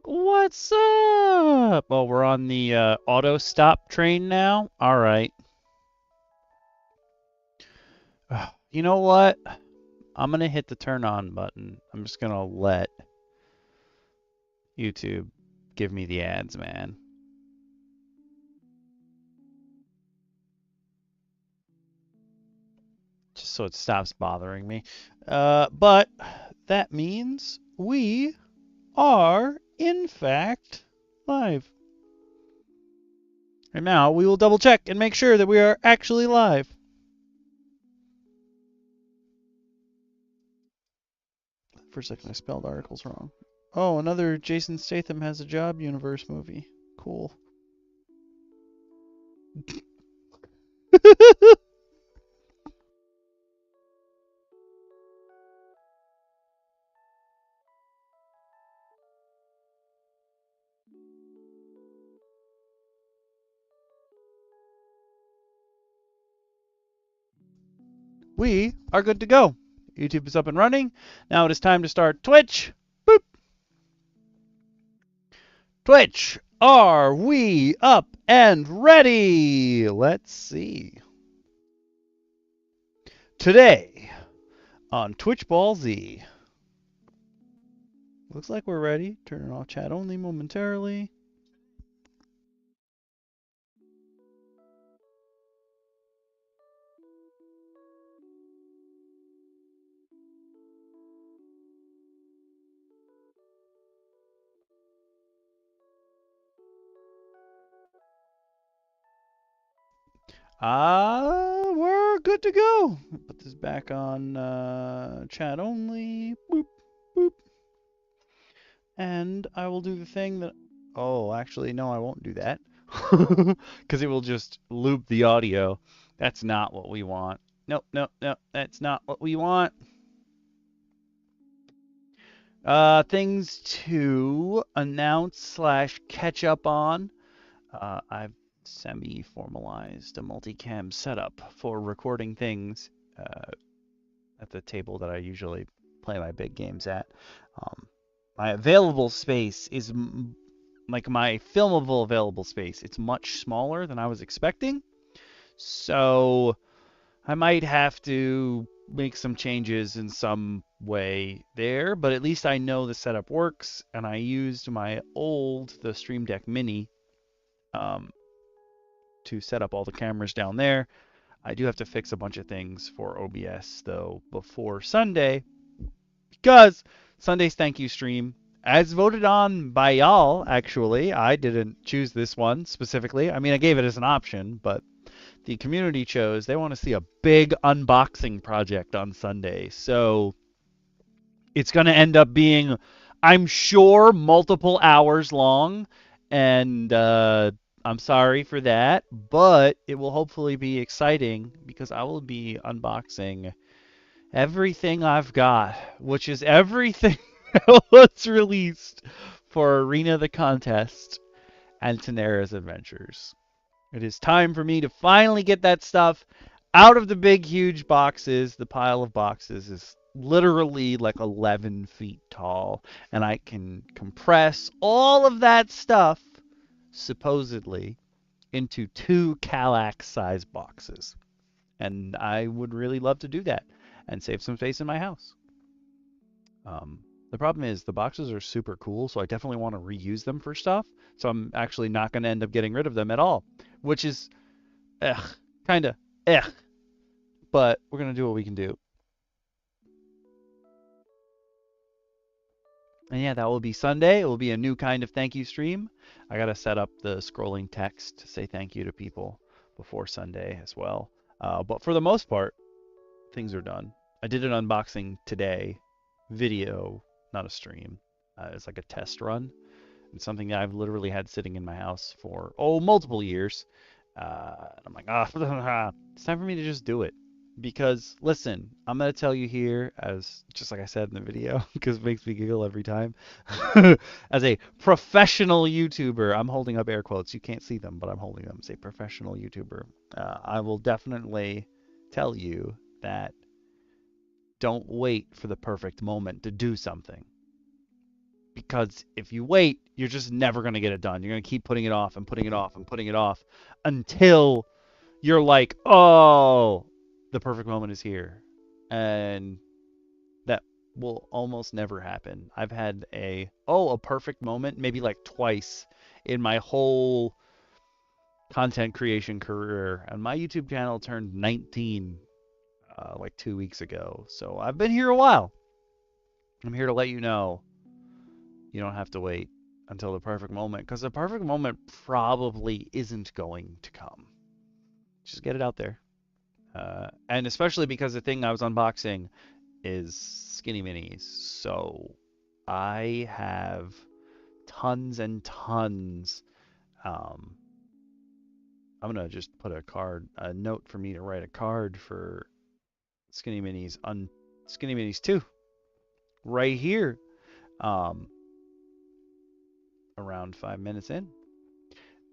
What's up? Oh, we're on the auto stop train now? All right. You know what? I'm going to hit the turn on button. I'm just going to let YouTube give me the ads, man. Just so it stops bothering me. But that means we are, in fact, live. And now we will double check and make sure that we are actually live. For a second, I spelled articles wrong. Oh, another Jason Statham has a job universe movie. Cool. We are good to go. YouTube is up and running. Now it is time to start Twitch. Boop. Twitch, are we up and ready? Let's see. Today on Twitch Ball Z. Looks like we're ready. Turning off chat only momentarily. We're good to go. Put this back on chat only. Boop, boop. And I will do the thing that... Oh, actually, no, I won't do that. Because it will just loop the audio. That's not what we want. Nope, nope, nope. That's not what we want. Things to announce / catch up on. I've semi-formalized a multicam setup for recording things at the table that I usually play my big games at. My available space is like my filmable available space. It's much smaller than I was expecting. So I might have to make some changes in some way there, but at least I know the setup works, and I used the Stream Deck Mini to set up all the cameras down there. I do have to fix a bunch of things for OBS, though, before Sunday, because Sunday's thank you stream, as voted on by y'all, actually. I didn't choose this one specifically. I mean, I gave it as an option, but the community chose. They want to see a big unboxing project on Sunday. So it's going to end up being, I'm sure, multiple hours long. And I'm sorry for that, but it will hopefully be exciting because I will be unboxing everything I've got, which is everything that was released for Arena the Contest and Tenera's Adventures. It is time for me to finally get that stuff out of the big, huge boxes. The pile of boxes is literally like 11 feet tall, and I can compress all of that stuff, supposedly, into 2 Kallax-sized boxes. And I would really love to do that and save some space in my house. The problem is the boxes are super cool, so I definitely want to reuse them for stuff. So I'm actually not going to end up getting rid of them at all, which is kind of but we're going to do what we can do. And yeah, that will be Sunday. It will be a new kind of thank you stream. I got to set up the scrolling text to say thank you to people before Sunday as well. But for the most part, things are done. I did an unboxing today, video, not a stream. It's like a test run. It's something that I've literally had sitting in my house for, multiple years. I'm like, it's time for me to just do it. Because, listen, I'm going to tell you here, as just like I said in the video, because it makes me giggle every time. As a professional YouTuber, I'm holding up air quotes. You can't see them, but I'm holding them. As a professional YouTuber, I will definitely tell you that don't wait for the perfect moment to do something. Because if you wait, You're just never going to get it done. You're going to keep putting it off and putting it off and putting it off until you're like, oh, the perfect moment is here. And that will almost never happen. I've had a perfect moment maybe like twice in my whole content creation career. And my YouTube channel turned 19 like 2 weeks ago. So I've been here a while. I'm here to let you know you don't have to wait until the perfect moment, because the perfect moment probably isn't going to come. Just get it out there. And especially because the thing I was unboxing is skinny minis. So I have tons and tons. I'm going to just put a note for me to write a card for skinny minis on skinny minis 2 right here. Around 5 minutes in.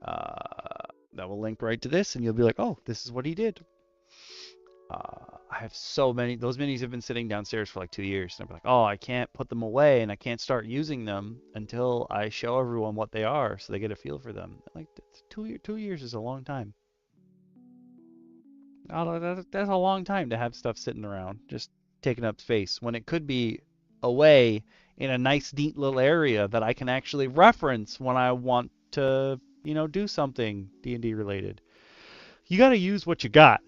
That will link right to this, and you'll be like, oh, this is what he did. I have so many. Those minis have been sitting downstairs for like 2 years. And I'm like, oh, I can't put them away, and I can't start using them until I show everyone what they are, so they get a feel for them. Like 2 years is a long time. Oh, that's a long time to have stuff sitting around, just taking up space, when it could be away in a nice, neat little area that I can actually reference when I want to, do something D&D related. You got to use what you got.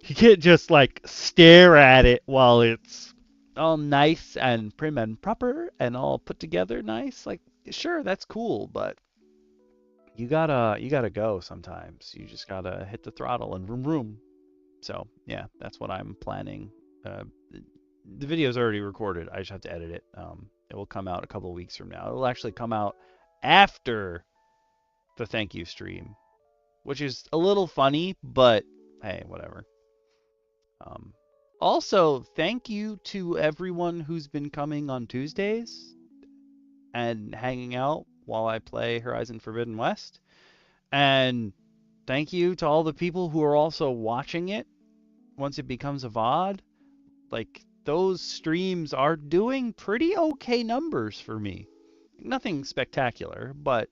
You can't just like stare at it while it's all nice and prim and proper and all put together nice. Like, sure, that's cool, but you gotta go sometimes. You just gotta hit the throttle and vroom vroom. So yeah, that's what I'm planning. Uh, the video's already recorded. I just have to edit it. It will come out a couple of weeks from now. It will actually come out after the thank you stream, which is a little funny, but hey, whatever. Um, Also, thank you to everyone who's been coming on Tuesdays and hanging out while I play Horizon Forbidden West. And thank you to all the people who are also watching it once it becomes a VOD. Like, those streams are doing pretty okay numbers for me. Nothing spectacular, but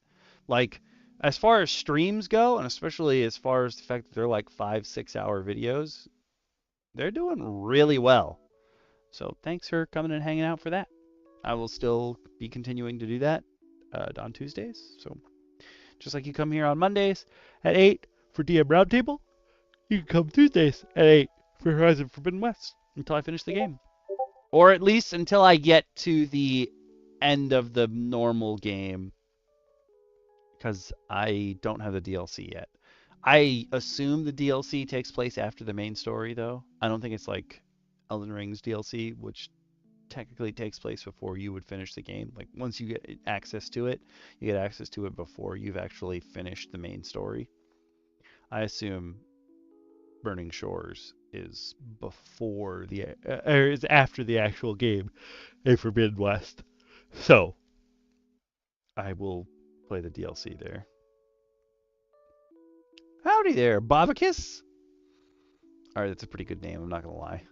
like, as far as streams go, and especially as far as the fact that they're like 5-6 hour videos, they're doing really well. So thanks for coming and hanging out for that. I will still be continuing to do that on Tuesdays. So just like you come here on Mondays at 8 for DM Roundtable, you can come Tuesdays at 8 for Horizon Forbidden West until I finish the game. Or at least until I get to the end of the normal game, because I don't have the DLC yet. I assume the DLC takes place after the main story, though. I don't think it's like Elden Ring's DLC, which technically takes place before you would finish the game. Like, once you get access to it, you get access to it before you've actually finished the main story. I assume Burning Shores is before the or is after the actual game in Forbidden West. So I will play the DLC there. Howdy there, Bobicus. All right, that's a pretty good name. I'm not gonna lie.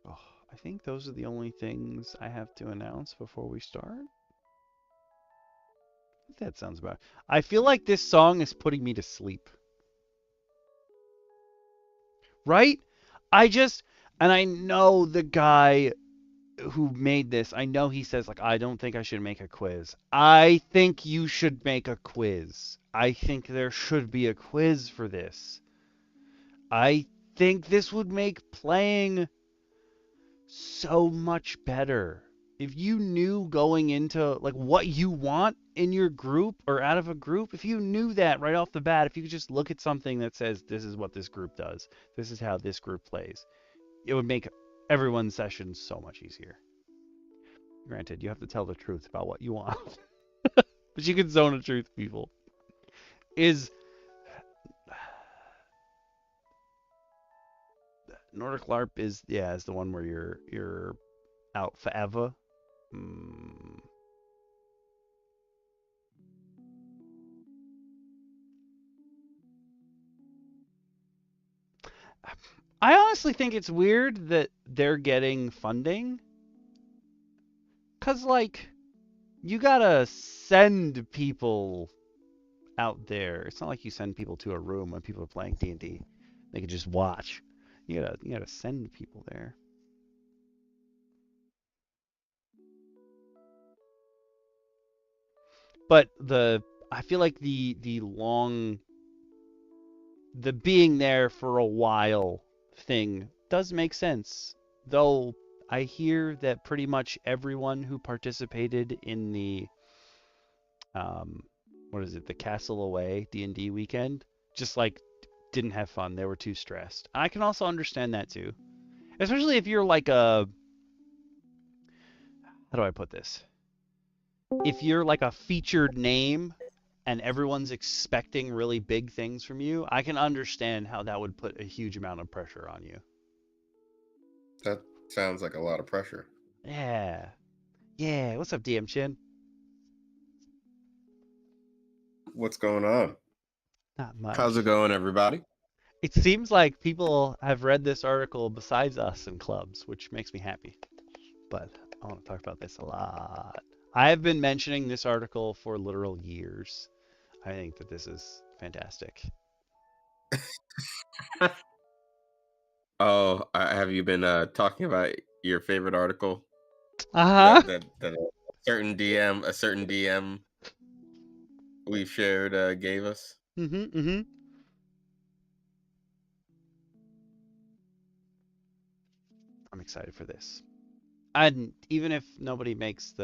Oh, I think those are the only things I have to announce before we start. That sounds about. I feel like this song is putting me to sleep. Right? And I know the guy who made this, I know he says, like, I don't think I should make a quiz. I think you should make a quiz. I think there should be a quiz for this. I think this would make playing so much better. If you knew going into like what you want in your group or out of a group, if you knew that right off the bat, if you could just look at something that says this is what this group does, this is how this group plays, it would make everyone's session so much easier. Granted, you have to tell the truth about what you want, but you can zone the truth, people. Is Nordic LARP is the one where you're out forever. I honestly think it's weird that they're getting funding 'Cause like you gotta send people out there. It's not like you send people to a room when people are playing D&D. They can just watch. You gotta send people there. But I feel like the being there for a while thing does make sense. Though I hear that pretty much everyone who participated in the um what is it, the Castle Away D&D weekend just like didn't have fun. They were too stressed. I can also understand that too. Especially if you're like a how do I put this? If you're like a featured name and everyone's expecting really big things from you, I can understand how that would put a huge amount of pressure on you. That sounds like a lot of pressure. Yeah. Yeah. What's up, DM Shin? What's going on? Not much. How's it going, everybody? It seems like people have read this article besides us in clubs, which makes me happy. But I want to talk about this a lot. I have been mentioning this article for literal years. I think that this is fantastic. Oh, have you been talking about your favorite article Uh-huh. that a certain DM we shared gave us? Mm-hmm. I'm excited for this. And even if nobody makes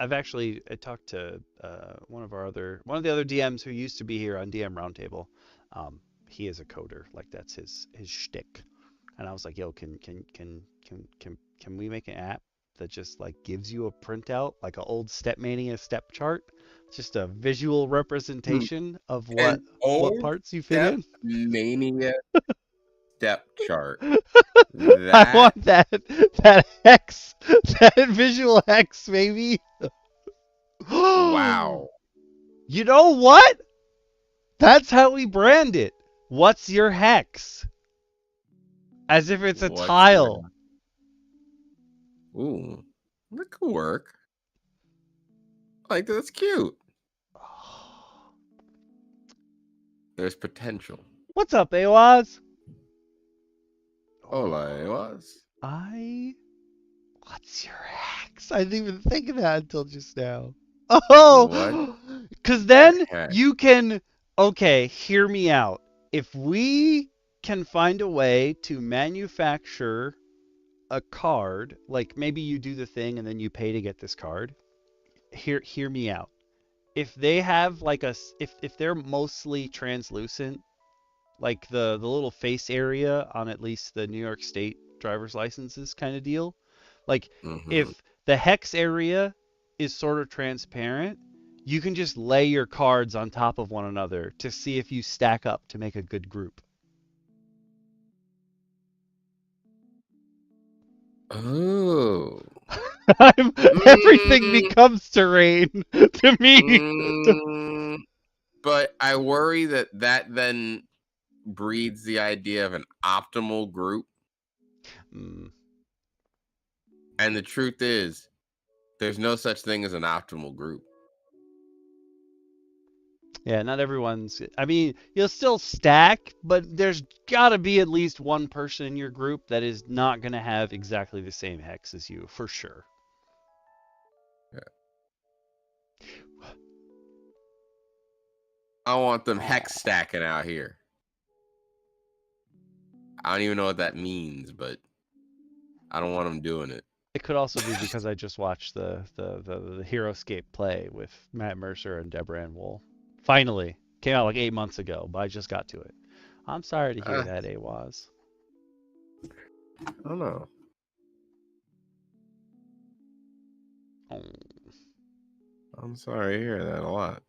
I've actually talked to one of the other DMs who used to be here on DM Roundtable. He is a coder, like that's his shtick. And I was like, yo, can we make an app that just like gives you a printout, like an old Stepmania step chart, just a visual representation of An what old parts you fit step in? mania step chart. I That want that hex, that visual hex, maybe. wow. You know what? That's how we brand it. What's your hex? As if it's a What's your tile. ooh? That could work. Like that's cute. There's potential. What's up, Awaz? Hola, it was. What's your hex? I didn't even think of that until just now. What Oh, because the then heck? you can. Okay, hear me out. If we can find a way to manufacture a card, like maybe you do the thing and then you pay to get this card. Hear me out. If they have like if they're mostly translucent, like the little face area on at least the New York State driver's licenses kind of deal, like Mm-hmm. if the hex area is sort of transparent, you can just lay your cards on top of one another to see if you stack up to make a good group. Oh. Everything Mm, becomes terrain to me. mm, but I worry that then breeds the idea of an optimal group. Mm. And the truth is, there's no such thing as an optimal group. Yeah, not everyone's. I mean, you'll still stack, but there's got to be at least one person in your group that is not going to have exactly the same hex as you, for sure. Yeah. I want them Aw. hex stacking out here. I don't even know what that means, but I don't want them doing it. It could also be because I just watched the Heroescape play with Matt Mercer and Deborah Ann Wool. Finally, came out like 8 months ago, but I just got to it. I'm sorry to hear I that, Awaz. don't know. Oh. I'm sorry to hear that a lot.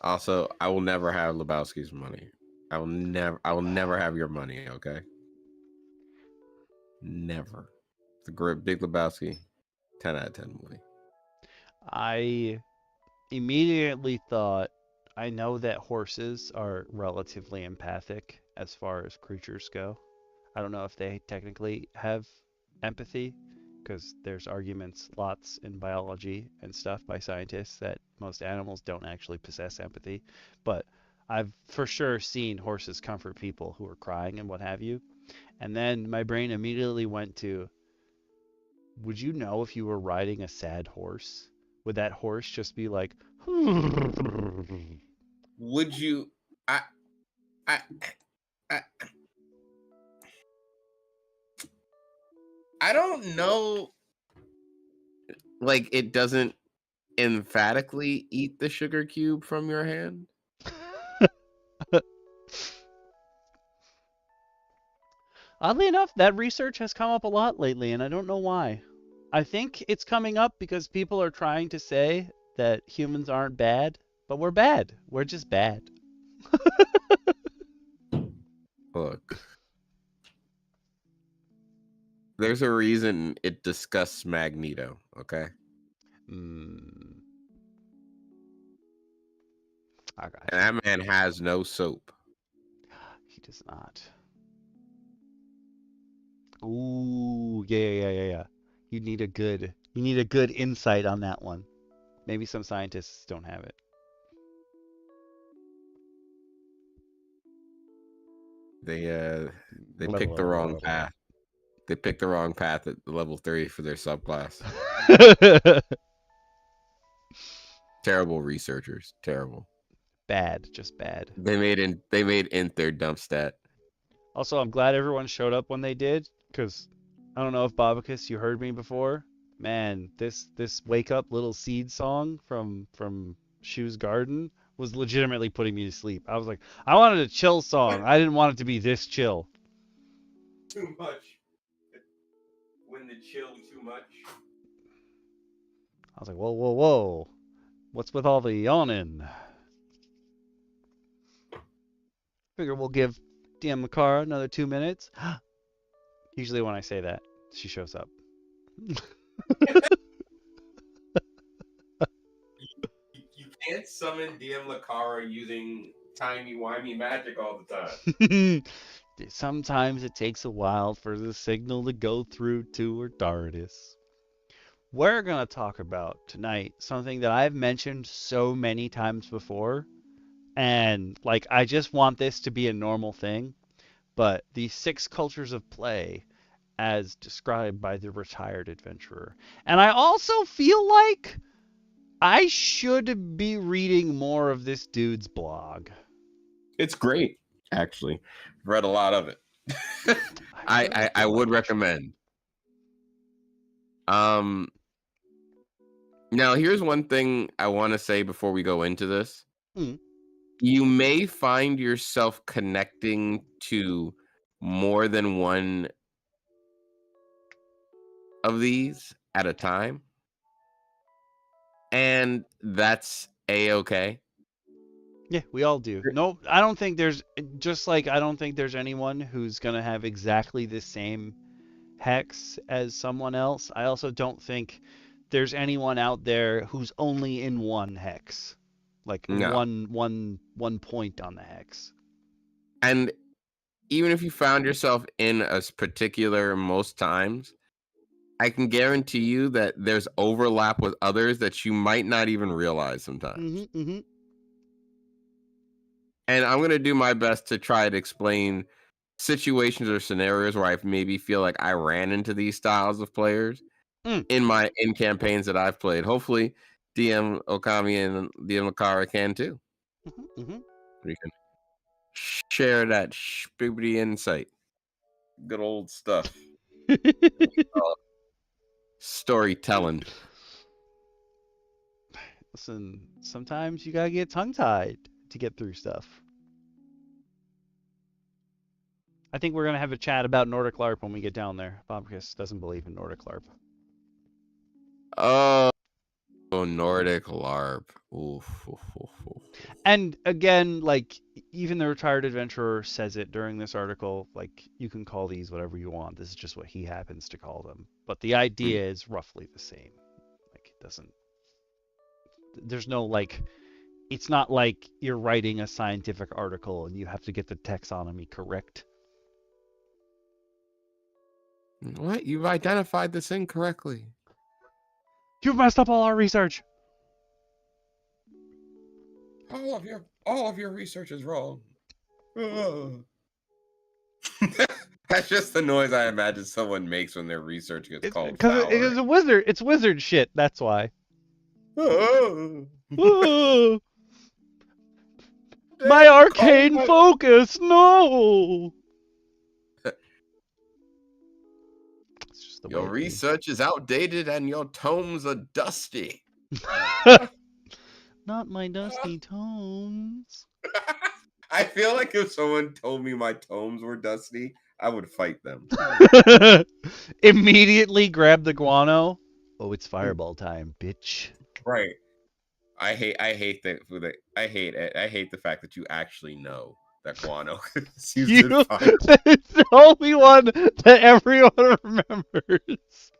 Also, I will never have Lebowski's money. I will never have your money, okay? Never. The great Big Lebowski, 10 out of 10 movie. I immediately thought, I know that horses are relatively empathic as far as creatures go. I don't know if they technically have empathy, because there's arguments lots in biology and stuff by scientists that most animals don't actually possess empathy. But I've for sure seen horses comfort people who are crying and what have you. And then my brain immediately went to, would you know if you were riding a sad horse? Would that horse just be like, Would you? I, I, I, I don't know. Like, it doesn't emphatically eat the sugar cube from your hand. Oddly enough, that research has come up a lot lately, and I don't know why. I think it's coming up because people are trying to say that humans aren't bad, but we're bad. We're just bad. Look, there's a reason it discusses Magneto, okay? Mm, I got And that man has no soap. He does not. Ooh, yeah. You need a good insight on that one. Maybe some scientists don't have it. They picked the wrong path. They picked the wrong path at level 3 for their subclass. Terrible researchers. Terrible. Bad, just bad. They made int their dump stat. Also, I'm glad everyone showed up when they did, because I don't know if Babacus, you heard me before. Man, this wake up little seed song from Shoe's Garden was legitimately putting me to sleep. I was like, I wanted a chill song. I didn't want it to be this chill. Too much. When the chill too much. I was like, whoa. What's with all the yawning? Figure we'll give DM Lacara another 2 minutes. Usually when I say that, she shows up. You can't summon DM Lacara using timey-wimey magic all the time. Sometimes it takes a while for the signal to go through to Artardis. We're going to talk about tonight something that I've mentioned so many times before, and like I just want this to be a normal thing, but the 6 cultures of play as described by the retired adventurer. And I also feel like I should be reading more of this dude's blog. It's great, actually. Read a lot of it. I would recommend. Now here's one thing I want to say before we go into this. You may find yourself connecting to more than one of these at a time, and that's a-okay. Yeah, we all do. No, I don't think there's, just like I don't think there's anyone who's gonna have exactly the same hex as someone else. I also don't think there's anyone out there who's only in one hex, like No. one point on the hex. And even if you found yourself in a particular most times, I can guarantee you that there's overlap with others that you might not even realize sometimes. And I'm going to do my best to try to explain situations or scenarios where I maybe feel like I ran into these styles of players in campaigns that I've played. Hopefully, DM Okami and DM Lacara can too. We can share that spoopy insight. Good old stuff. Storytelling. Listen, sometimes you gotta get tongue-tied to get through stuff. I think we're gonna have a chat about Nordic LARP when we get down there. Bobcus doesn't believe in Nordic LARP. Oh, Nordic LARP. Oof. And again, like even the retired adventurer says it during this article, like you can call these whatever you want. This is just what he happens to call them. But the idea is roughly the same. Like it doesn't, there's no like, it's not like you're writing a scientific article and you have to get the taxonomy correct. What? You've identified this incorrectly. You've messed up all our research. All of your research is wrong. That's just the noise I imagine someone makes when their research gets called Because foul. it is a wizard. It's wizard shit. That's why. My arcane focus. No. Your research is outdated and your tomes are dusty. Not my dusty tomes. I feel like if someone told me my tomes were dusty, I would fight them. Immediately grab the guano. Oh, it's fireball time, bitch. Right. I hate the fact that you actually know that guano is used in fire. It's the only one that everyone remembers.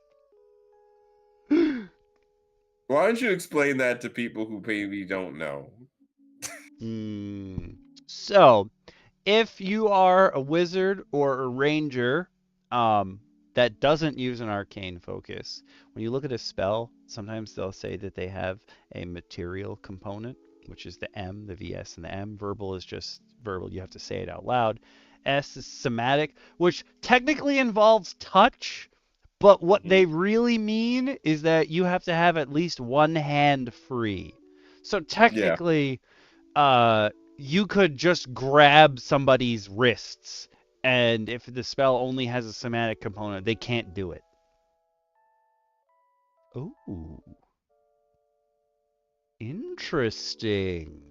Why don't you explain that to people who maybe don't know? So, if you are a wizard or a ranger that doesn't use an arcane focus, when you look at a spell, sometimes they'll say that they have a material component, which is the M, the VS, and the M. Verbal is just verbal. You have to say it out loud. S is somatic, which technically involves touch, but what they really mean is that you have to have at least one hand free. So technically, you could just grab somebody's wrists, and if the spell only has a somatic component, they can't do it. Ooh. Interesting.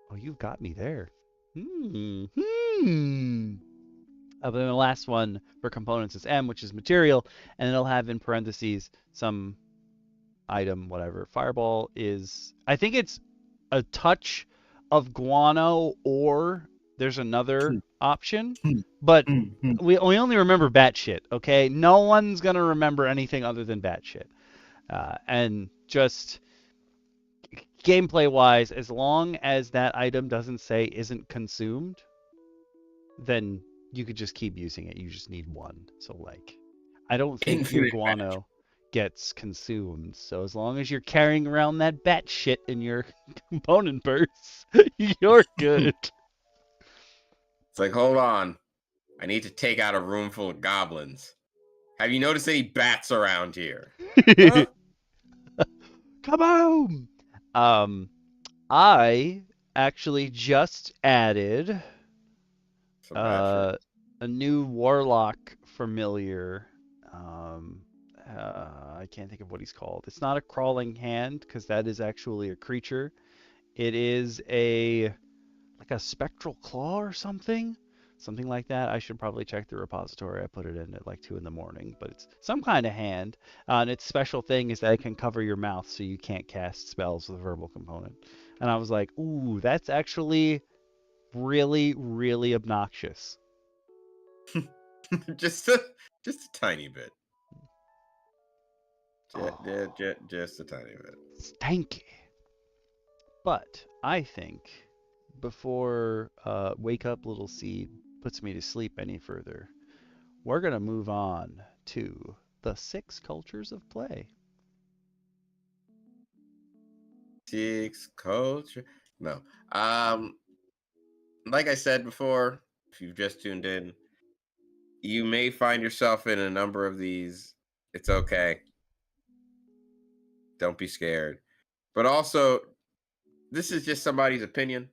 Oh, you've got me there. But then the last one for components is M, which is material, and it'll have in parentheses some item, whatever. Fireball is, I think it's a touch of guano, or there's another option, but we only remember batshit, okay? No one's gonna remember anything other than batshit. And just gameplay wise, as long as that item doesn't say isn't consumed, then you could just keep using it. You just need one. So like, I don't think your guano gets consumed. So as long as you're carrying around that bat shit in your component purse, you're good. It's like, hold on. I need to take out a room full of goblins. Have you noticed any bats around here? Come on! I actually just added a new warlock familiar. I can't think of what he's called. It's not a crawling hand, because that is actually a creature. It is like a spectral claw or something like that. I should probably check the repository. I put it in at like 2 in the morning, but it's some kind of hand. And its special thing is that it can cover your mouth, so you can't cast spells with a verbal component. And I was like, ooh, that's actually really, really obnoxious. just a tiny bit. Just a tiny bit. Stanky. But I think before Wake Up Little Seed puts me to sleep any further, we're going to move on to the 6 cultures of play. 6 culture? No. Like I said before, if you've just tuned in, you may find yourself in a number of these. It's okay. Don't be scared. But also, this is just somebody's opinion.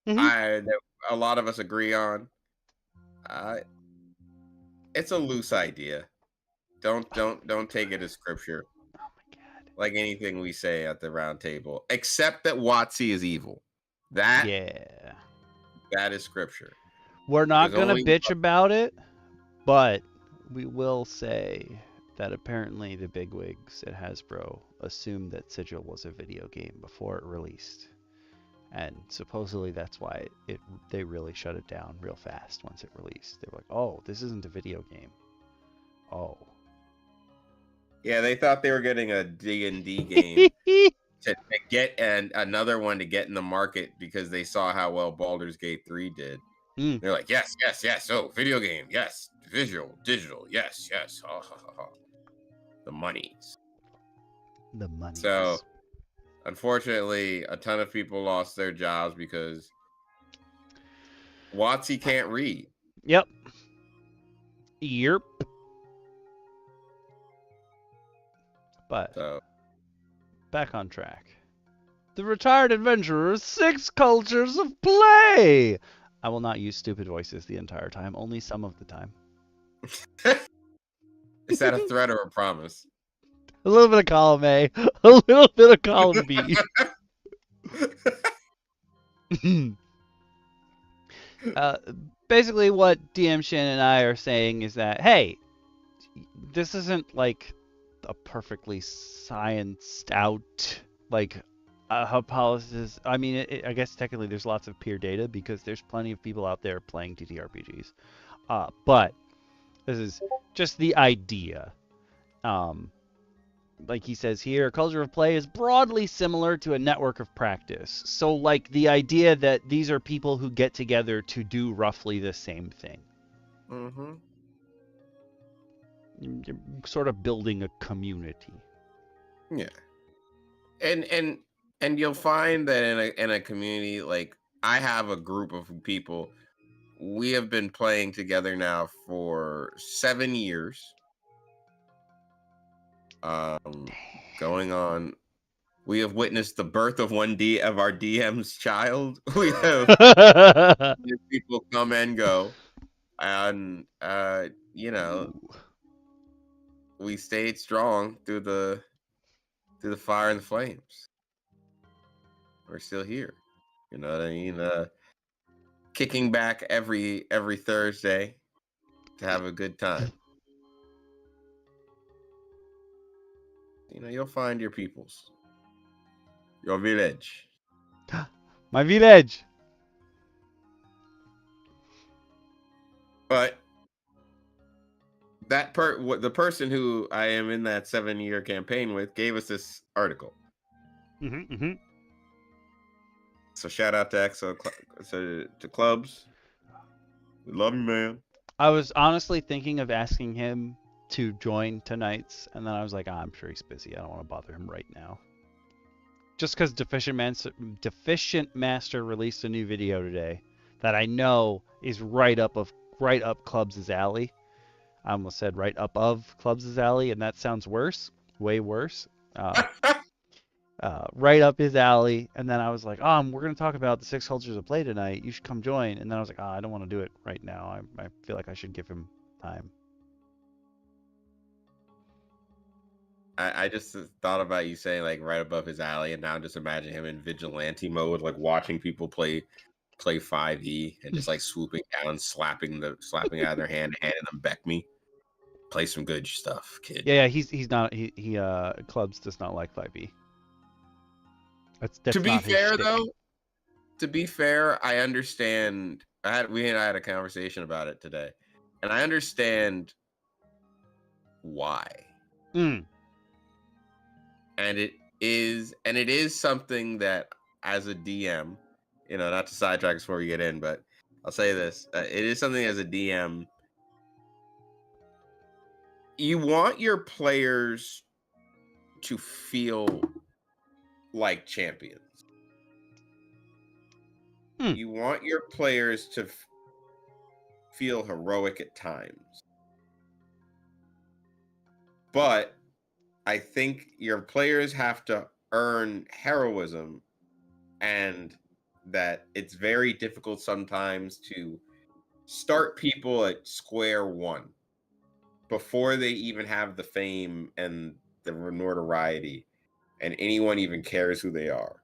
That a lot of us agree on. It's a loose idea. Don't take it as scripture. Oh my god. Like anything we say at the round table, except that WotC is evil. That is scripture. We're not going to bitch about it, but we will say that apparently the bigwigs at Hasbro assumed that Sigil was a video game before it released. And supposedly that's why they really shut it down real fast once it released. They were like, oh, this isn't a video game. Oh. Yeah, they thought they were getting a D&D game to get another one to get in the market because they saw how well Baldur's Gate 3 did. They're like, yes. Oh, video game. Yes. visual, digital, yes. The monies. The monies. So, unfortunately, a ton of people lost their jobs because WotC can't read. Yep. But back on track. The Retired Adventurer's 6 Cultures of Play! I will not use stupid voices the entire time, only some of the time. Is that a threat or a promise? A little bit of column A, a little bit of column B. Basically, what DM Shin and I are saying is that, hey, this isn't like a perfectly scienced out, like, hypothesis. I mean, I guess technically there's lots of peer data because there's plenty of people out there playing TTRPGs. But this is just the idea. Like he says here, culture of play is broadly similar to a network of practice. So, like, the idea that these are people who get together to do roughly the same thing. Mm-hmm. You're sort of building a community. Yeah. And you'll find that in a community, like, I have a group of people. We have been playing together now for 7 years. Going on, we have witnessed the birth of one of our DM's child. We have people come and go, and we stayed strong through the fire and the flames. We're still here. You know what I mean? Kicking back every Thursday to have a good time. You'll find your peoples. Your village. My village. But the person who I am in that 7-year campaign with gave us this article. Mm-hmm. So shout out to EXO to clubs. We love you, man. I was honestly thinking of asking him to join tonight's, and then I was like, I'm sure he's busy. I don't want to bother him right now. Just because Deficient Master released a new video today that I know is right up Clubs' alley. I almost said right up of Clubs' alley, and that sounds worse, way worse. Right up his alley. And then I was like, we're going to talk about the 6 cultures of play tonight. You should come join. And then I was like, I don't want to do it right now. I feel like I should give him time. I just thought about you saying, like, right above his alley, and now just imagine him in vigilante mode, like watching people play 5e and just like swooping down, slapping out of their hand, handing them Beck me. Play some good stuff, kid. Yeah, he's not Clubs does not like 5e. That's to be not fair, his though. To be fair, I understand. We had a conversation about it today, and I understand why. And it is something that, as a DM, not to sidetrack us before we get in, but I'll say this: it is something as a DM. You want your players to feel like champions. You want your players to feel heroic at times. But I think your players have to earn heroism, and that it's very difficult sometimes to start people at square one before they even have the fame and the notoriety and anyone even cares who they are,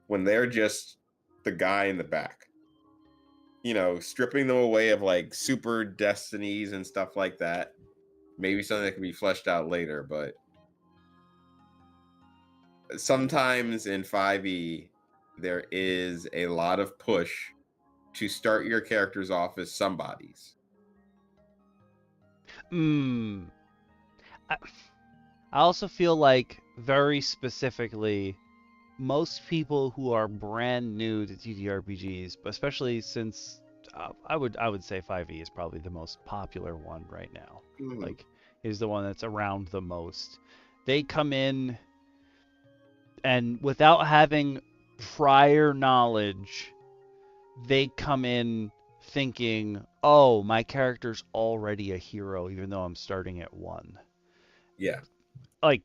when they're just the guy in the back, stripping them away of like super destinies and stuff like that. Maybe something that can be fleshed out later, but sometimes in 5e there is a lot of push to start your characters off as somebodies. I also feel like, very specifically, most people who are brand new to TTRPGs, especially since I would say 5e is probably the most popular one right now. Mm-hmm. Like, is the one that's around the most. They come in and without having prior knowledge, they come in thinking, "Oh, my character's already a hero, even though I'm starting at 1." Yeah. Like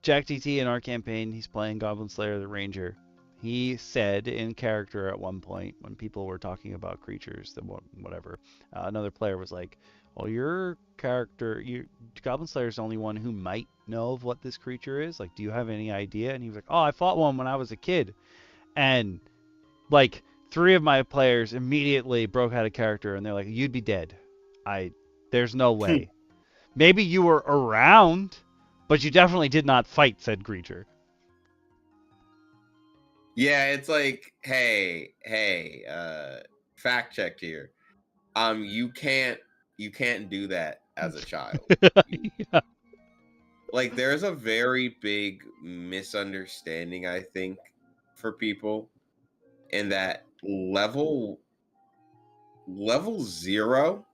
Jack TT in our campaign, he's playing Goblin Slayer the Ranger. He said in character at one point when people were talking about creatures, whatever, another player was like, "Well, your character, Goblin Slayer's the only one who might know of what this creature is. Like, do you have any idea?" And he was like, "Oh, I fought one when I was a kid," and like 3 of my players immediately broke out of character, and they're like, "You'd be dead. There's no way. Maybe you were around, but you definitely did not fight said creature." Yeah, it's like, hey, fact check here. You can't do that as a child. Yeah. Like, there's a very big misunderstanding, I think, for people, in that level 0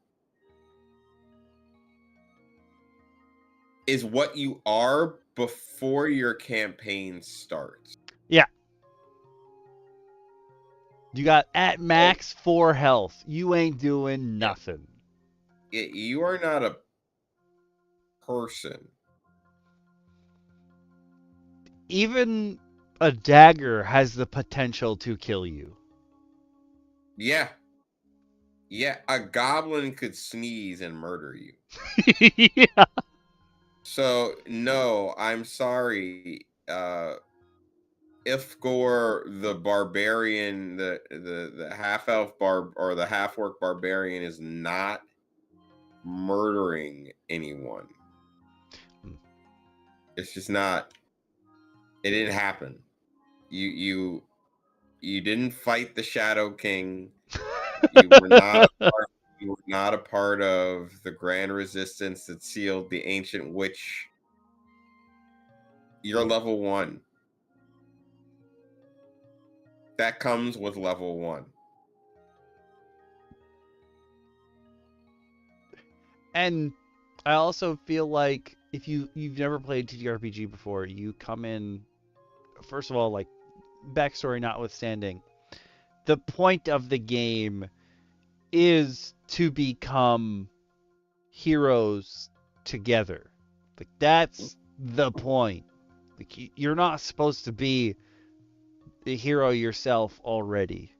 is what you are before your campaign starts. Yeah. You got at max 4 health. You ain't doing nothing. You are not a person. Even a dagger has the potential to kill you. Yeah. Yeah, a goblin could sneeze and murder you. Yeah. So, no, I'm sorry. Ifgor the barbarian, the half elf or the half orc barbarian is not murdering anyone. It's just not. It didn't happen. You didn't fight the Shadow King. You were not a part of the grand resistance that sealed the ancient witch. You're level 1. That comes with level 1. And I also feel like if you've never played TTRPG before, you come in, first of all, like, backstory notwithstanding, the point of the game is to become heroes together. Like, that's the point. Like, you're not supposed to be the hero yourself already.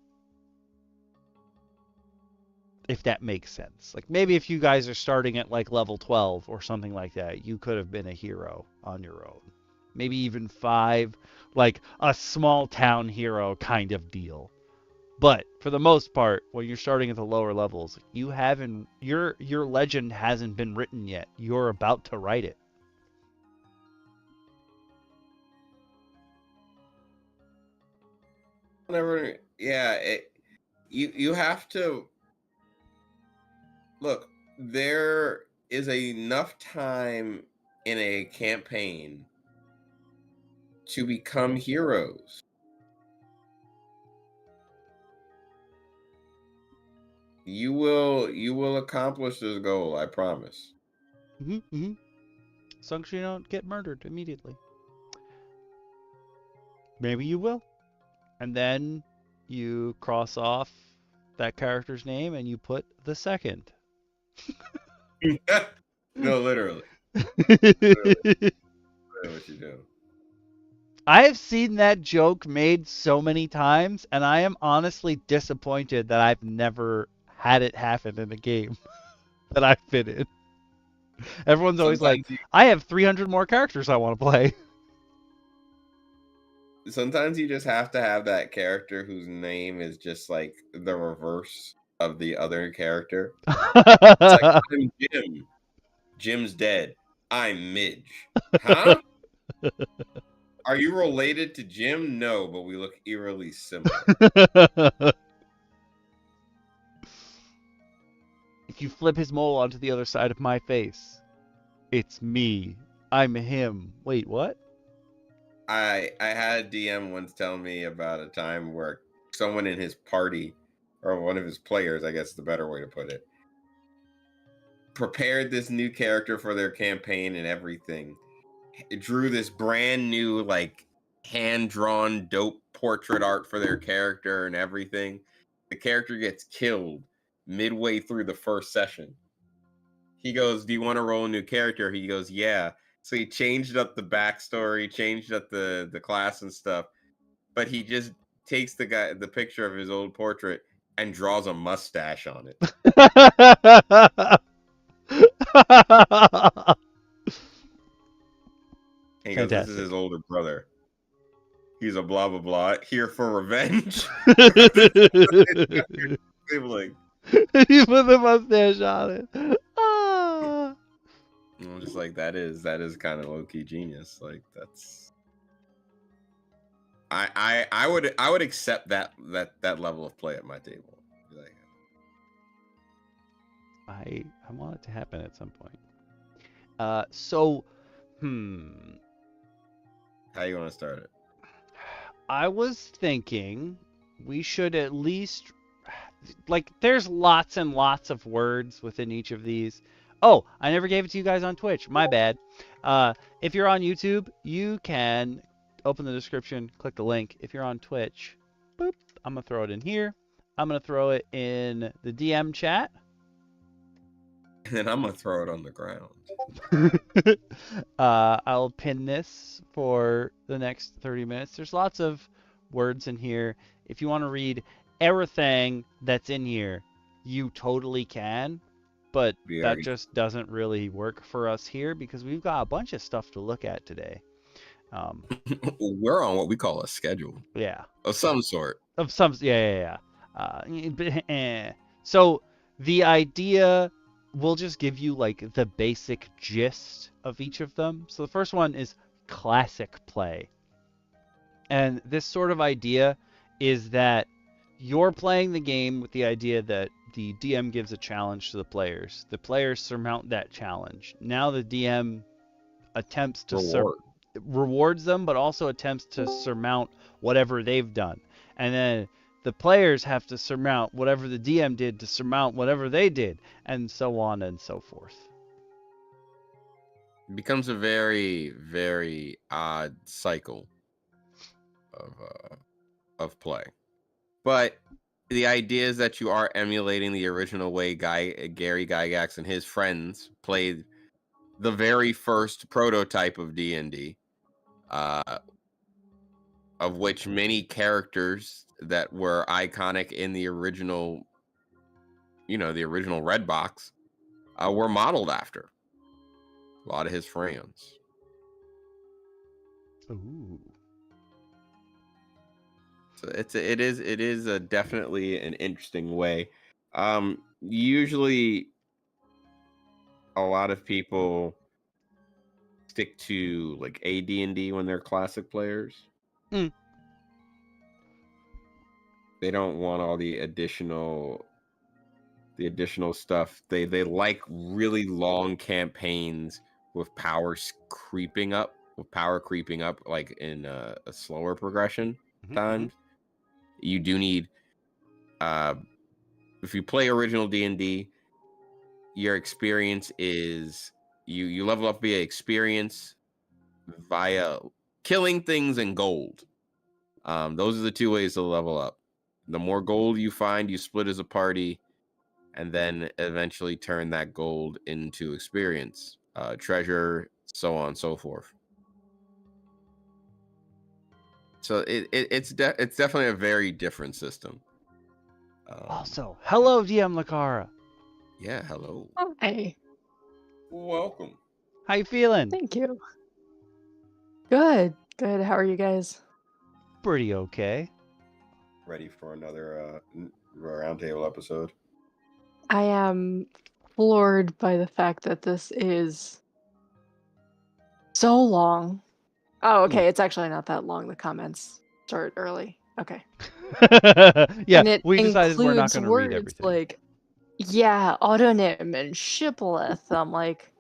If that makes sense. Like, maybe if you guys are starting at like level 12 or something like that, you could have been a hero on your own. Maybe even 5, like a small town hero kind of deal. But for the most part, when you're starting at the lower levels, you haven't your legend hasn't been written yet. You're about to write it. You have to look. There is enough time in a campaign to become heroes. You will accomplish this goal, I promise. As long as you don't get murdered immediately. Maybe you will. And then you cross off that character's name and you put the second. No, literally. Literally what you do. I have seen that joke made so many times, and I am honestly disappointed that I've never had it happen in a game that I've been in. Everyone's always like, I have 300 more characters I want to play. Sometimes you just have to have that character whose name is just like the reverse of the other character. It's like, I'm Jim. Jim's dead. I'm Midge. Huh? Are you related to Jim? No, but we look eerily similar. If you flip his mole onto the other side of my face, it's me. I'm him. Wait, what? I had a DM once tell me about a time where someone in his party or one of his players, I guess is the better way to put it, prepared this new character for their campaign and everything. It drew this brand new, like, hand-drawn dope portrait art for their character and everything. The character gets killed midway through the first session. He goes, "Do you want to roll a new character?" He goes, "Yeah." So he changed up the backstory, changed up the class and stuff, but he just takes the picture of his old portrait and draws a mustache on it. And he goes, "This is his older brother. He's a blah blah blah here for revenge." Sibling. You put the mustache on it. Ah. I'm just like, that is kind of low key genius. Like, that's I would accept that level of play at my table. Like, I want it to happen at some point. So, how you want to start it? I was thinking we should at least, like, there's lots and lots of words within each of these. Oh, I never gave it to you guys on Twitch. My bad. If you're on YouTube, you can open the description, click the link. If you're on Twitch, boop, I'm going to throw it in here. I'm going to throw it in the DM chat. And then I'm going to throw it on the ground. I'll pin this for the next 30 minutes. There's lots of words in here. If you want to read everything that's in here, you totally can. But that just doesn't really work for us here because we've got a bunch of stuff to look at today. We're on what we call a schedule. Yeah. Of some sort. Of some, yeah. So the idea, we'll just give you like the basic gist of each of them. So the first one is classic play. And this sort of idea is that you're playing the game with the idea that the DM gives a challenge to the players. The players surmount that challenge. Now the DM attempts to rewards them, but also attempts to surmount whatever they've done. And then the players have to surmount whatever the DM did to surmount whatever they did, and so on and so forth. It becomes a very, very odd cycle of play. But the idea is that you are emulating the original way Gary Gygax and his friends played the very first prototype of D&D, of which many characters that were iconic in the original, the original Red Box, were modeled after. A lot of his friends. Ooh. So it is definitely an interesting way. Usually, a lot of people stick to like AD&D when they're classic players. They don't want all the additional stuff. They like really long campaigns with power creeping up, like in a slower progression times. You do need, if you play original D&D, your experience is you level up via experience, via killing things, and gold. Those are the two ways to level up. The more gold you find, you split as a party, and then eventually turn that gold into experience, treasure, so on and so forth. So it's definitely a very different system. Also, hello, DM Lacara. Yeah, hello. Hi. Welcome. How you feeling? Thank you. Good. How are you guys? Pretty okay. Ready for another roundtable episode? I am floored by the fact that this is so long. Oh, okay. It's actually not that long. The comments start early. Okay. Yeah, we decided we're not going to read everything. Like, yeah, autonym and shibboleth. I'm like,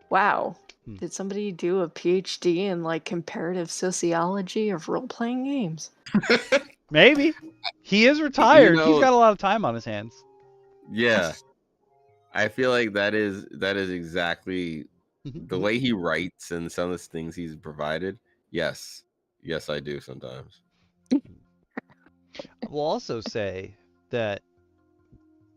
wow. Did somebody do a PhD in like comparative sociology of role-playing games? Maybe. He is retired. He's got a lot of time on his hands. Yeah. I feel like that is exactly the way he writes and some of the things he's provided. Yes, I do sometimes. I will also say that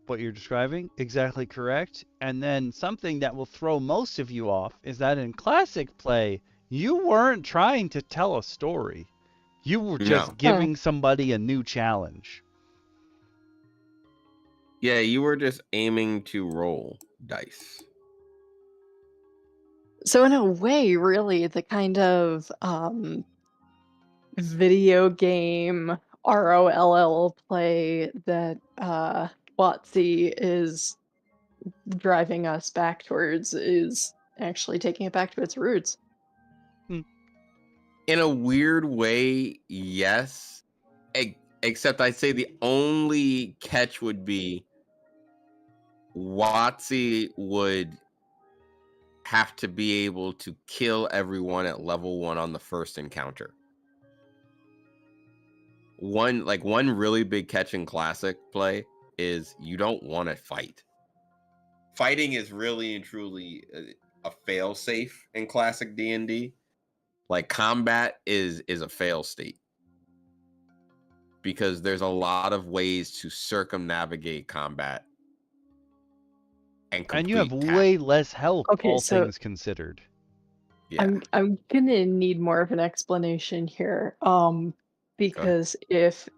what you're describing, exactly correct. And then something that will throw most of you off is that in classic play, you weren't trying to tell a story. You were just giving somebody a new challenge. Yeah, you were just aiming to roll dice. So in a way, really, the kind of video game ROLL play that WotC is driving us back towards is actually taking it back to its roots. In a weird way, yes. Except I'd say the only catch would be WotC would have to be able to kill everyone at level 1 on the first encounter. One really big catch in classic play is you don't want to fight. Fighting is really and truly a fail safe in classic D&D. Like combat is a fail state because there's a lot of ways to circumnavigate combat and you have way less health, all things considered. Yeah. I'm gonna need more of an explanation here. Because if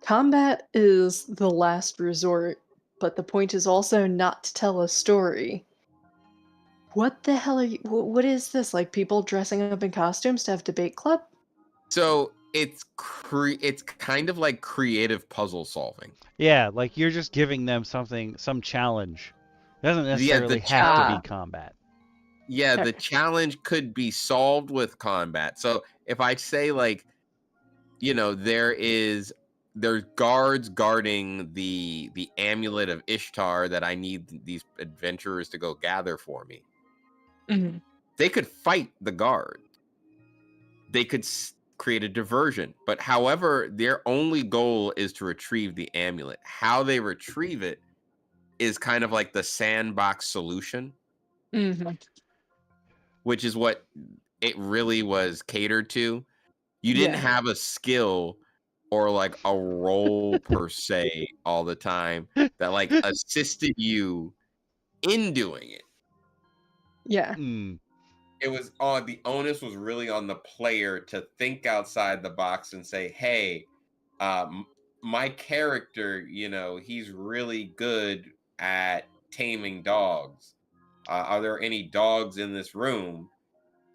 combat is the last resort, but the point is also not to tell a story, what the hell are you? What is this? Like people dressing up in costumes to have debate club? So it's kind of like creative puzzle solving. Yeah, like you're just giving them some challenge. It doesn't necessarily have to be combat. Yeah, the challenge could be solved with combat. So if I say there's guards guarding the amulet of Ishtar that I need these adventurers to go gather for me. Mm-hmm. They could fight the guard. They could create a diversion, but however, their only goal is to retrieve the amulet. How they retrieve it is kind of like the sandbox solution, which is what it really was catered to. You didn't have a skill or like a role per se all the time that like assisted you in doing it. Yeah. It was the onus was really on the player to think outside the box and say, hey, my character, he's really good at taming dogs. Are there any dogs in this room?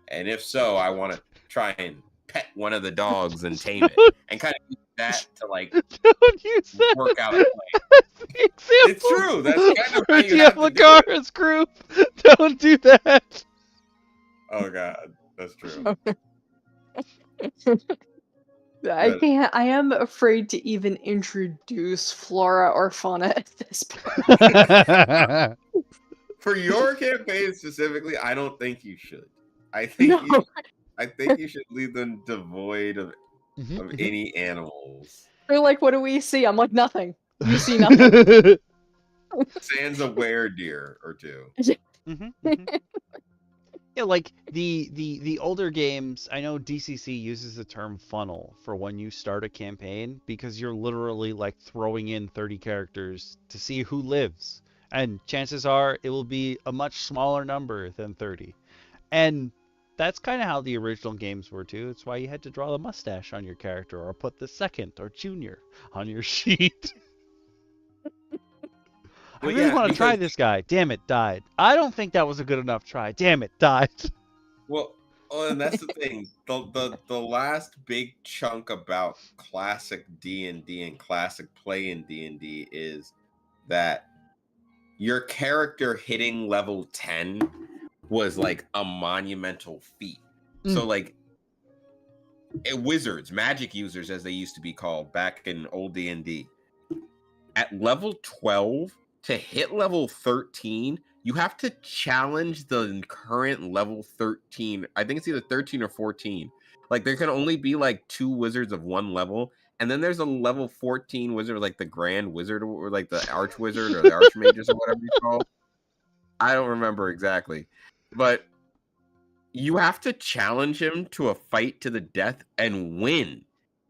And if so, I want to try and pet one of the dogs and tame it, and kind of use that to like work out a play. It's true. That's kind of how you have Lacara's group. Don't do that. Oh God, that's true. I am afraid to even introduce flora or fauna at this point. For your campaign specifically, I don't think you should. I think you should leave them devoid of any animals. They're like, what do we see? I'm like, nothing. You see nothing. Sans a were-deer or two. Yeah, like the older games, I know DCC uses the term funnel for when you start a campaign because you're literally like throwing in 30 characters to see who lives. And chances are it will be a much smaller number than 30. And that's kind of how the original games were too. It's why you had to draw the mustache on your character or put the second or junior on your sheet. I really want to try this guy. Damn it, died. I don't think that was a good enough try. Damn it, died. Well, and that's the thing. The last big chunk about classic D&D and classic play in D&D is that your character hitting level 10 was like a monumental feat. So like wizards, magic users as they used to be called back in old D&D, at level 12 to hit level 13, you have to challenge the current level 13. I think it's either 13 or 14. Like there can only be like 2 wizards of one level, and then there's a level 14 wizard, like the Grand Wizard or like the Arch Wizard or the Archmagus or whatever it's called. I don't remember exactly, but you have to challenge him to a fight to the death and win.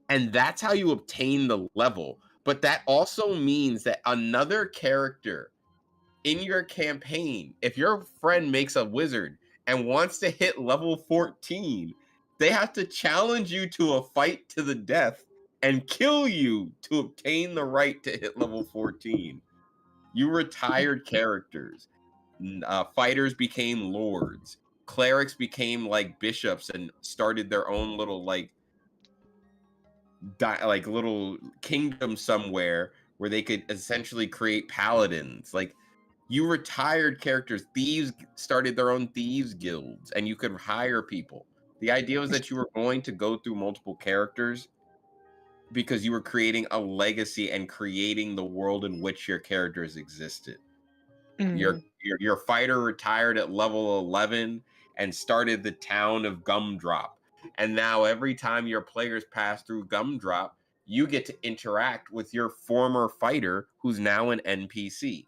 And that's how you obtain the level. But that also means that another character in your campaign, if your friend makes a wizard and wants to hit level 14, they have to challenge you to a fight to the death and kill you to obtain the right to hit level 14. You retired characters. Fighters became lords. Clerics became like bishops and started their own little like little kingdom somewhere where they could essentially create paladins. Like you retired characters. Thieves started their own thieves guilds, and you could hire people. The idea was that you were going to go through multiple characters because you were creating a legacy and creating the world in which your characters existed. Your fighter retired at level 11 and started the town of Gumdrop. And now every time your players pass through Gumdrop, you get to interact with your former fighter who's now an NPC.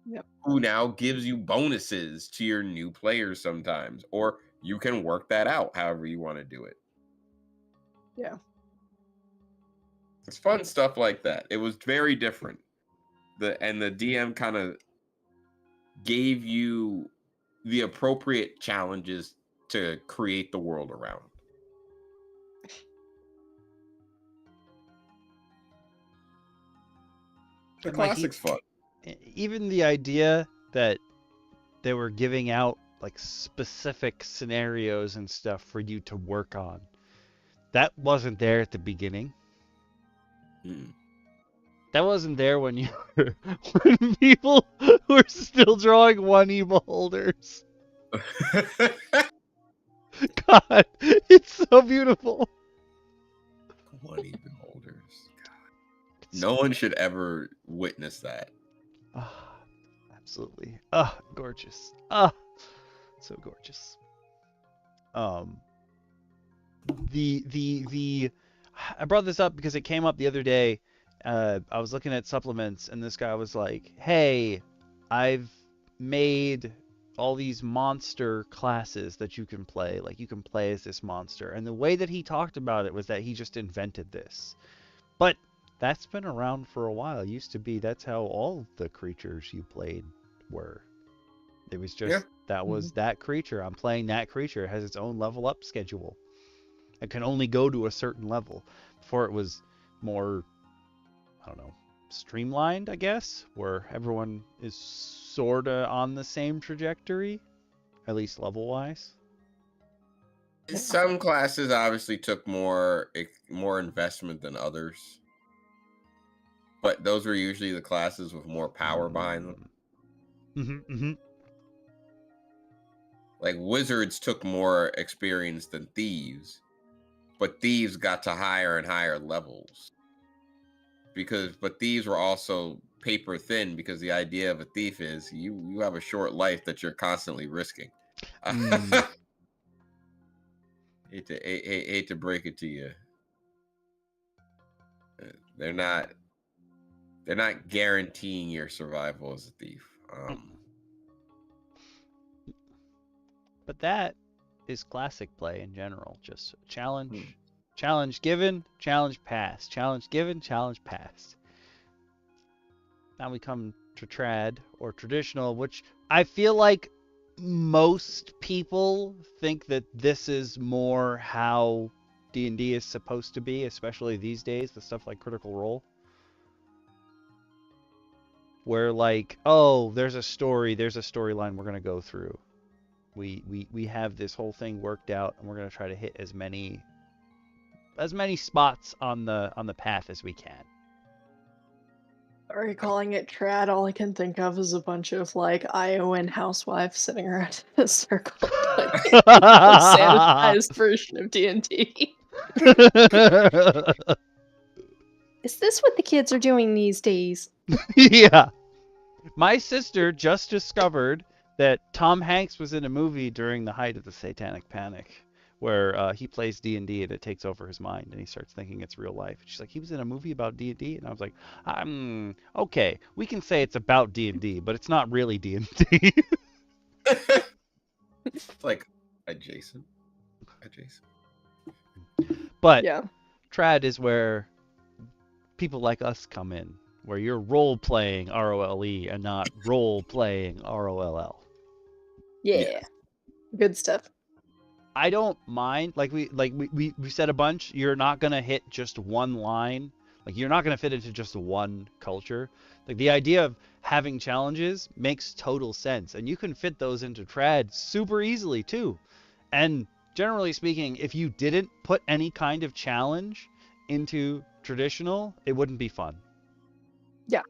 Yep. Who now gives you bonuses to your new players sometimes. Or you can work that out however you want to do it. Yeah. It's fun stuff like that. It was very different. The DM kind of gave you the appropriate challenges to create the world around. The classic's fun. Even the idea that they were giving out like specific scenarios and stuff for you to work on, that wasn't there at the beginning. That wasn't there when you when people were still drawing 1E beholders. God, it's so beautiful. 1E beholders. God. No one should ever witness that. Absolutely. Gorgeous. So gorgeous. I brought this up because it came up the other day. I was looking at supplements, and this guy was like, hey, I've made all these monster classes that you can play. Like, you can play as this monster. And the way that he talked about it was that he just invented this. But that's been around for a while. It used to be that's how all the creatures you played were. It was just, that was that creature. I'm playing that creature. It has its own level up schedule. It can only go to a certain level. Before it was more, I don't know, streamlined, I guess, where everyone is sort of on the same trajectory, at least level-wise. Some classes obviously took more investment than others, but those were usually the classes with more power behind them. Like wizards took more experience than thieves, but thieves got to higher and higher levels. But thieves were also paper thin, because the idea of a thief is you have a short life that you're constantly risking. Hate to break it to you. They're not guaranteeing your survival as a thief. But that is classic play in general. Just challenge. Challenge given, challenge passed. Challenge given, challenge passed. Now we come to trad or traditional, which I feel like most people think that this is more how D&D is supposed to be, especially these days, the stuff like Critical Role. Where like, oh, there's a storyline we're going to go through. We have this whole thing worked out, and we're going to try to hit as many spots on the path as we can. Are you calling it trad? All I can think of is a bunch of like Iowan housewives sitting around in a circle, like a sanitized version of D&D. Is this what the kids are doing these days? Yeah. My sister just discovered that Tom Hanks was in a movie during the height of the Satanic Panic, where he plays D&D and it takes over his mind and he starts thinking it's real life. She's like, he was in a movie about D&D, and I was like, okay, we can say it's about D&D, but it's not really D&D. It's like adjacent. But Yeah. trad is where people like us come in, where you're role playing ROLE and not role playing ROLL. Yeah. Good stuff. I don't mind, like we said a bunch, you're not gonna hit just one line. Like you're not gonna fit into just one culture. Like the idea of having challenges makes total sense, and you can fit those into trad super easily too. And generally speaking, if you didn't put any kind of challenge into traditional, it wouldn't be fun. Yeah.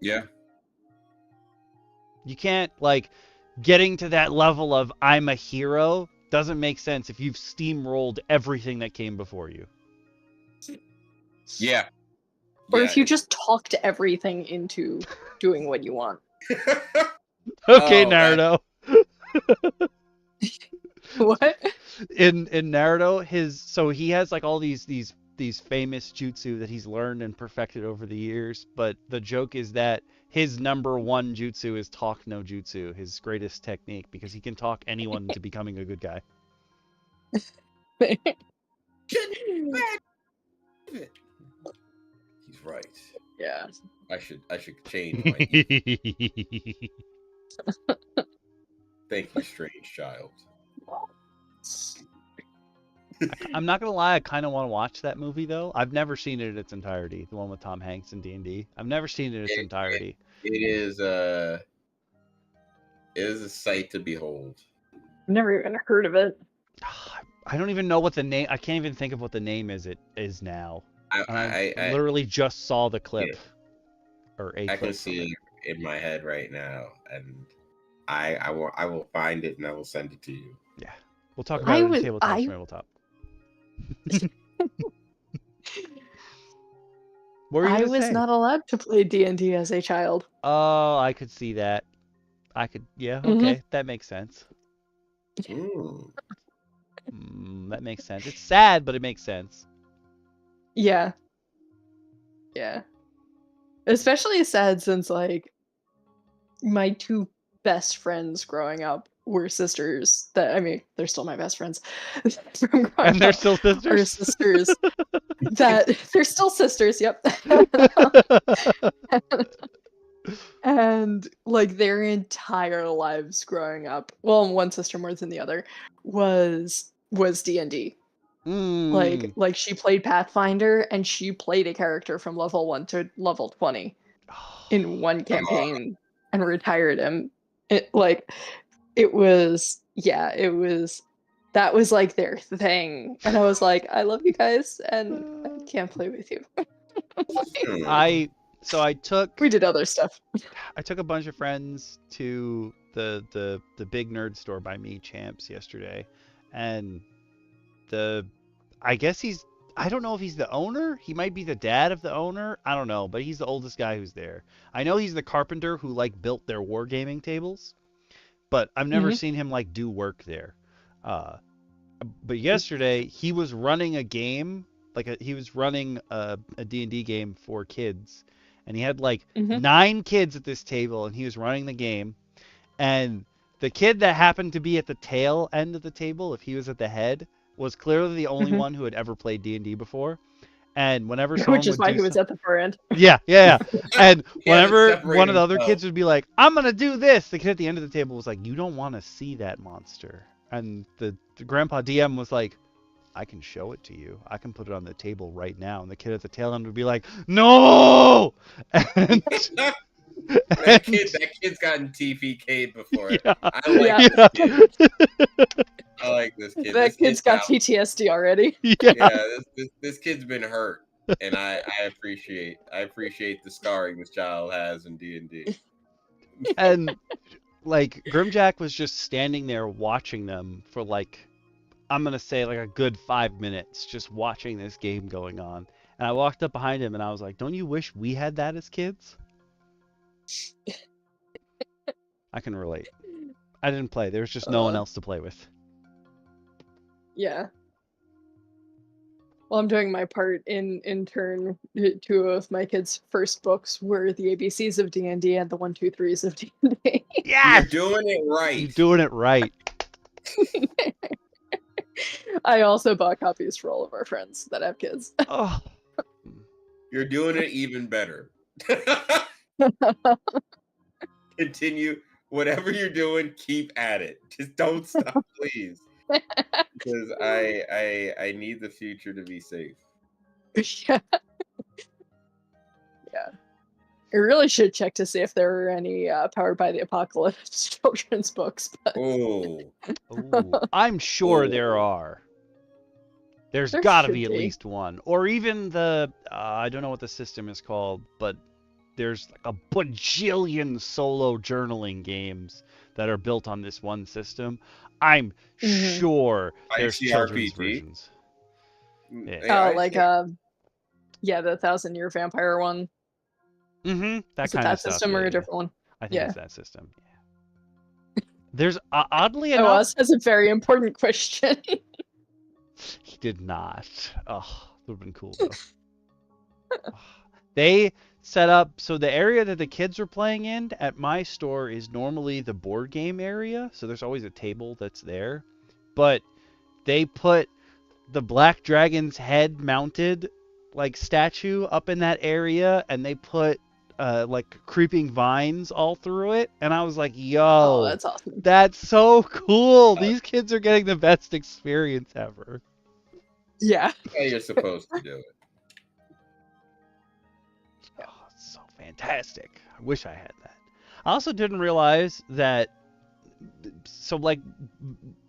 Yeah. You can't, like, getting to that level of I'm a hero doesn't make sense if you've steamrolled everything that came before you. Yeah. Or if you just talked everything into doing what you want. Okay, Oh, Naruto. What? In Naruto, he has like all these famous jutsu that he's learned and perfected over the years, but the joke is that his number one jutsu is talk no jutsu, his greatest technique, because he can talk anyone into becoming a good guy. He's right. Yeah. I should change my Thank you, strange child. I'm not gonna lie, I kind of want to watch that movie though. I've never seen it in its entirety, the one with Tom Hanks and D&D. I've never seen it in its entirety. It is a sight to behold. I've never even heard of it. I don't even know what the name. I can't even think of what the name is now. I literally just saw the clip, or a I clip. can see it in my head right now, and I will find it and I will send it to you. Yeah, we'll talk about it in Tabletop Tabletop. What were you I gonna was say? not allowed to play D&D as a child. Oh, I could see that. Yeah, okay, that makes sense. That makes sense. It's sad, but it makes sense. Yeah. Yeah. Especially sad since, like, my two best friends growing up were sisters. They're still my best friends. From growing And they're up still sisters? are sisters. They're still sisters, yep. And like their entire lives growing up, well, one sister more than the other, was D&D. Like she played Pathfinder, and she played a character from level 1 to level 20 in one campaign and retired him. That was like their thing, and I was like, I love you guys and I can't play with you. We did other stuff. I took a bunch of friends to the big nerd store by me, Champs, yesterday, and I guess I don't know if he's the owner. He might be the dad of the owner. I don't know, but he's the oldest guy who's there. I know he's the carpenter who like built their wargaming tables, but I've never seen him like do work there. But yesterday he was running a game, he was running a D&D game for kids, and he had like 9 kids at this table, and he was running the game, and the kid that happened to be at the tail end of the table, if he was at the head, was clearly the only one who had ever played D&D before. And whenever someone which is why he was at the far end. Yeah. And whenever one of the other kids would be like, I'm gonna do this, the kid at the end of the table was like, you don't want to see that monster. And the grandpa DM was like, I can show it to you. I can put it on the table right now. And the kid at the tail end would be like, no! And that kid's gotten TPK'd before. Yeah. I like this kid. That kid's got PTSD already. This kid's been hurt, and I appreciate the scarring this child has in D&D. And like Grimjack was just standing there watching them for like, I'm gonna say like a good 5 minutes, just watching this game going on. And I walked up behind him and I was like, don't you wish we had that as kids? I can relate. I didn't play. There was just no one else to play with. Yeah. Well, I'm doing my part in turn. Two of my kids' first books were the ABCs of D&D and the 1, 2, 3s of D&D. Yes! You're doing it right. You're doing it right. I also bought copies for all of our friends that have kids. Oh. You're doing it even better. Continue. Whatever you're doing, keep at it. Just don't stop, please. Because I need the future to be safe. Yeah. Yeah. I really should check to see if there are any Powered by the Apocalypse children's books. But... Oh. I'm sure there are. There's There got to should be at be. least one. Or even the, I don't know what the system is called, but there's like a bajillion solo journaling games that are built on this one system. I'm sure there's children's ICRPG? versions. Yeah. Oh, like, yeah, the 1,000-Year Vampire one. Mm-hmm. That Is it kind that of stuff. system or a different one? I think it's that system. Yeah. There's, oddly Oh, enough... Oz has a very important question. He did not. Oh, that would have been cool, though. They set up, so the area that the kids were playing in at my store is normally the board game area, so there's always a table that's there. But they put the Black Dragon's head mounted, like, statue up in that area, and they put, like, creeping vines all through it, and I was like, yo, Oh, that's awesome. That's so cool. These kids are getting the best experience ever. Yeah. Yeah, you're supposed to do it. Oh, it's so fantastic. I wish I had that. I also didn't realize that, so like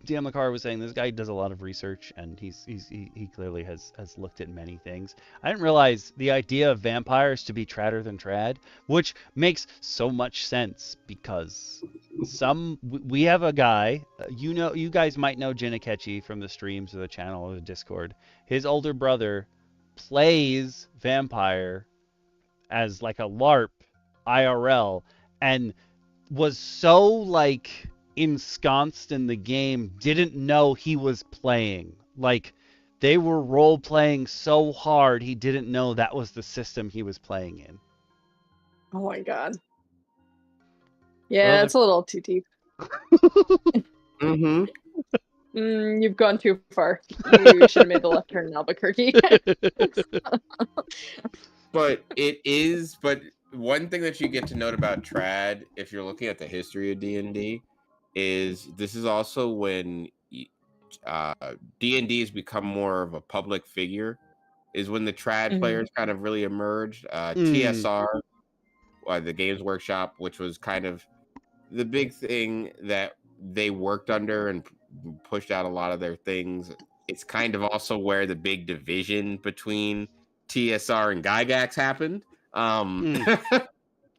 DM Lacara was saying, this guy does a lot of research, and he clearly has looked at many things. I didn't realize the idea of vampires to be tradder than trad, which makes so much sense because we have a guy, you guys might know Jinakechi from the streams or the channel or the Discord. His older brother plays vampire as like a LARP IRL, and was so like ensconced in the game, didn't know he was playing. Like, they were role playing so hard, he didn't know that was the system he was playing in. Oh my god. Yeah, it's a little too deep. Mm-hmm. You've gone too far. You should have made the left turn in Albuquerque. But one thing that you get to note about trad, if you're looking at the history of D&D, is this is also when D&D has become more of a public figure, is when the trad players kind of really emerged. TSR, the Games Workshop, which was kind of the big thing that they worked under and pushed out a lot of their things. It's kind of also where the big division between TSR and Gygax happened,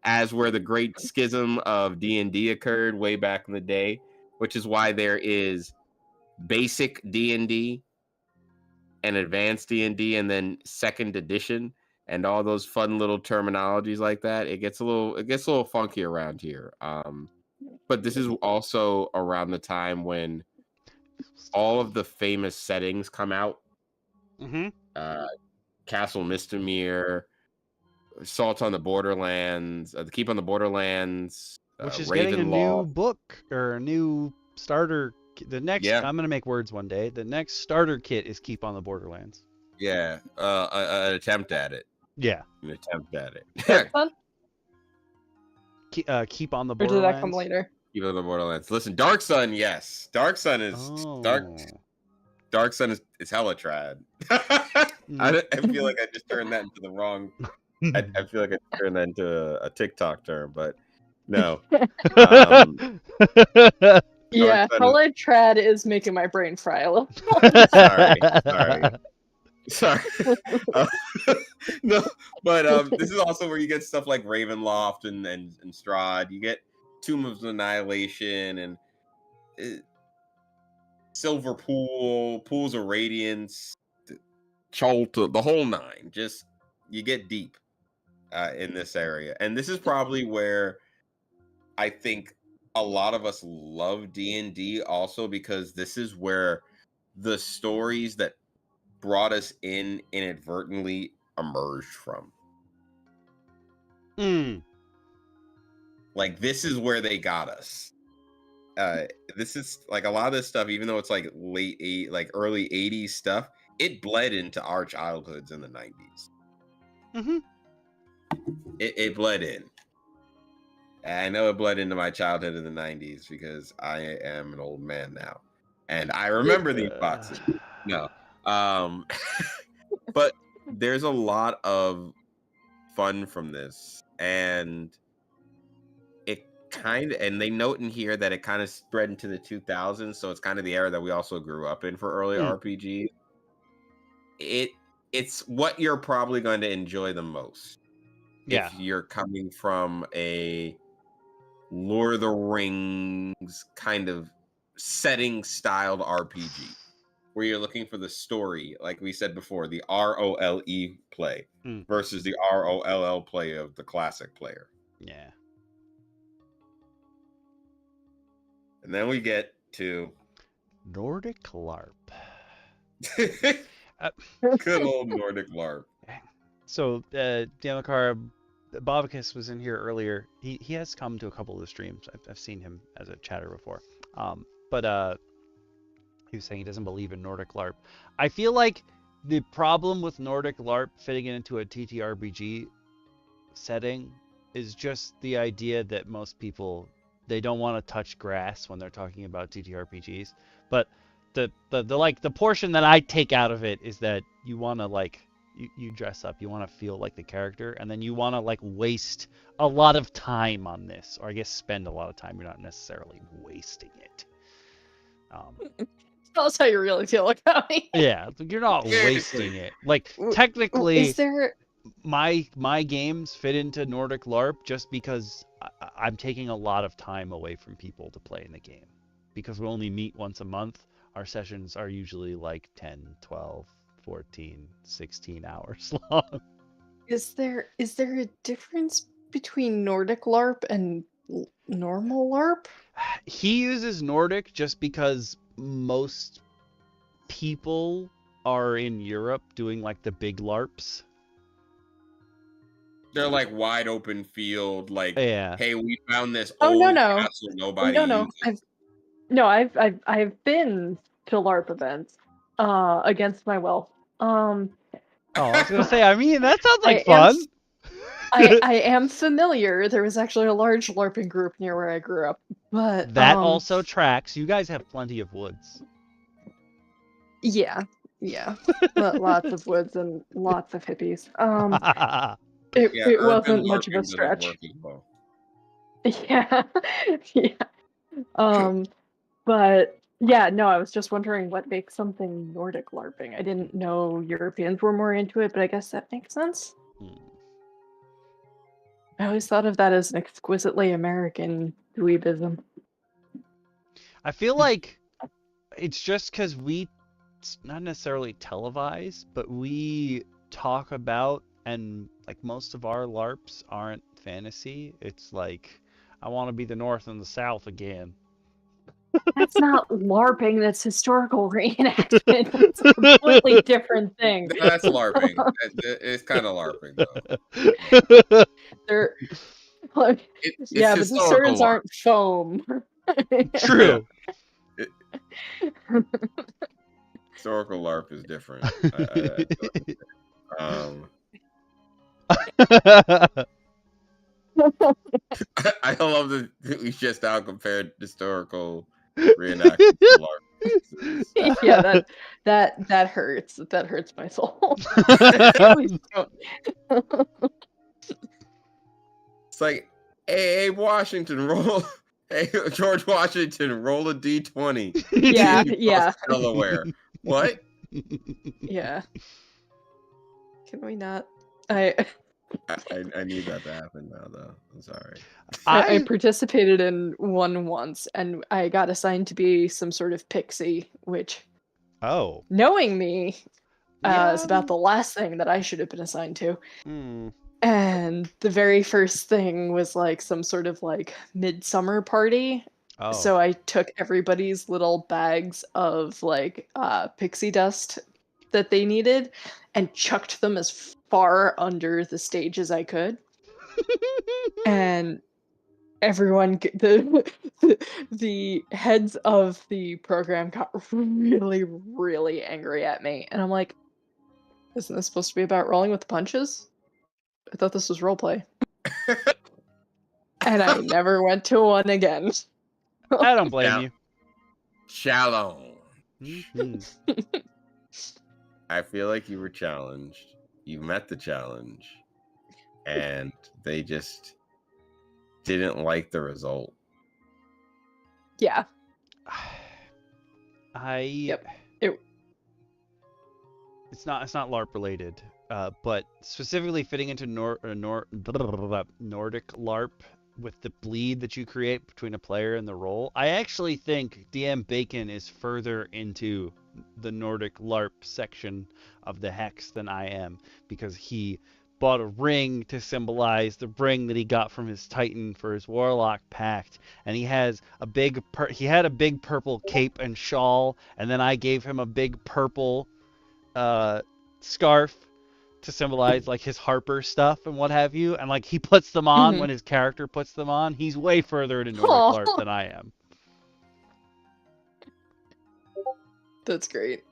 as where the great schism of D&D occurred way back in the day, which is why there is basic D&D and advanced D&D and then second edition and all those fun little terminologies like that. It gets a little funky around here. But this is also around the time when all of the famous settings come out. Castle Mistamere, Assault on the Borderlands, The Keep on the Borderlands, which is Ravenloft. Getting a new book or a new starter. The next, I'm gonna make words one day. The next starter kit is Keep on the Borderlands. Yeah, an attempt at it. Yeah, an attempt at it. Keep on the Or Borderlands. did that come later? Keep on the Borderlands. Listen, Dark Sun, yes. Dark Sun is Dark Sun is hella trad. I feel like I just turned that into the wrong. I feel like I turned that into a TikTok term, but no. Yeah, hella trad is making my brain fry a little. Sorry. No, but this is also where you get stuff like Ravenloft and Strahd. You get Tomb of Annihilation and Silver Pool, Pools of Radiance, Chult, the whole nine. Just you get deep in this area, and this is probably where I think a lot of us love D&D also, because this is where the stories that brought us in inadvertently emerged from. Like, this is where they got us. This is like a lot of this stuff, even though it's like early 80s stuff, it bled into our childhoods in the 90s. It bled in. And I know it bled into my childhood in the 90s because I am an old man now. And I remember these boxes. No. But there's a lot of fun from this. And and they note in here that it kind of spread into the 2000s, so it's kind of the era that we also grew up in for early RPG. It's what you're probably going to enjoy the most if you're coming from a Lord of the Rings kind of setting styled RPG, where you're looking for the story, like we said before, the ROLE play versus the ROLL play of the classic player. Yeah. And then we get to Nordic LARP. Good old Nordic LARP. So, DM Lacara, Bavicus was in here earlier. He has come to a couple of the streams. I've seen him as a chatter before. But he was saying he doesn't believe in Nordic LARP. I feel like the problem with Nordic LARP fitting it into a TTRPG setting is just the idea that most people, they don't want to touch grass when they're talking about TTRPGs. But the portion that I take out of it is that you want to you dress up, you want to feel like the character, and then you want to waste a lot of time on this, or I guess spend a lot of time. You're not necessarily wasting it. Tell us how you really feel about it. Yeah, you're not wasting it. Technically, is there... my games fit into Nordic LARP just because I'm taking a lot of time away from people to play in the game. Because we only meet once a month, our sessions are usually 10, 12, 14, 16 hours long. Is there a difference between Nordic LARP and normal LARP? He uses Nordic just because most people are in Europe doing the big LARPs. They're wide open field, hey, we found this old castle nobody uses. I've been to LARP events against my will. I was gonna say, that sounds like fun. I am familiar. There was actually a large LARPing group near where I grew up, but that also tracks. You guys have plenty of woods. Yeah, lots of woods and lots of hippies. It wasn't much of a stretch. Yeah. But yeah, no, I was just wondering what makes something Nordic LARPing. I didn't know Europeans were more into it, but I guess that makes sense. I always thought of that as an exquisitely American dweebism. I feel like it's just because it's not necessarily televised, but we talk about, and most of our LARPs aren't fantasy. It's I want to be the North and the South again. That's not LARPing, that's historical reenactment. It's a completely different thing. That's LARPing. It's kind of LARPing, though. But the swords aren't foam. True. Historical LARP is different. I love that we just now compared historical reenactment to LARP. Yeah, that hurts. That hurts my soul. It's hey, Washington, roll. Hey, George Washington, roll a D20. Yeah. Delaware. What? Yeah. Can we not? I need that to happen now, though. I'm sorry. I participated in one once, and I got assigned to be some sort of pixie, which, knowing me, is about the last thing that I should have been assigned to. And the very first thing was some sort of midsummer party, Oh. So I took everybody's little bags of like pixie dust that they needed and chucked them as far under the stage as I could. And everyone the heads of the program got really angry at me, and I'm like, isn't this supposed to be about rolling with the punches? I thought this was roleplay. And I never went to one again. I don't blame you. Challenge. Mhm. I feel like you were challenged. You met the challenge, and they just didn't like the result. Yeah. Yep. It's not LARP related, but specifically fitting into Nordic LARP with the bleed that you create between a player and the role. I actually think DM Bacon is further into the Nordic LARP section of the Hex than I am, because he bought a ring to symbolize the ring that he got from his Titan for his Warlock Pact, and he has a big purple cape and shawl, and then I gave him a big purple scarf to symbolize like his Harper stuff and what have you, and like he puts them on when his character puts them on. He's way further into Nordic LARP than I am. That's great.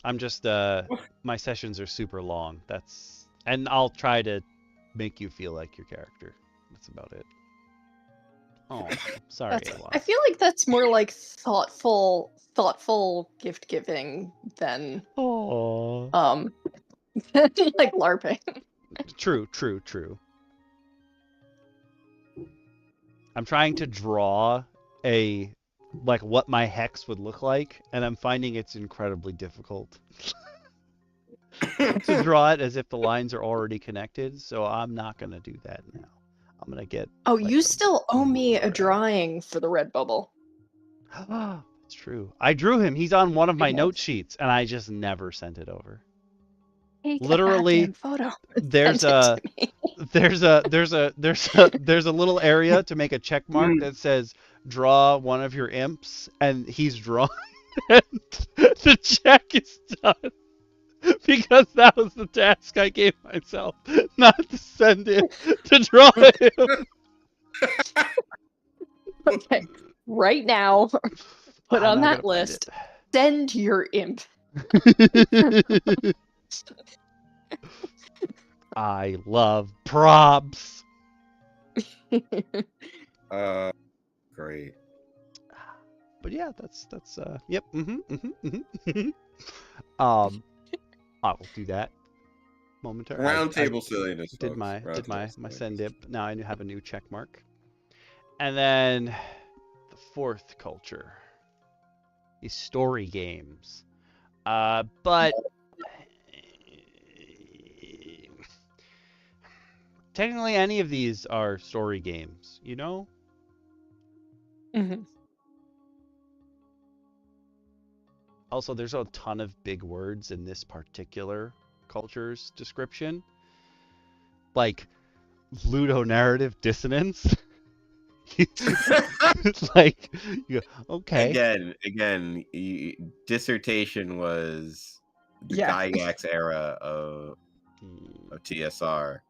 I'm just my sessions are super long. And I'll try to make you feel like your character. That's about it. Oh, sorry, Awa. I feel like that's more like thoughtful gift giving than like LARPing. True. I'm trying to draw what my hex would look like, and I'm finding it's incredibly difficult to draw it as if the lines are already connected, so I'm not gonna do that now. I'm gonna get. Oh, you still owe me a drawing for the red bubble. It's true. I drew him. He's on one of my note sheets, and I just never sent it over. Literally, photo. there's a little area to make a check mark that says draw one of your imps, and he's drawn and the check is done because that was the task I gave myself, not to send it, to draw him. Okay, right now, put on that list, send your imp. I love props. Great. But yeah, that's yep. I will do that momentarily. Roundtable silliness. Did my send imp. Now I have a new check mark. And then the fourth culture is story games. But technically any of these are story games, you know? Also, there's a ton of big words in this particular culture's description. Like ludonarrative dissonance. It's like, okay. Again, dissertation was the Gygax era of TSR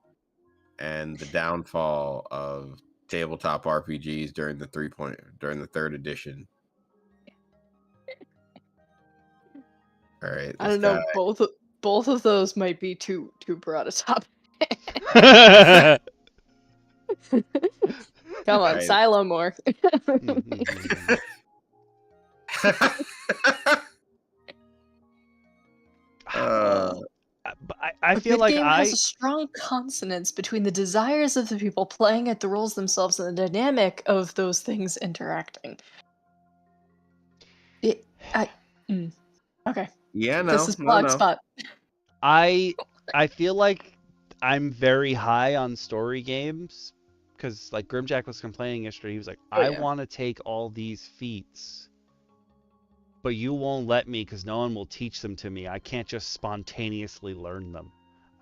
and the downfall of tabletop RPGs during the third edition. All right. I don't know. Both of those might be too broad a topic. Come on, right. silo more. I feel like game has a strong consonance between the desires of the people playing it, the roles themselves, and the dynamic of those things interacting. Okay. Yeah, no. This is Blogspot. I feel like I'm very high on story games, because like Grimjack was complaining yesterday. He was like, I want to take all these feats, but you won't let me because no one will teach them to me. I can't just spontaneously learn them.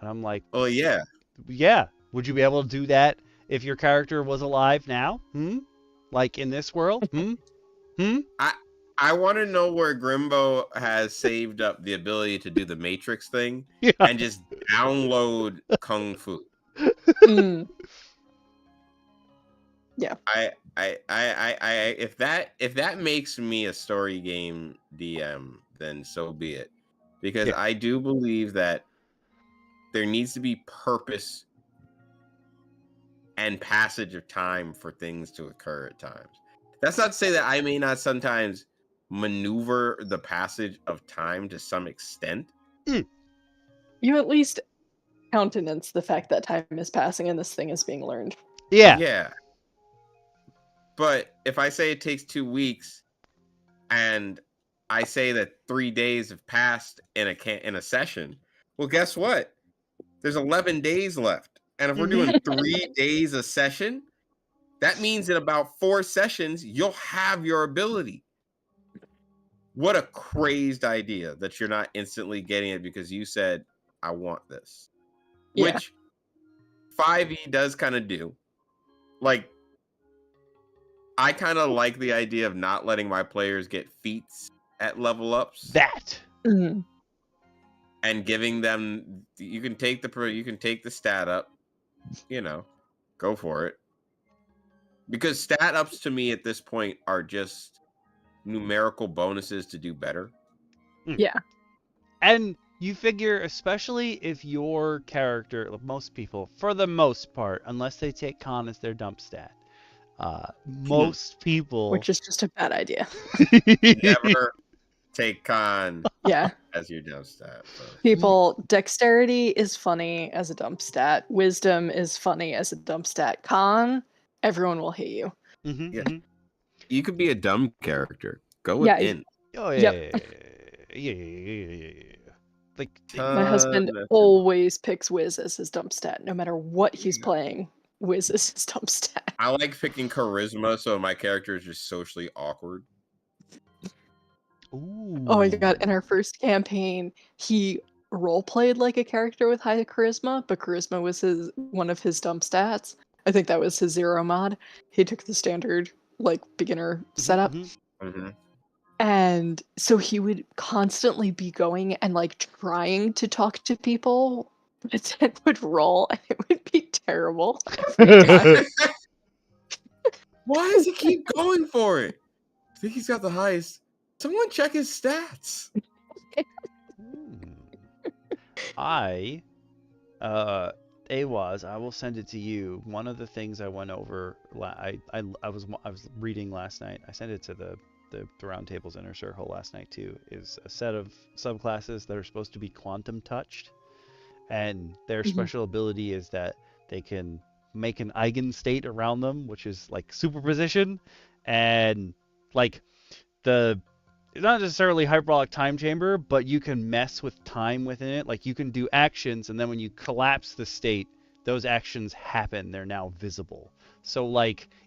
And I'm like, oh yeah. Yeah. Would you be able to do that if your character was alive now, like in this world, I want to know where Grimbo has saved up the ability to do the Matrix thing and just download Kung Fu. Yeah. If that makes me a story game DM, then so be it. Because I do believe that there needs to be purpose and passage of time for things to occur at times. That's not to say that I may not sometimes maneuver the passage of time to some extent. You at least countenance the fact that time is passing and this thing is being learned. Yeah. But if I say it takes 2 weeks and I say that 3 days have passed in a session, well, guess what? There's 11 days left. And if we're doing 3 days a session, that means in about 4 sessions, you'll have your ability. What a crazed idea that you're not instantly getting it because you said, I want this. Yeah. Which 5e does kind of do. Like, I kind of like the idea of not letting my players get feats at level ups. Mm-hmm. And giving them, you can take the stat up, go for it. Because stat ups to me at this point are just numerical bonuses to do better. Yeah. And you figure, especially if your character, most people, for the most part, unless they take con as their dump stat, most people, which is just a bad idea. Never take con as your dump stat. People, dexterity is funny as a dump stat. Wisdom is funny as a dump stat. Con, everyone will hate you. You could be a dumb character. Go with in. Oh yeah. Like my husband always picks Wiz as his dump stat, no matter what he's playing. Wiz is his dump stat. I like picking charisma, so my character is just socially awkward. Ooh. Oh my god! In our first campaign, he role played like a character with high charisma, but charisma was one of his dump stats. I think that was his 0 mod. He took the standard beginner setup. And so he would constantly be going and trying to talk to people, but then would roll and it would be terrible every time. Why does he keep going for it? I think he's got the highest. Someone check his stats. I will send it to you. One of the things I went over, I was reading last night. I sent it to the Roundtable's Inner Circle last night too, is a set of subclasses that are supposed to be quantum touched, and their special ability is that they can make an eigen state around them, which is like superposition, and not necessarily hyperbolic time chamber, but you can mess with time within it. Like you can do actions, and then when you collapse the state, those actions happen. They're now visible. So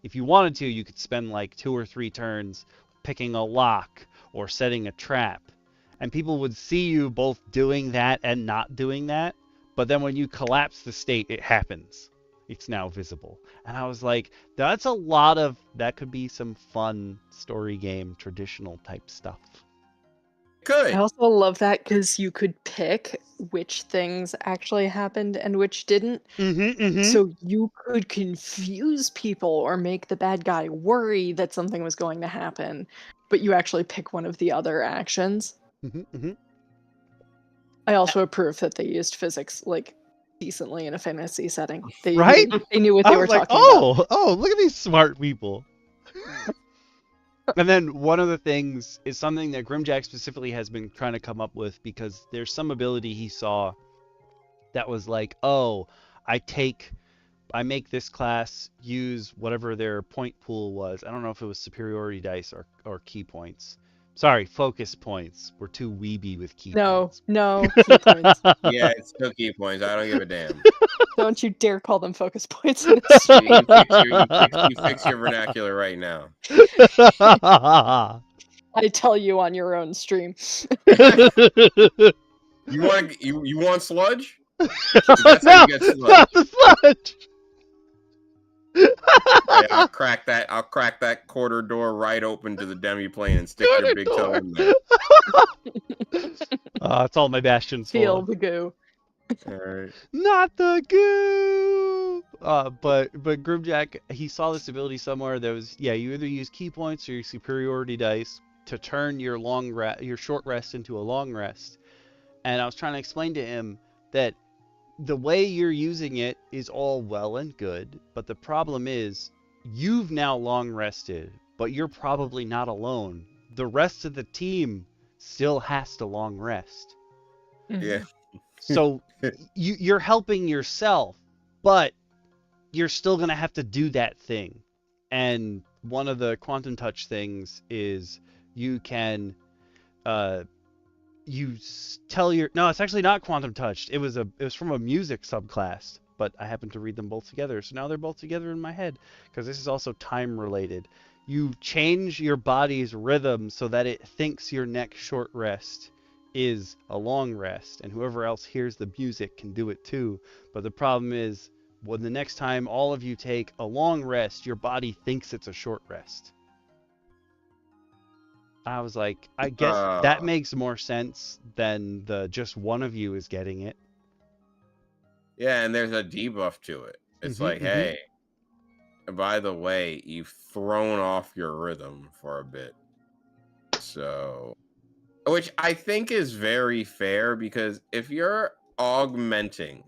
if you wanted to, you could spend 2 or 3 turns picking a lock or setting a trap, and people would see you both doing that and not doing that, but then when you collapse the state, it happens. It's now visible. And I was like, that could be some fun story game traditional type stuff. Good. I also love that because you could pick which things actually happened and which didn't. So you could confuse people or make the bad guy worry that something was going to happen, but you actually pick one of the other actions. I also approve that they used physics decently in a fantasy setting. They knew what they were talking about. Oh, look at these smart people. And then one of the things is something that Grimjack specifically has been trying to come up with, because there's some ability he saw that was I make this class use whatever their point pool was. I don't know if it was superiority dice or key points. Sorry, focus points. We're too weeby with key points. No, key points. Yeah, it's still key points. I don't give a damn. Don't you dare call them focus points. You fix your vernacular right now. I tell you on your own stream. You want sludge? That's how you get sludge. Not the sludge. Hey, I'll crack that quarter door right open to the demi-plane and stick your big toe in there. That's all my bastions Feel for. the goo. All right. Not the goo. But Grimjack, he saw this ability somewhere that was, yeah, you either use key points or your superiority dice to turn your your short rest into a long rest. And I was trying to explain to him that the way you're using it is all well and good, but the problem is you've now long rested, but you're probably not alone. The rest of the team still has to long rest. Yeah. So you're helping yourself, but you're still going to have to do that thing. And one of the quantum touch things is you can tell your, no, it's actually not quantum touched. It was from a music subclass, but I happened to read them both together. So now they're both together in my head because this is also time related. You change your body's rhythm so that it thinks your next short rest is a long rest, and whoever else hears the music can do it too. But the problem is when the next time all of you take a long rest, your body thinks it's a short rest. I was like, I guess that makes more sense than the just one of you is getting it. Yeah, and there's a debuff to it. It's like, hey, by the way, you've thrown off your rhythm for a bit. So, which I think is very fair, because if you're augmenting,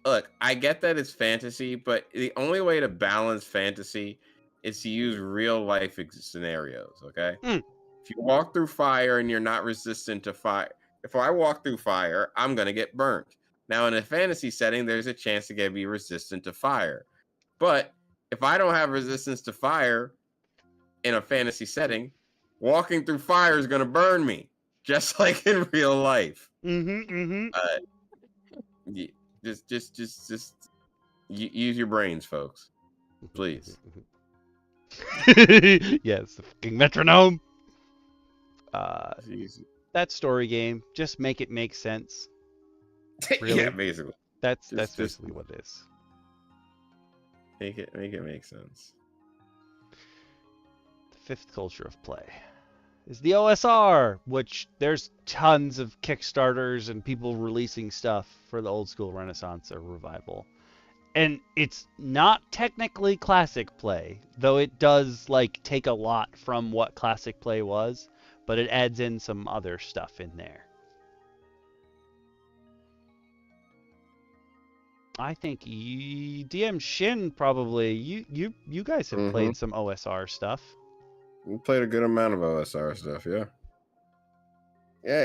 look, I get that it's fantasy, but the only way to balance fantasy is to use real life scenarios, okay? If you walk through fire and you're not resistant to fire, if I walk through fire, I'm going to get burnt. Now, in a fantasy setting, there's a chance to be resistant to fire. But if I don't have resistance to fire in a fantasy setting, walking through fire is going to burn me, just like in real life. Just use your brains, folks, please. Yes, the fucking metronome. That story game, just make it make sense. Really? Yeah, basically. That's basically what it is. Make it make sense. The fifth culture of play is the OSR, which there's tons of Kickstarters and people releasing stuff for the old school Renaissance or revival. And it's not technically classic play, though it does like take a lot from what classic play was, but it adds in some other stuff in there. I think DM Shin probably you guys have played some OSR stuff. We played a good amount of OSR stuff, yeah. Yeah,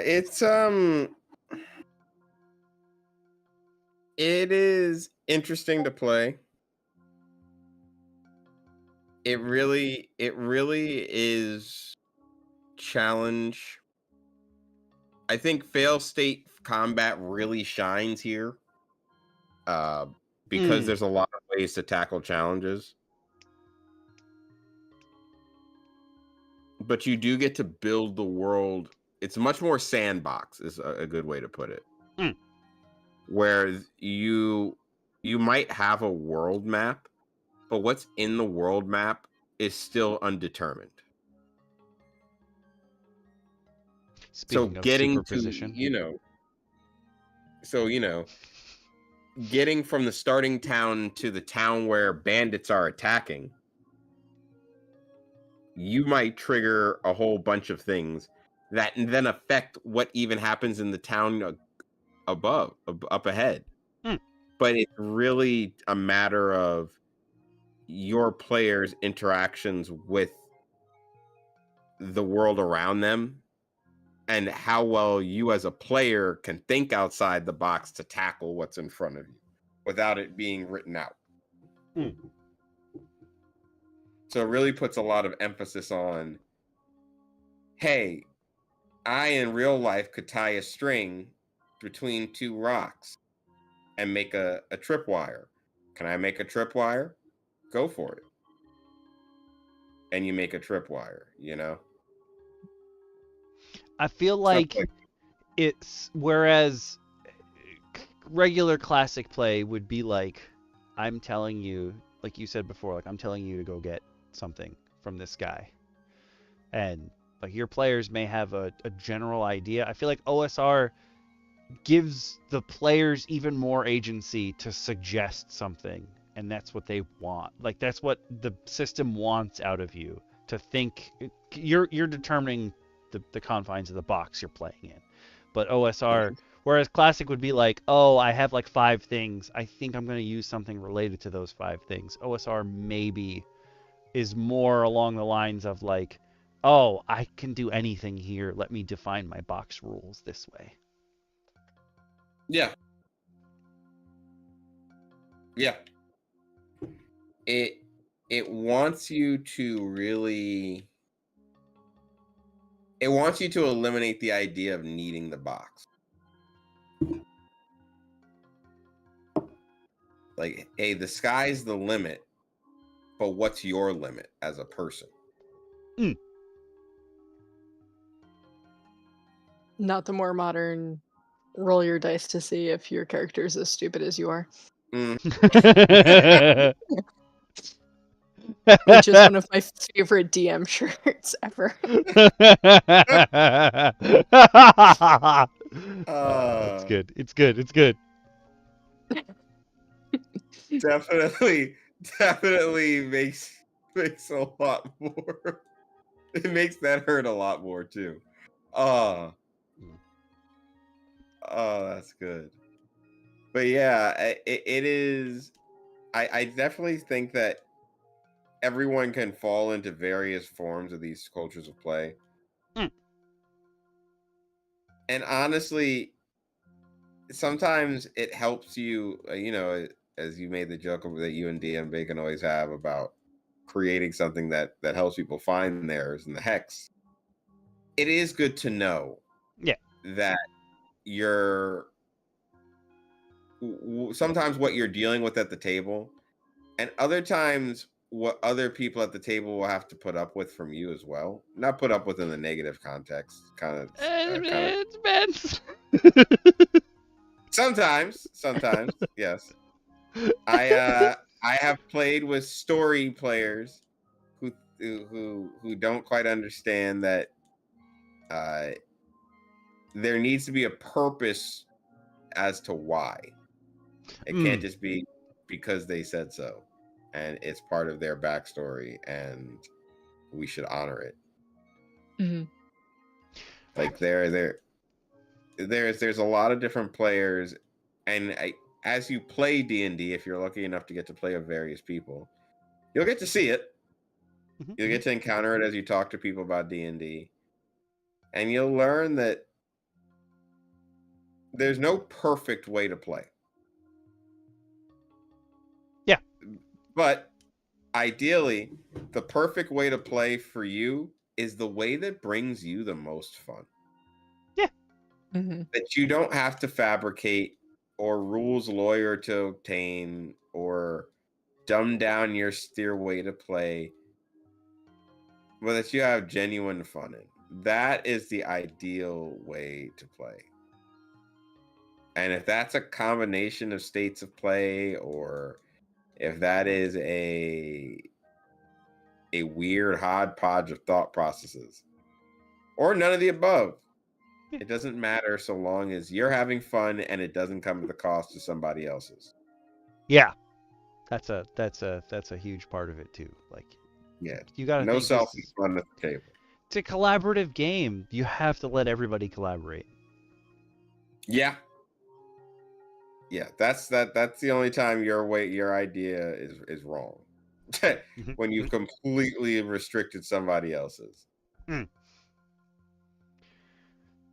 it is interesting to play. It really is challenge. I think fail state combat really shines here. Because there's a lot of ways to tackle challenges. But you do get to build the world. It's much more sandbox, is a good way to put it. Whereas you might have a world map, but what's in the world map is still undetermined. Speaking so of getting superposition. to, getting from the starting town to the town where bandits are attacking, you might trigger a whole bunch of things that then affect what even happens in the town up ahead. But it's really a matter of your players' interactions with the world around them and how well you as a player can think outside the box to tackle what's in front of you without it being written out. So it really puts a lot of emphasis on, hey, I in real life could tie a string between two rocks and make a tripwire. Can I make a tripwire? Go for it. And you make a tripwire, I feel like it's, whereas regular classic play would be like, I'm telling you, like you said before, like I'm telling you to go get something from this guy. And like your players may have a general idea. I feel like OSR gives the players even more agency to suggest something, and that's what they want. Like that's what the system wants out of you, to think. You're determining the confines of the box you're playing in. But OSR, whereas Classic would be like, oh, I have like 5 things, I think I'm going to use something related to those 5 things. OSR maybe is more along the lines of like, oh, I can do anything here, let me define my box rules this way. Yeah. Yeah. It wants you to really, it wants you to eliminate the idea of needing the box. Like, hey, the sky's the limit, but what's your limit as a person? Not the more modern roll your dice to see if your character is as stupid as you are. Which is one of my favorite DM shirts ever. It's good. It's good. It's good. Definitely makes a lot more. It makes that hurt a lot more too. Oh, that's good. But yeah, it is. I definitely think that everyone can fall into various forms of these cultures of play. And honestly, sometimes it helps you, as you made the joke that you and DM Bacon always have about creating something that helps people find theirs in the hex. It is good to know that you're sometimes what you're dealing with at the table, and other times what other people at the table will have to put up with from you as well. Not put up with in the negative context, kind of. It depends. Sometimes, yes. I have played with story players who don't quite understand that there needs to be a purpose as to why. It can't just be because they said so, and it's part of their backstory, and we should honor it. Mm-hmm. Like there's a lot of different players, and as you play D&D, if you're lucky enough to get to play with various people, you'll get to see it. You'll get to encounter it as you talk to people about D&D, and you'll learn that there's no perfect way to play. Yeah. But ideally, the perfect way to play for you is the way that brings you the most fun. Yeah. Mm-hmm. That you don't have to fabricate or rules lawyer to obtain or dumb down your steer way to play, but that you have genuine fun in. That is the ideal way to play. And if that's a combination of states of play, or if that is a weird hodgepodge of thought processes, or none of the above, it doesn't matter so long as you're having fun and it doesn't come at the cost of somebody else's. Yeah, that's a huge part of it too. Like, yeah, you gotta no think selfish fun at the table. It's a collaborative game. You have to let everybody collaborate. Yeah. Yeah, that's the only time your idea is wrong. When you've completely restricted somebody else's.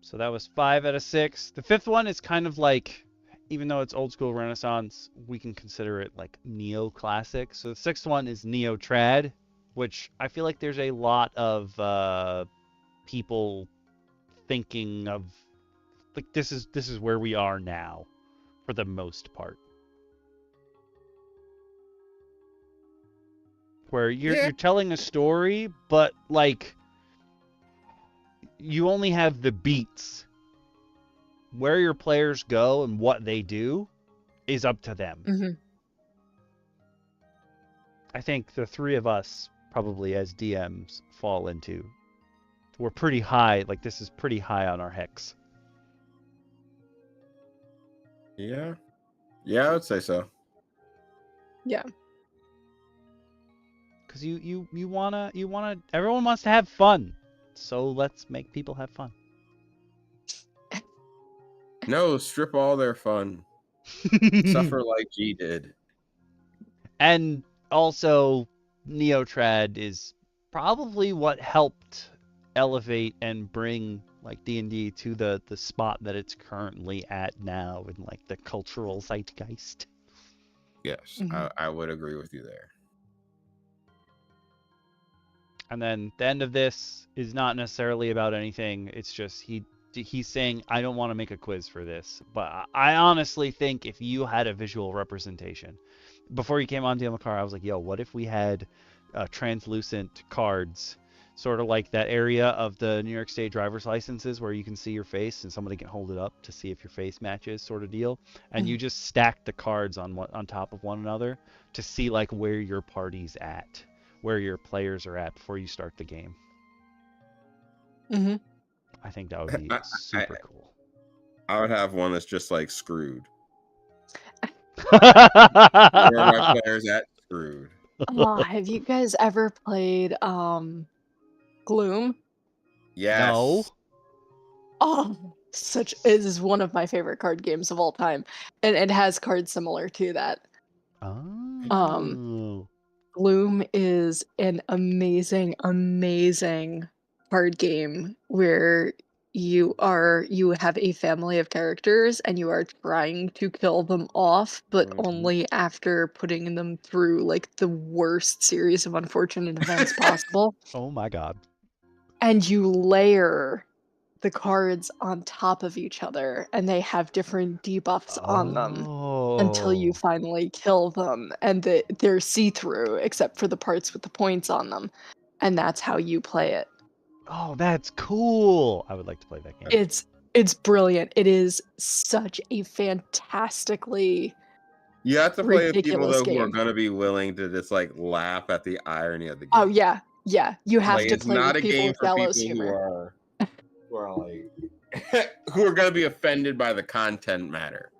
So that was 5 out of 6. The 5th one is kind of like, even though it's old school Renaissance, we can consider it like neo-classic. So the 6th one is neo-trad, which I feel like there's a lot of people thinking of, like, this is where we are now, for the most part. Where you're telling a story, but like you only have the beats. Where your players go and what they do is up to them. Mm-hmm. I think the three of us probably as DMs fall into. We're pretty high. Like this is pretty high on our hex. Yeah. Yeah, I would say so. Yeah. Because you wanna everyone wants to have fun. So let's make people have fun. No, strip all their fun. Suffer like G did. And also, Neotrad is probably what helped elevate and bring like D&D to the spot that it's currently at now in like the cultural zeitgeist. Yes, I would agree with you there. And then the end of this is not necessarily about anything. It's just he's saying, I don't want to make a quiz for this. But I honestly think if you had a visual representation, before you came on DM Lacara, I was like, yo, what if we had translucent cards, sort of like that area of the New York State driver's licenses where you can see your face and somebody can hold it up to see if your face matches, sort of deal. And you just stack the cards on top of one another to see like where your party's at, where your players are at before you start the game. Mm-hmm. I think that would be super cool. I would have one that's just like Screwed. Where are my players at? Screwed. Have you guys ever played Gloom? Yes. No. Oh, it is one of my favorite card games of all time, and it has cards similar to that. Oh. Gloom is an amazing card game where you have a family of characters and you are trying to kill them off, but only after putting them through like the worst series of unfortunate events possible. Oh my god. And you layer the cards on top of each other and they have different debuffs on them until you finally kill them, and they're see-through except for the parts with the points on them, and that's how you play it. Oh, that's cool. I would like to play that game. It's brilliant. It is such a fantastically You have to play with people ridiculous though who are game. going to be willing to just like laugh at the irony of the game. Oh yeah. You have Like, to it's play not with a people game with for gallows people humor. who are like who are going to be offended by the content matter.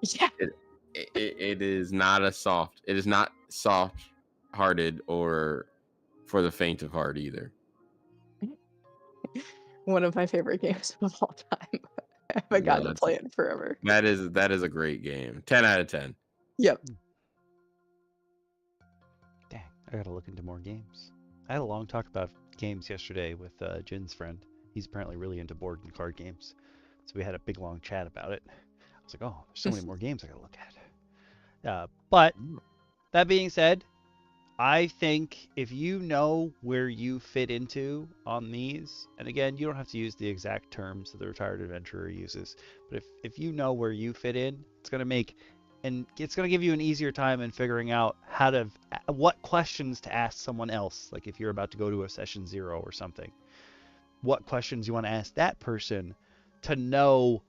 Yeah. It is not soft-hearted or for the faint of heart either. One of my favorite games of all time. I haven't gotten to play it in forever. That is a great game. 10 out of 10. Yep. Dang, I gotta look into more games. I had a long talk about games yesterday with Jin's friend. He's apparently really into board and card games. So we had a big long chat about it. I was like, oh, there's so many more games I gotta look at. But that being said, I think if you know where you fit into on these, and again, you don't have to use the exact terms that the retired adventurer uses, but if you know where you fit in, it's going to give you an easier time in figuring out what questions to ask someone else. Like if you're about to go to a session 0 or something, what questions you want to ask that person to know,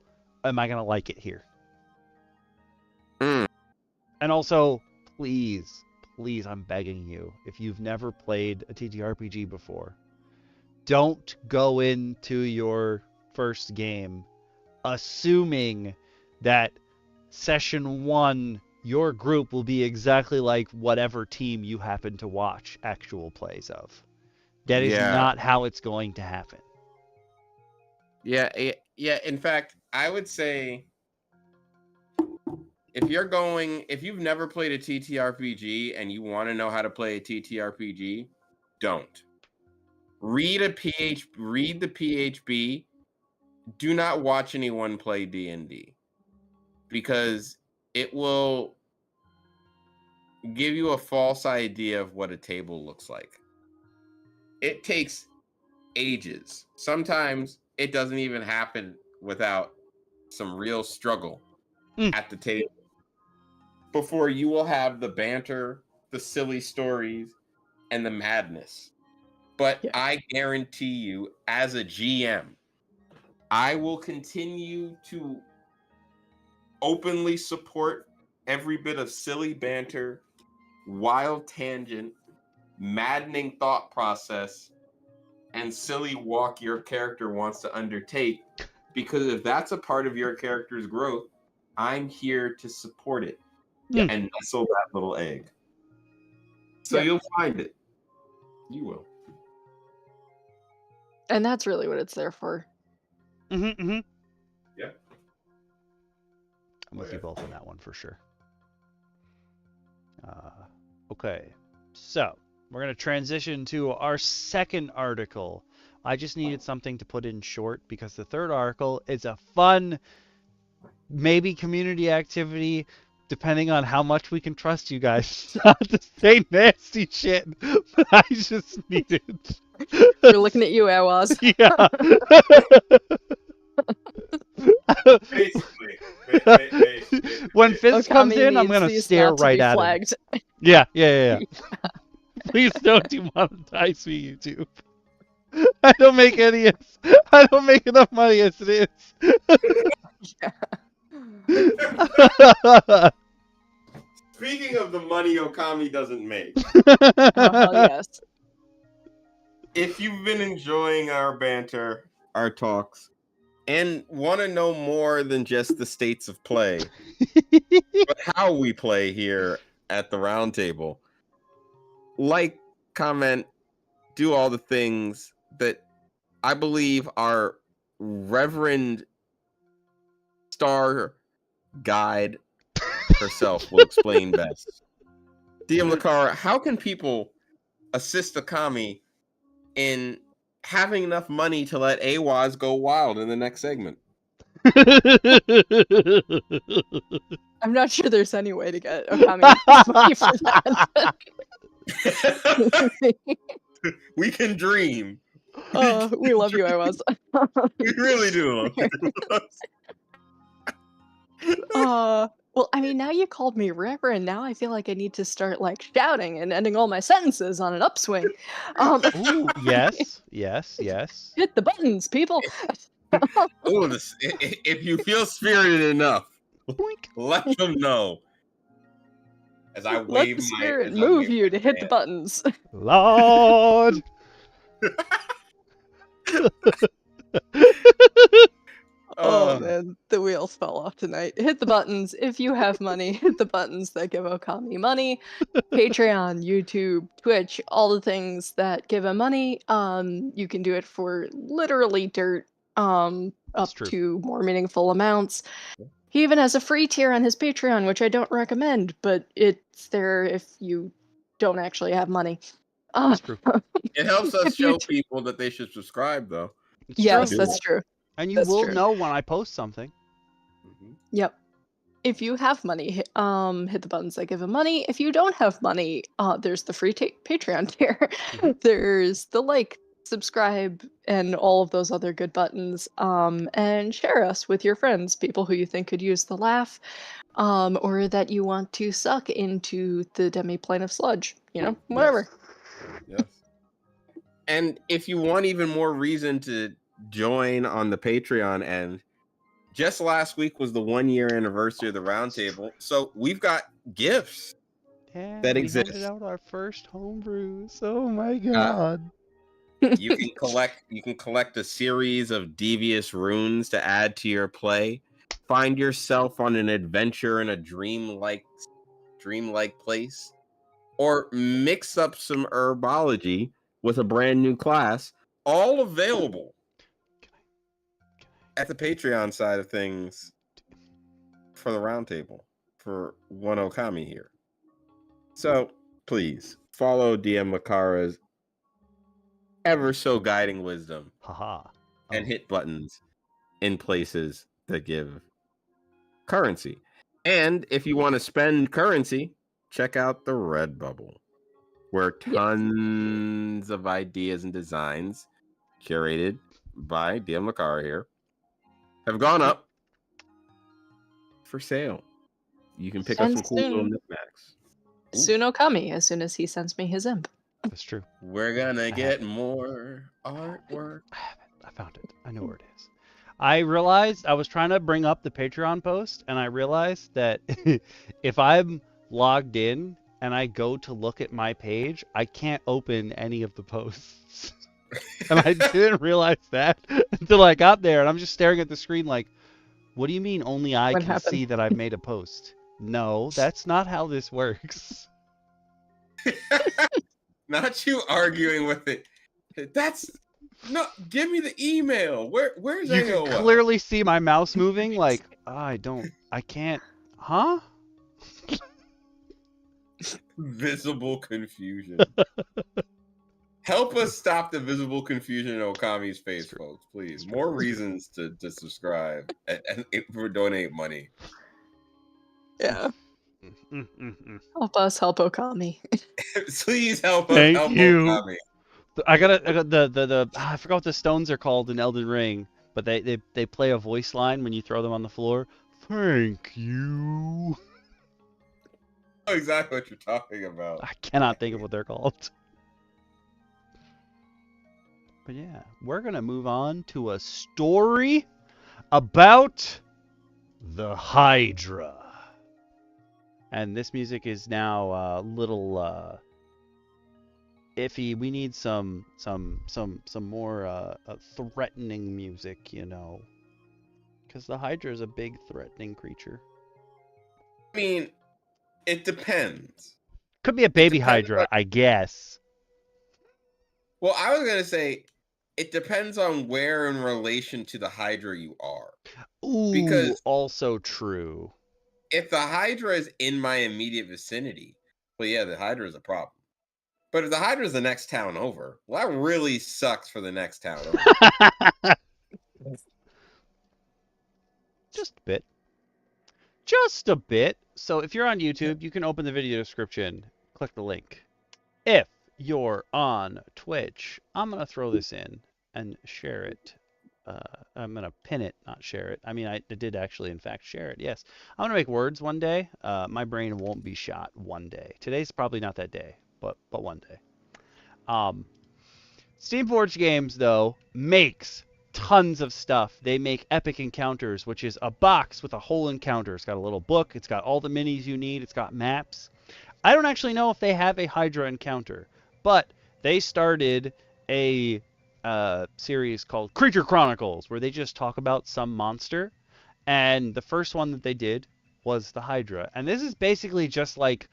am I going to like it here? And also, please, I'm begging you, if you've never played a TTRPG before, don't go into your first game assuming that session 1, your group will be exactly like whatever team you happen to watch actual plays of. That is not how it's going to happen. Yeah. In fact, I would say if you've never played a TTRPG and you want to know how to play a TTRPG, don't. Read the PHB. Do not watch anyone play D&D because it will give you a false idea of what a table looks like. It takes ages. Sometimes it doesn't even happen without some real struggle at the table before you will have the banter, the silly stories, and the madness. But I guarantee you, as a GM, I will continue to openly support every bit of silly banter, wild tangent, maddening thought process, and silly walk your character wants to undertake. Because if that's a part of your character's growth, I'm here to support it and nestle that little egg. So you'll find it. You will. And that's really what it's there for. Mm-hmm. Yeah. I'm with you both on that one for sure. Okay, so we're going to transition to our second article. I just needed something to put in short because the third article is a fun, maybe community activity, depending on how much we can trust you guys not to say nasty shit, but I just needed. We're looking at you, Awaz. Yeah. Basically. When Fizz comes Okami in, I'm needs gonna these stare not to right be at flagged. him. Yeah. Please don't demonetize me, YouTube. I don't make enough money as it is. Speaking of the money Okami doesn't make. Oh, hell yes. If you've been enjoying our banter, our talks, and want to know more than just the states of play, but how we play here at the Roundtable, like, comment, do all the things that I believe our Reverend Star Guide herself will explain best. DM Lacara, how can people assist Okami in having enough money to let Awaz go wild in the next segment? I'm not sure there's any way to get Okami money for that. We can dream. We love you, Awaz. We really do love you. Well, I mean, now you called me Reverend. Now I feel like I need to start like shouting and ending all my sentences on an upswing. Ooh, yes. Hit the buttons, people. Ooh, if you feel spirited enough, Boink. let them know. As I Let wave the my spirit move you to hit the buttons. Lord. Oh man, the wheels fell off tonight. Hit the buttons if you have money. Hit the buttons that give Okami money. Patreon, YouTube, Twitch, all the things that give him money. You can do it for literally dirt. Up to more meaningful amounts. He even has a free tier on his Patreon, which I don't recommend, but it's there if you don't actually have money. That's true. It helps us show people that they should subscribe, though. Yes, that's true. And you will know when I post something. Yep. If you have money, hit the buttons that give him money. If you don't have money, there's the free Patreon tier. There's the like, subscribe, and all of those other good buttons. And share us with your friends, people who you think could use the laugh, or that you want to suck into the demi-plane of sludge. You know, whatever. Yes. And if you want even more reason to join on the Patreon end, just last week was the 1-year anniversary of the Roundtable, so we've got gifts that exist. We handed out our first homebrews. Oh my god! You can collect a series of devious runes to add to your play. Find yourself on an adventure in a dreamlike place, or mix up some herbology with a brand new class. All available at the Patreon side of things for the Roundtable for one Okami here. So please follow DM Lacara's ever so guiding wisdom and hit buttons in places that give currency. And if you want to spend currency, check out the Redbubble, where tons of ideas and designs curated by DM Lacara here have gone up for sale. You can pick up some cool little knickknacks. Soon Okami, as soon as he sends me his imp. That's true. We're gonna get more artwork. I have it. I found it. I know where it is. I realized I was trying to bring up the Patreon post, and I realized that if I'm logged in and I go to look at my page, I can't open any of the posts. And I didn't realize that until I got there, and I'm just staring at the screen like, what do you mean only I What can happened? see that I've made a post? No, that's not how this works. Not you arguing with it. That's no. Give me the email. Where's You can AOL? clearly see my mouse moving like, I can't, huh? Visible confusion. Help us stop the visible confusion in Okami's face, folks. Please. More reasons to subscribe and for donate money. Yeah. Help us help Okami. Please help us Thank help you. Okami. I got the I forgot what the stones are called in Elden Ring, but they play a voice line when you throw them on the floor. Thank you. I know exactly what you're talking about. I cannot think of what they're called. But yeah, we're gonna move on to a story about the Hydra. And this music is now a little iffy. We need some more threatening music, you know, because the Hydra is a big threatening creature. I mean, it depends. Could be a baby depends Hydra, on- I guess. Well, I was gonna say it depends on where in relation to the Hydra you are. Ooh, Because also true. if the Hydra is in my immediate vicinity, well, yeah, the Hydra is a problem. But if the Hydra is the next town over, well, that really sucks for the next town over. Just a bit. Just a bit. So if you're on YouTube, you can open the video description, click the link. If you're on Twitch, I'm going to throw this in and share it. I'm going to pin it, not share it. I mean, I did actually, in fact, share it. Yes. I'm going to make words one day. My brain won't be shot one day. Today's probably not that day, but one day. Steamforged Games, though, makes tons of stuff. They make Epic Encounters, which is a box with a whole encounter. It's got a little book. It's got all the minis you need. It's got maps. I don't actually know if they have a Hydra encounter, but they started a series called Creature Chronicles, where they just talk about some monster. And the first one that they did was the Hydra. And this is basically just like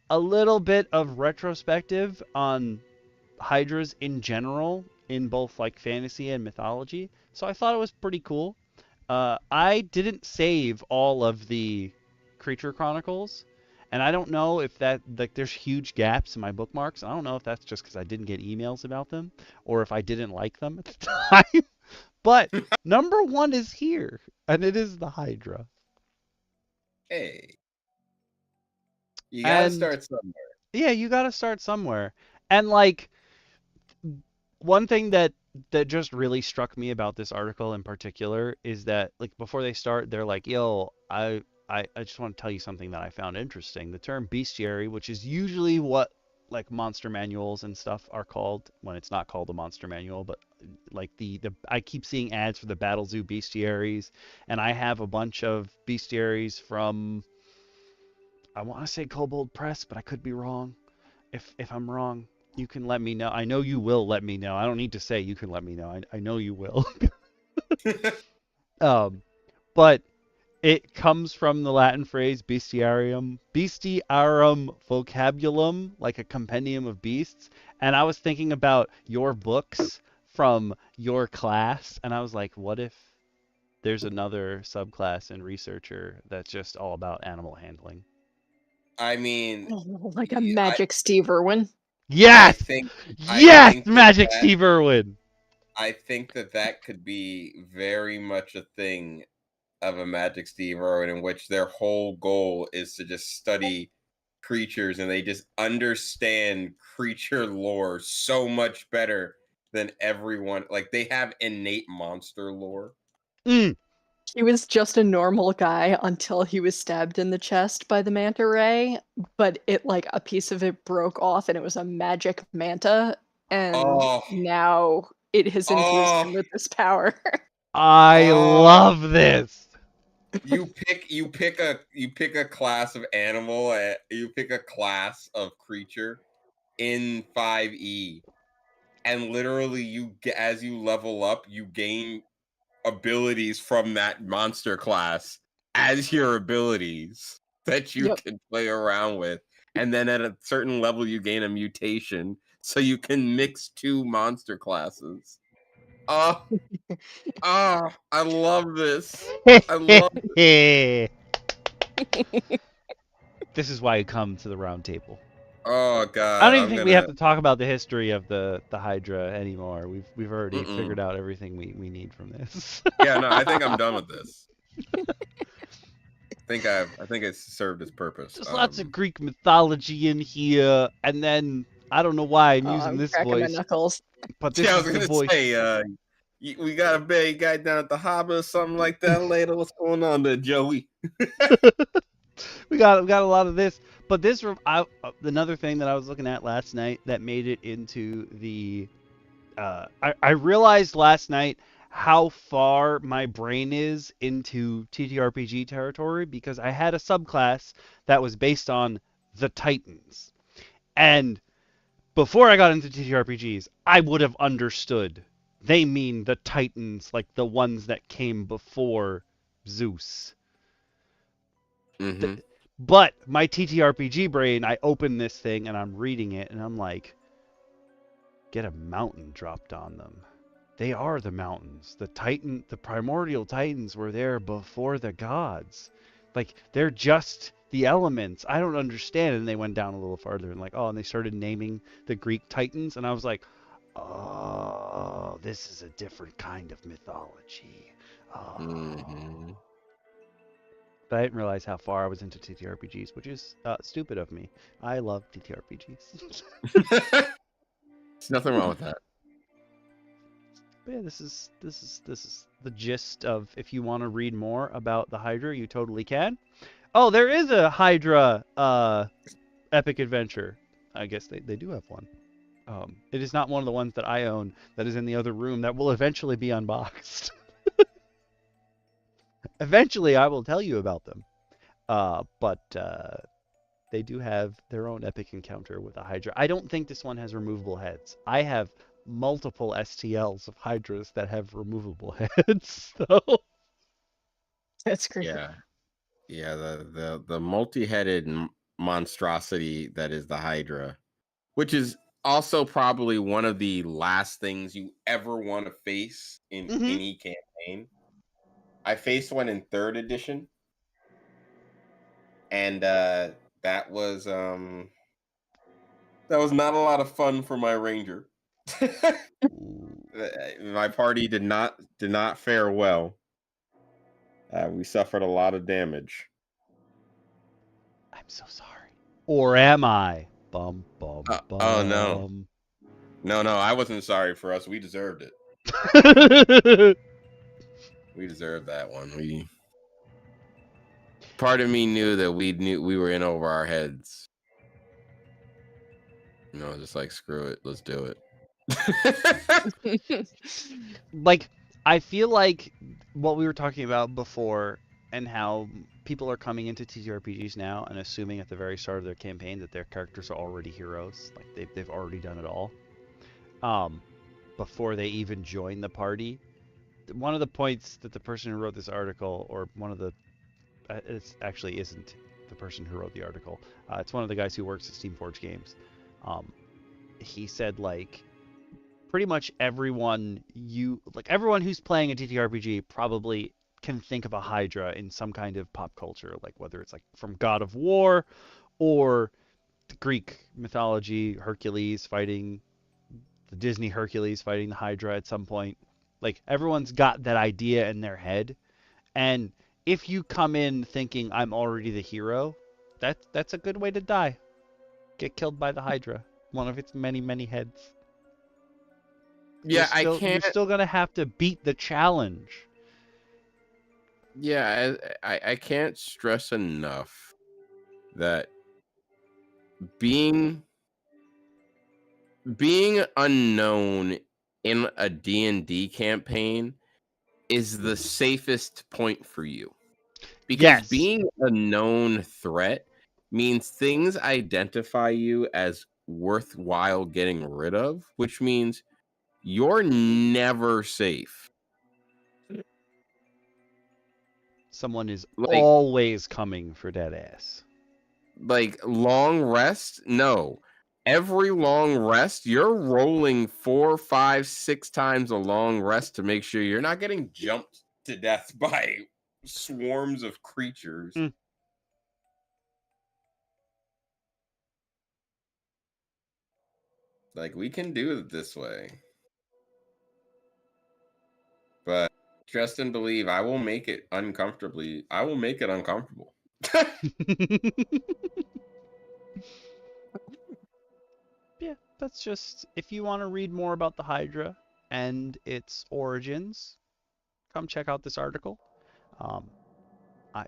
a little bit of retrospective on Hydras in general, in both like fantasy and mythology. So I thought it was pretty cool. I didn't save all of the Creature Chronicles, and I don't know if that, like, there's huge gaps in my bookmarks. I don't know if that's just because I didn't get emails about them or if I didn't like them at the time. But number one is here, and it is the Hydra. Hey, you got to And start somewhere. yeah, you got to start somewhere. And like, one thing that just really struck me about this article in particular is that, like, before they start, they're like, yo, I just want to tell you something that I found interesting. The term bestiary, which is usually what like monster manuals and stuff are called when it's not called a monster manual, but like the I keep seeing ads for the Battle Zoo bestiaries, and I have a bunch of bestiaries from, I want to say Kobold Press, but I could be wrong. If I'm wrong, you can let me know. I know you will let me know. I don't need to say you can let me know. I know you will. But it comes from the Latin phrase bestiarium vocabulum, like a compendium of beasts. And I was thinking about your books from your class, and I was like, what if there's another subclass in researcher that's just all about animal handling? I mean, Like a magic Steve Irwin. Yes! I think Magic Steve Irwin! I think that could be very much a thing of a Magic Steve Irwin, in which their whole goal is to just study creatures, and they just understand creature lore so much better than everyone. Like, they have innate monster lore. He was just a normal guy until he was stabbed in the chest by the manta ray, but it, like, a piece of it broke off and it was a magic manta, and now it has infused him with this power. I love this. You pick a class of animal, you pick a class of creature in 5e, and literally as you level up, you gain abilities from that monster class as your abilities that you can play around with. And then at a certain level, you gain a mutation, so you can mix two monster classes. Oh, I love this. I love This is why you come to the round table. Oh I God, don't even I'm think we have to talk about the history of the Hydra anymore. We've already figured out everything we need from this. Yeah, no, I think I'm done with this. I think it's served its purpose. There's lots of Greek mythology in here, and then I don't know why I'm using this cracking voice, my knuckles. but this I is was the gonna voice. say, we got a bad guy down at the harbor or something like that later. What's going on there, Joey? we got a lot of this, but this another thing that I was looking at last night that made it into the. I realized last night how far my brain is into TTRPG territory because I had a subclass that was based on the Titans, and before I got into TTRPGs, I would have understood. They mean the Titans, like the ones that came before Zeus. Mm-hmm. But my TTRPG brain, I open this thing and I'm reading it and I'm like, get a mountain dropped on them. They are the mountains. The primordial Titans were there before the gods. Like, they're just the elements. I don't understand. And they went down a little farther and like, oh, and they started naming the Greek Titans. And I was like, oh, this is a different kind of mythology. Oh. Mm-hmm. But I didn't realize how far I was into TTRPGs, which is stupid of me. I love TTRPGs. There's nothing wrong with that. But yeah, this is the gist of if you want to read more about the Hydra, you totally can. Oh, there is a Hydra epic adventure. I guess they do have one. It is not one of the ones that I own that is in the other room that will eventually be unboxed. Eventually, I will tell you about them. But they do have their own epic encounter with a Hydra. I don't think this one has removable heads. I have multiple STLs of Hydras that have removable heads. So That's great. Yeah. The multi-headed monstrosity that is the Hydra, which is also probably one of the last things you ever want to face in any campaign. I faced one in 3rd edition, and that was not a lot of fun for my ranger. My party did not fare well. We suffered a lot of damage. I'm so sorry. Or am I? Bum bum bum. Oh no. No, I wasn't sorry for us. We deserved it. We deserved that one. Part of me knew that we were in over our heads. Just like screw it, let's do it. Like, I feel like what we were talking about before and how people are coming into TTRPGs now and assuming at the very start of their campaign that their characters are already heroes, like they've already done it all. Before they even join the party. One of the points that the person who wrote this article, or one of the, it actually isn't the person who wrote the article. It's one of the guys who works at Steamforged Games. He said like pretty much everyone who's playing a TTRPG probably can think of a Hydra in some kind of pop culture, like whether it's like from God of War or the Greek mythology, Hercules fighting the Disney Hercules fighting the Hydra at some point. Like everyone's got that idea in their head, and if you come in thinking I'm already the hero, that's a good way to die. Get killed by the Hydra, one of its many heads. Yeah, You're still gonna have to beat the challenge. Yeah, I can't stress enough that being unknown in a D&D campaign is the safest point for you. Because Yes. being a known threat means things identify you as worthwhile getting rid of, which means you're never safe. Someone is Like, always coming for that ass. like long rest? No. Every long rest, you're rolling 4, 5, 6 times a long rest to make sure you're not getting jumped to death by swarms of creatures. Mm. Like, we can do it this way. But trust and believe, I will make it uncomfortably. I will make it uncomfortable. Yeah, that's just, if you want to read more about the Hydra and its origins, come check out this article. I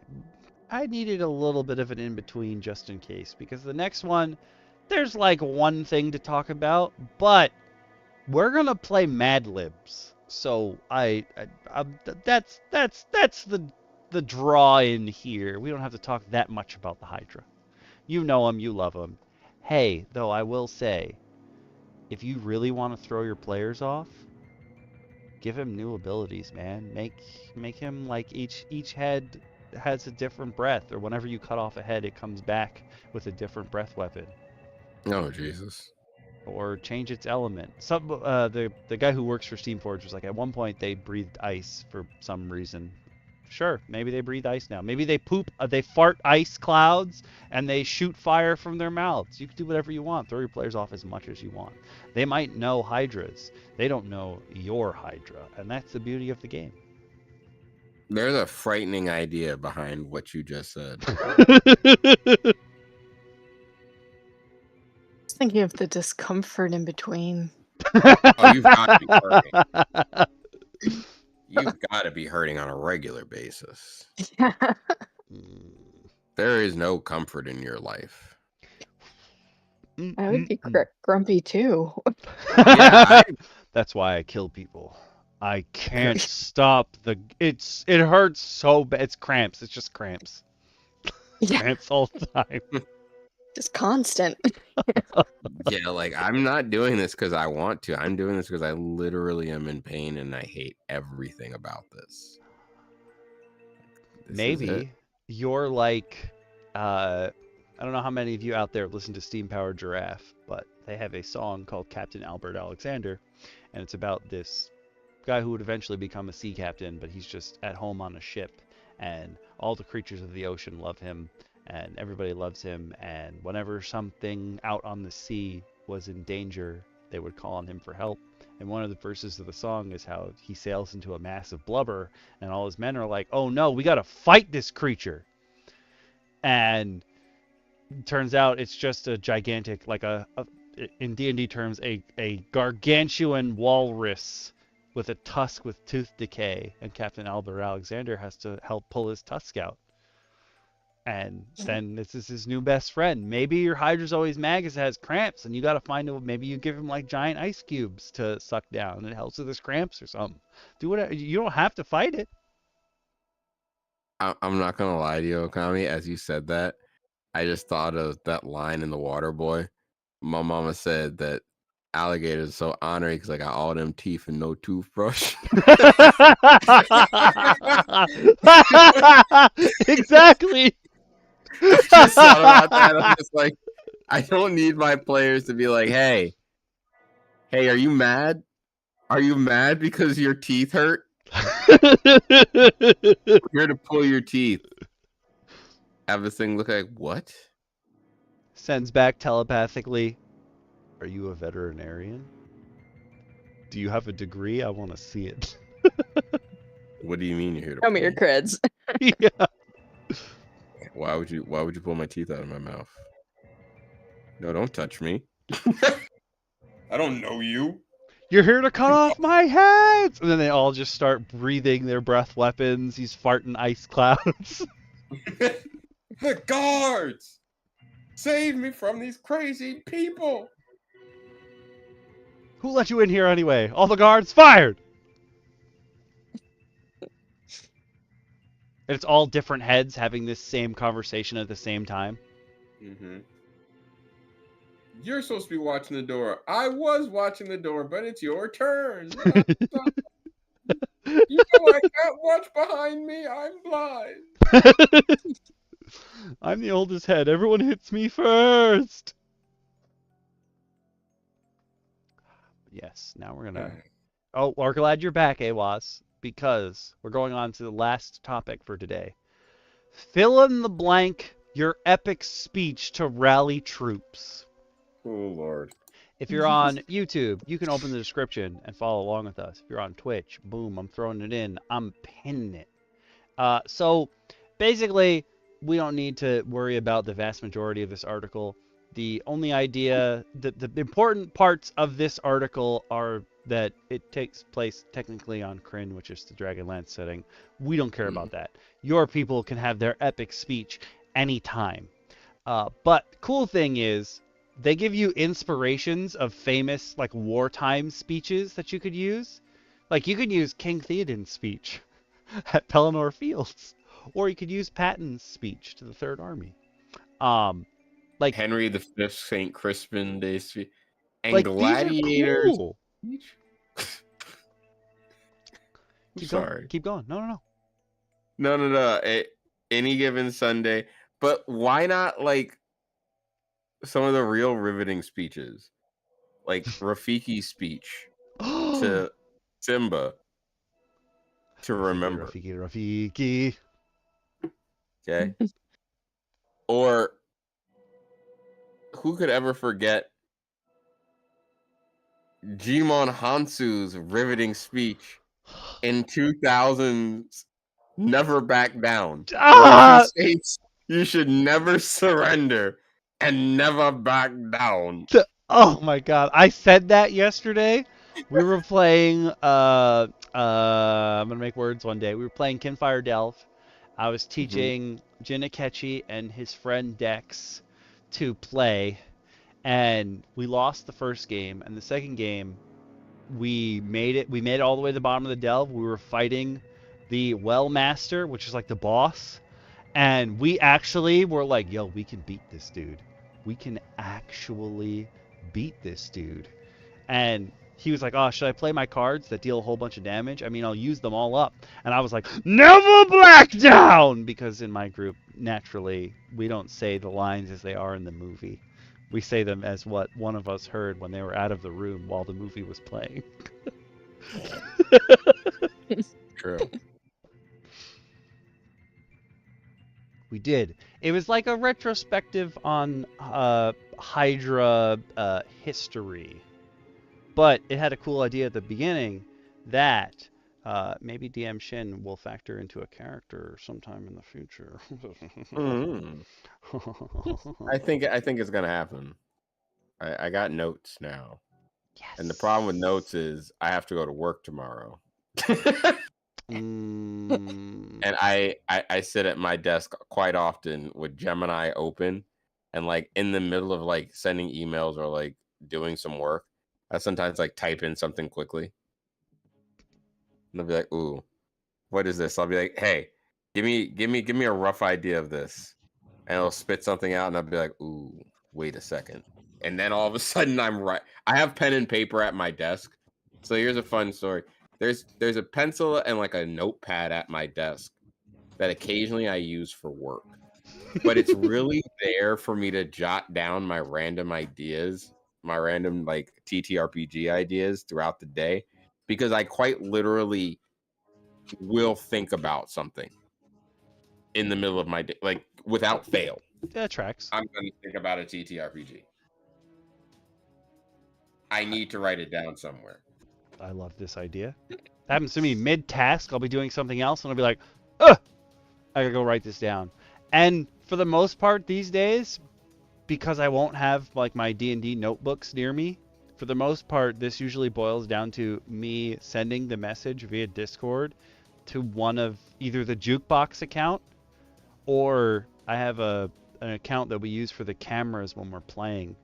I needed a little bit of an in-between just in case, because the next one, there's like one thing to talk about, but we're gonna play Mad Libs. So that's the draw in here. We don't have to talk that much about the Hydra. You know him, you love him. Hey, though I will say, if you really want to throw your players off, give him new abilities, man. Make him like each head has a different breath, or whenever you cut off a head, it comes back with a different breath weapon. Oh, Jesus. Or change its element. The guy who works for Steamforged was like, at one point they breathed ice for some reason. Sure, maybe they breathe ice now. Maybe they they fart ice clouds, and they shoot fire from their mouths. You can do whatever you want. Throw your players off as much as you want. They might know Hydras. They don't know your Hydra, and that's the beauty of the game. There's a frightening idea behind what you just said. Thinking of the discomfort in between. Oh, you've got to be hurting. You've got to be hurting on a regular basis. Yeah. There is no comfort in your life. I would be grumpy too. Yeah, that's why I kill people. I can't stop it hurts so bad. It's cramps. It's just cramps. Yeah. Cramps all the time. Just constant. Yeah, like, I'm not doing this because I want to. I'm doing this because I literally am in pain and I hate everything about this. Maybe you're like, I don't know how many of you out there listen to Steam Powered Giraffe, but they have a song called Captain Albert Alexander, and it's about this guy who would eventually become a sea captain, but he's just at home on a ship, and all the creatures of the ocean love him, and everybody loves him, and whenever something out on the sea was in danger, they would call on him for help. And one of the verses of the song is how he sails into a mass of blubber, and all his men are like, oh no, we gotta fight this creature. And it turns out it's just a gigantic, like in D&D terms, a gargantuan walrus with a tusk with tooth decay, and Captain Albert Alexander has to help pull his tusk out. And then this is his new best friend. Maybe your Hydra's always mad because it has cramps, and you got to find a, maybe you give him like giant ice cubes to suck down, and it helps with his cramps or something. Do whatever. You don't have to fight it. I'm not gonna lie to you, Okami. As you said that, I just thought of that line in The Water Boy. My mama said that alligators are so honorary because I got all them teeth and no toothbrush. Exactly. I just thought about that. I'm just like, I don't need my players to be like, hey, are you mad? Are you mad because your teeth hurt? I'm here to pull your teeth. Have this thing look like, what? Sends back telepathically. Are you a veterinarian? Do you have a degree? I want to see it. What do you mean you're here to Show me your creds. Yeah. Why would you pull my teeth out of my mouth? No, don't touch me. I don't know you. You're here to cut off my heads! And then they all just start breathing their breath weapons. He's farting ice clouds. The guards! Save me from these crazy people! Who let you in here anyway? All the guards fired! It's all different heads having this same conversation at the same time. Mm-hmm. You're supposed to be watching the door. I was watching the door, but it's your turn. You know I can't watch behind me. I'm blind. I'm the oldest head. Everyone hits me first. Yes, now we're gonna. Oh, we're glad you're back, Awas, because we're going on to the last topic for today. Fill in the blank your epic speech to rally troops. Oh, Lord. If you're on YouTube, you can open the description and follow along with us. If you're on Twitch, boom, I'm throwing it in. I'm pinning it. So basically, we don't need to worry about the vast majority of this article. The only idea, the important parts of this article are that it takes place technically on Kryn, which is the Dragonlance setting. We don't care about that. Your people can have their epic speech anytime. But cool thing is, they give you inspirations of famous like wartime speeches that you could use. Like you could use King Theoden's speech at Pelennor Fields, or you could use Patton's speech to the Third Army. Like Henry V, St. Crispin Day speech, and like gladiators. these are cool. Keep going. Keep going. No. No. Any given Sunday, but why not like some of the real riveting speeches, like Rafiki's speech to Simba to remember. Rafiki. Okay. Or who could ever forget Jimon Hansu's riveting speech in 2000's Never Back Down. Where he states you should never surrender and never back down. Oh my god. I said that yesterday. We were playing I'm gonna make words one day. We were playing Kinfire Delve. I was teaching Jinakechi and his friend Dex to play, and we lost the first game, and the second game we made it all the way to the bottom of the delve. We were fighting the Well Master, which is like the boss, and we actually were like, yo, we can beat this dude. We can actually beat this dude. And he was like, oh, should I play my cards that deal a whole bunch of damage? I mean, I'll use them all up. And I was like, never back down! Because in my group, naturally, we don't say the lines as they are in the movie. We say them as what one of us heard when they were out of the room while the movie was playing. True. We did. It was like a retrospective on Hydra history. But it had a cool idea at the beginning that maybe DM Shin will factor into a character sometime in the future. I think it's gonna happen. I got notes now. Yes. And the problem with notes is I have to go to work tomorrow. And I sit at my desk quite often with Gemini open, and like in the middle of like sending emails or like doing some work, I sometimes like type in something quickly. And they'll be like, ooh, what is this? I'll be like, hey, give me a rough idea of this. And it'll spit something out, and I'll be like, ooh, wait a second. And then all of a sudden I'm right. I have pen and paper at my desk. So here's a fun story. There's a pencil and like a notepad at my desk that occasionally I use for work. But it's really there for me to jot down my random ideas, my random like TTRPG ideas throughout the day, because I quite literally will think about something in the middle of my day, like without fail. That tracks. I'm going to think about a TTRPG. I need to write it down somewhere. I love this idea. That happens to me mid-task. I'll be doing something else, and I'll be like, ugh, I gotta go write this down. And for the most part these days, because I won't have like my D&D notebooks near me, for the most part, this usually boils down to me sending the message via Discord to one of either the Jukebox account, or I have an account that we use for the cameras when we're playing.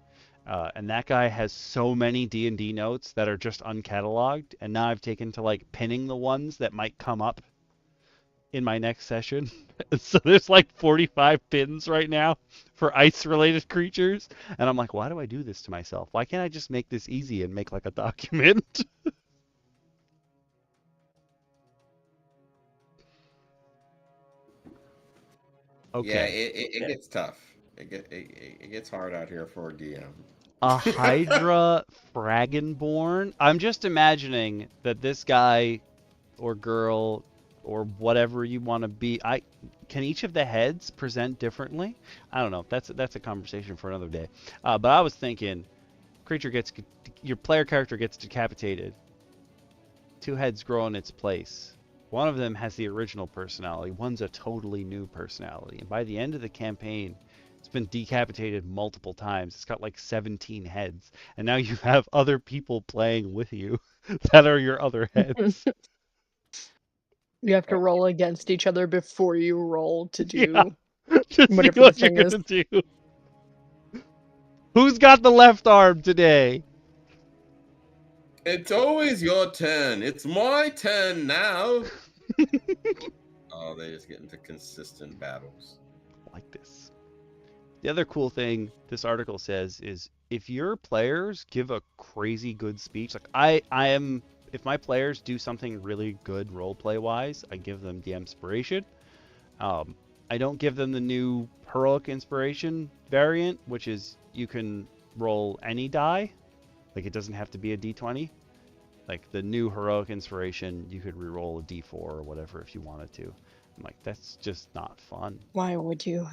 And that guy has so many D&D notes that are just uncatalogued, and now I've taken to like pinning the ones that might come up in my next session. So there's like 45 pins right now for ice-related creatures, and I'm like, why do I do this to myself? Why can't I just make this easy and make like a document? Okay. Yeah, it gets tough. It gets hard out here for a DM. A Hydra Fragonborn? I'm just imagining that this guy or girl or whatever you want to be, can each of the heads present differently? I don't know. That's a conversation for another day. But I was thinking, your player character gets decapitated. 2 heads grow in its place. One of them has the original personality. One's a totally new personality. And by the end of the campaign, it's been decapitated multiple times. It's got like 17 heads. And now you have other people playing with you that are your other heads. You have to roll against each other before you roll to do to whatever see what the thing you're is. gonna do. Who's got the left arm today? It's always your turn. It's my turn now. Oh, they just get into consistent battles. Like this. The other cool thing this article says is if your players give a crazy good speech, like if my players do something really good roleplay wise, I give them DM inspiration. I don't give them the new heroic inspiration variant, which is you can roll any die. Like it doesn't have to be a d20. Like the new heroic inspiration, you could reroll a d4 or whatever if you wanted to. I'm like, that's just not fun. Why would you?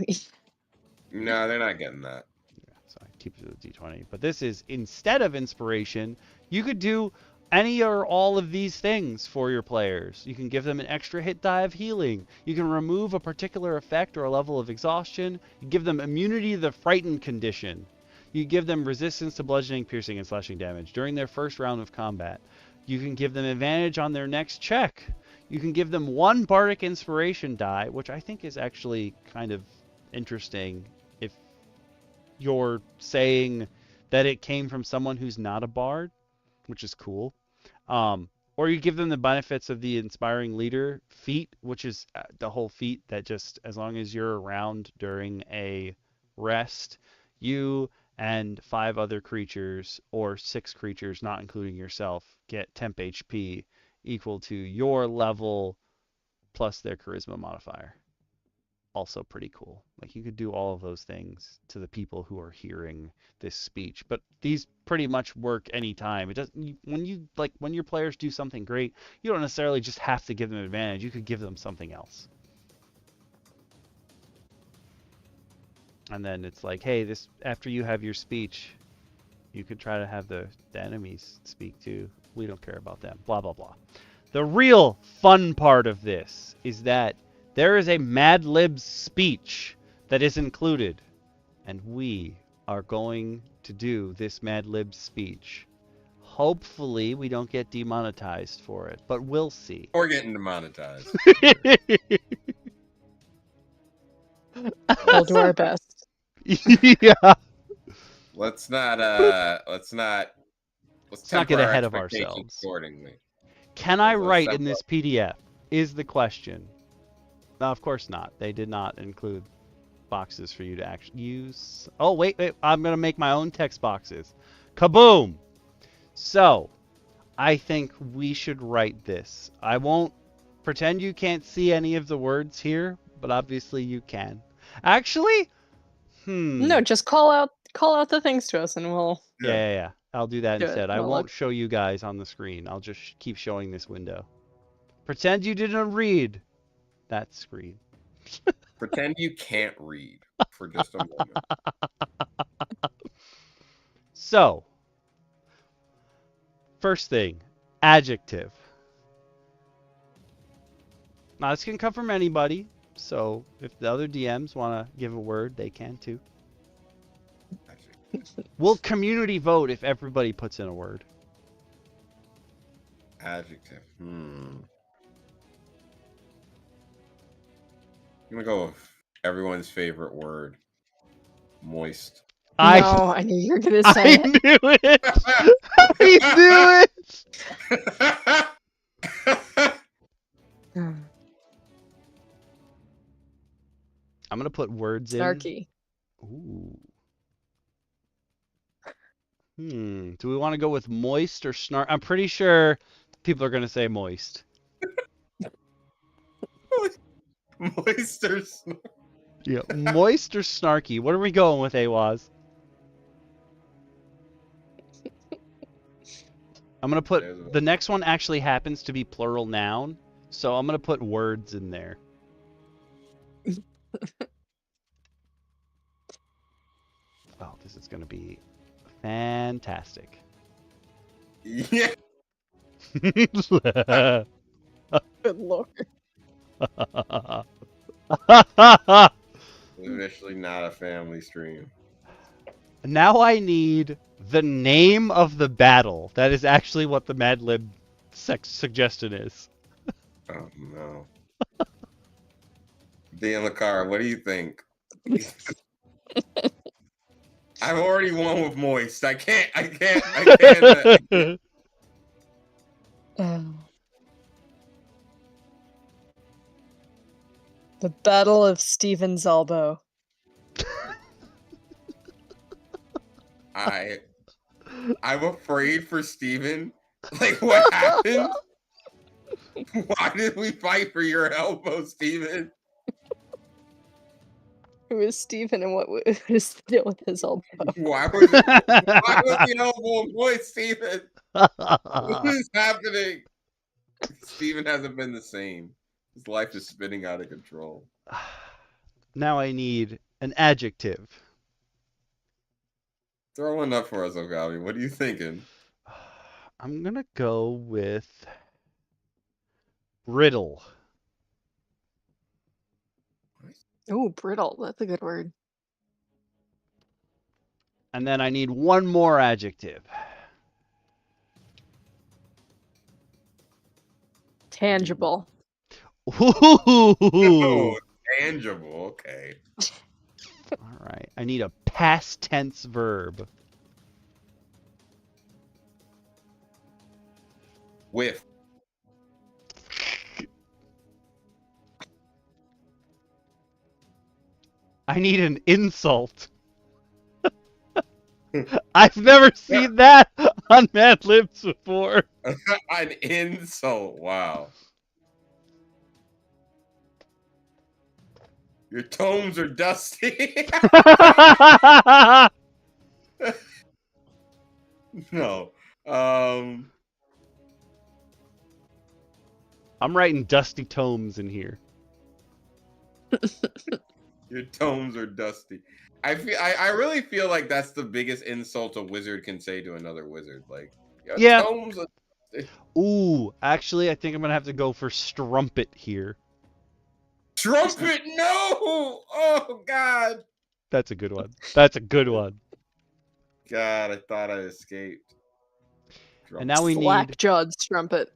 No, they're not getting that. Yeah, so I keep it with d20. But this is instead of inspiration, you could do any or all of these things for your players. You can give them an extra hit die of healing. You can remove a particular effect or a level of exhaustion. You give them immunity to the frightened condition. You give them resistance to bludgeoning, piercing, and slashing damage during their first round of combat. You can give them advantage on their next check. You can give them 1 bardic inspiration die, which I think is actually kind of interesting if you're saying that it came from someone who's not a bard, which is cool. Or you give them the benefits of the Inspiring Leader feat, which is the whole feat that just, as long as you're around during a rest, you and 5 other creatures, or 6 creatures, not including yourself, get temp HP equal to your level plus their charisma modifier. Also pretty cool. Like you could do all of those things to the people who are hearing this speech, but these pretty much work anytime. It doesn't, when your players do something great, you don't necessarily just have to give them advantage. You could give them something else. And then it's like, hey, this after you have your speech, you could try to have the enemies speak too. We don't care about them. Blah blah blah. The real fun part of this is that there is a Mad Libs speech that is included, and we are going to do this Mad Libs speech. Hopefully, we don't get demonetized for it, but we'll see. Or getting demonetized. We'll do our best. Yeah. Let's not get ahead of ourselves. Accordingly. Can I write in this PDF? Is the question. No, of course not. They did not include boxes for you to actually use. Oh, wait. I'm going to make my own text boxes. Kaboom! So, I think we should write this. I won't pretend you can't see any of the words here, but obviously you can. Actually, No, just call out the things to us and we'll... Yeah. I'll do that instead. I won't look. show you guys on the screen. I'll just keep showing this window. Pretend you didn't read that screen. Pretend you can't read for just a moment. So, first thing, adjective. Now, this can come from anybody, so if the other DMs want to give a word, they can too. We'll community vote if everybody puts in a word. Adjective. I'm gonna go with everyone's favorite word. Moist. I knew you were gonna say it. I knew it! I knew it! put words in. Snarky. Ooh. Do we want to go with moist or snark? I'm pretty sure people are gonna say moist. Moist or Yeah, moist or snarky. What are we going with, Awaz? I'm gonna put the next one actually happens to be plural noun, so I'm gonna put words in there. Oh, this is gonna be fantastic. Yeah. Good lord. Officially not a family stream. Now I need the name of the battle. That is actually what the Mad Lib suggestion is. Oh no. DM Lacara, what do you think? I've already won with moist. I can't. The Battle of Stephen's Elbow. I'm afraid for Steven. Like, what happened? Why did we fight for your elbow, Steven? Who is Stephen and what is the deal with his elbow? Why was the elbow moist, Steven? What is happening? Steven hasn't been the same. His life is spinning out of control. Now I need an adjective. Throw one up for us, Ogami. What are you thinking? I'm gonna go with brittle. Ooh, brittle. That's a good word. And then I need one more adjective. Tangible. Ooh. Oh, tangible. Okay. All right. I need a past tense verb. Whiff. I need an insult. I've never seen that on Mad Libs before. An insult. Wow. Your tomes are dusty. No. I'm writing dusty tomes in here. Your tomes are dusty. I really feel like that's the biggest insult a wizard can say to another wizard. Like, your Yeah. tomes are dusty. Ooh, actually, I think I'm gonna have to go for strumpet here. Trumpet, no! Oh God! That's a good one. That's a good one. God, I thought I escaped. And now we need Slack-jawed strumpet.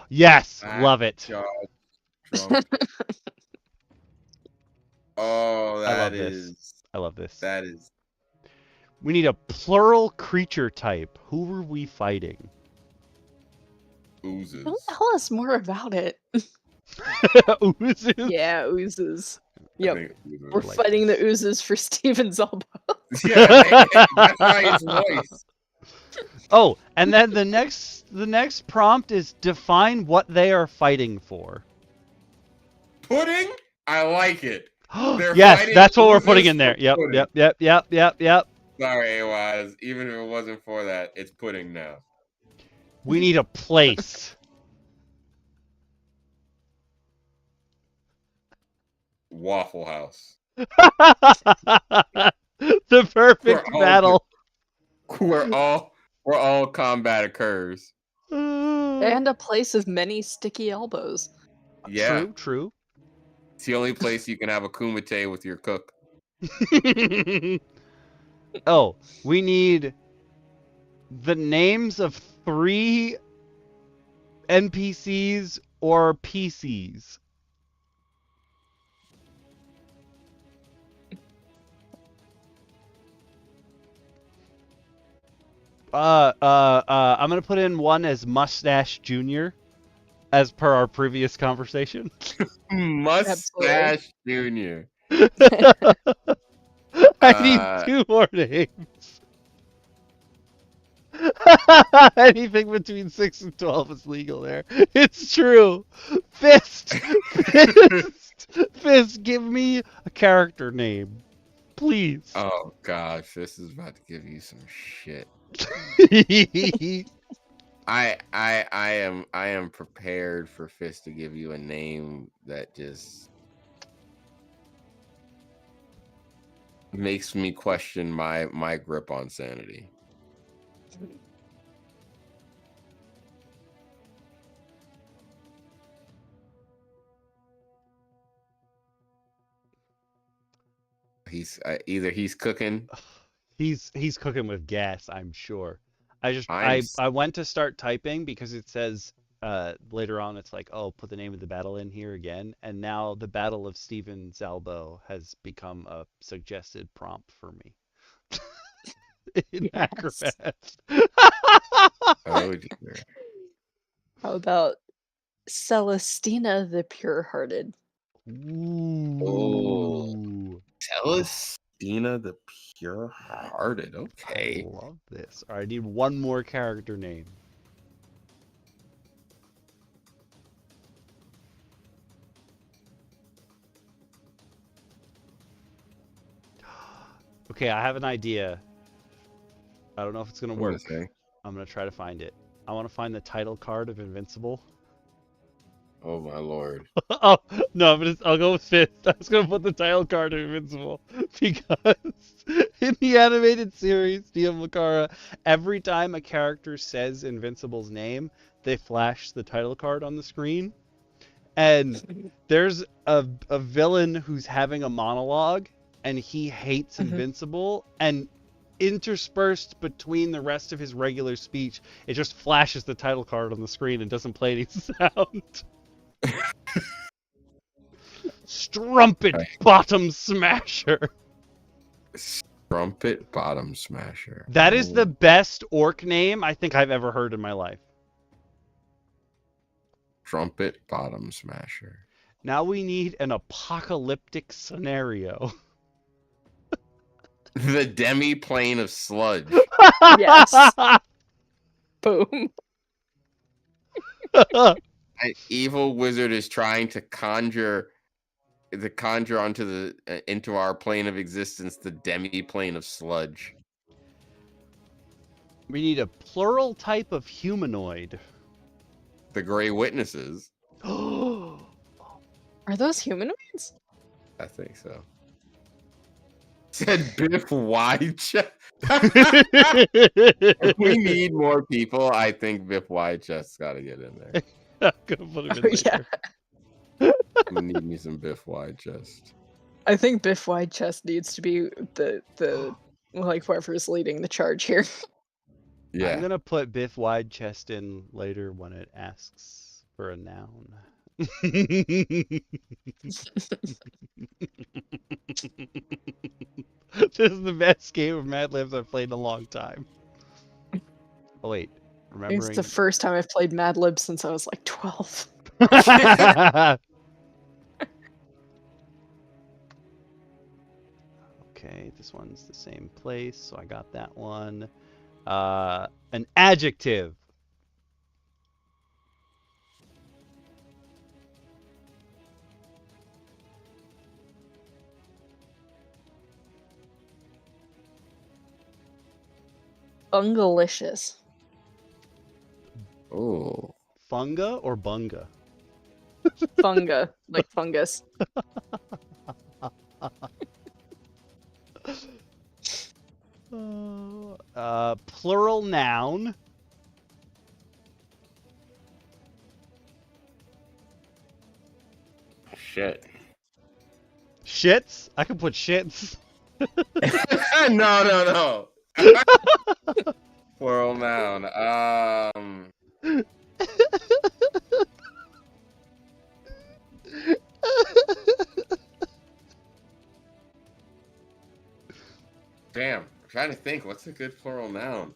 yes, Black love it. Jaw Trumpet. Oh, I love that is. this. I love this. That is. We need a plural creature type. Who are we fighting? Oozes. Tell us more about it. Oozes? Yeah, oozes. Yep. Oozes. We're fighting the oozes for Stephen's elbow. Yeah, that's why it's moist. Oh, and then the next prompt is define what they are fighting for. Pudding? I like it. Yes, that's what we're putting in there. Yep. Sorry, Awaz. Even if it wasn't for that, it's pudding now. We need a place. Waffle House. The perfect battle. Where all combat occurs. And a place of many sticky elbows. Yeah. True. It's the only place you can have a kumite with your cook. Oh, we need the names of 3 NPCs or PCs. I'm gonna put in one as Mustache Junior, as per our previous conversation. Mustache Junior. I need 2 more names. Anything between 6 and 12 is legal there. It's true. Fist. Fist, give me a character name. Please. Oh gosh, this is about to give you some shit. I am prepared for Fist to give you a name that just makes me question my grip on sanity. Either he's cooking. He's cooking with gas, I'm sure. I went to start typing because it says later on it's like, oh, put the name of the battle in here again, and now the Battle of Stephen Zalbo has become a suggested prompt for me. In Acrobat. Oh dear. How about Celestina the Pure-Hearted? Oh, Celestina the Pure-Hearted. Okay. I love this. All right, I need one more character name. Okay, I have an idea. I don't know if it's gonna work. I'm gonna try to find it. I want to find the title card of Invincible. Oh my lord. Oh no, I'll go with Fist. I was gonna put the title card of Invincible because in the animated series, DM Lacara, every time a character says Invincible's name, they flash the title card on the screen. And there's a villain who's having a monologue, and he hates Invincible, and interspersed between the rest of his regular speech, it just flashes the title card on the screen and doesn't play any sound. Strumpet Bottom Smasher. Strumpet Bottom Smasher. That is the best orc name I think I've ever heard in my life. Strumpet Bottom Smasher. Now we need an apocalyptic scenario. The demi-plane of sludge. Yes. Boom. An evil wizard is trying to conjure into our plane of existence the demi-plane of sludge. We need a plural type of humanoid. The Grey Witnesses. Are those humanoids? I think so. Said Biff Widechest. If we need more people, I think Biff Widechest's got to get in there. I'm gonna put him in there. Yeah. We need me some Biff Widechest. I think Biff Widechest needs to be the like whoever's leading the charge here. Yeah. I'm gonna put Biff Widechest in later when it asks for a noun. This is the best game of Mad Libs I've played in a long time. Oh wait, remembering. It's the first time I've played Mad Libs since I was like 12. Okay, this one's the same place, so I got that one. An adjective. Bungalicious. Oh. Funga or bunga? Funga, like fungus. Plural noun. Shit. Shits? I can put shits. No. Plural noun. Damn. I'm trying to think. What's a good plural noun?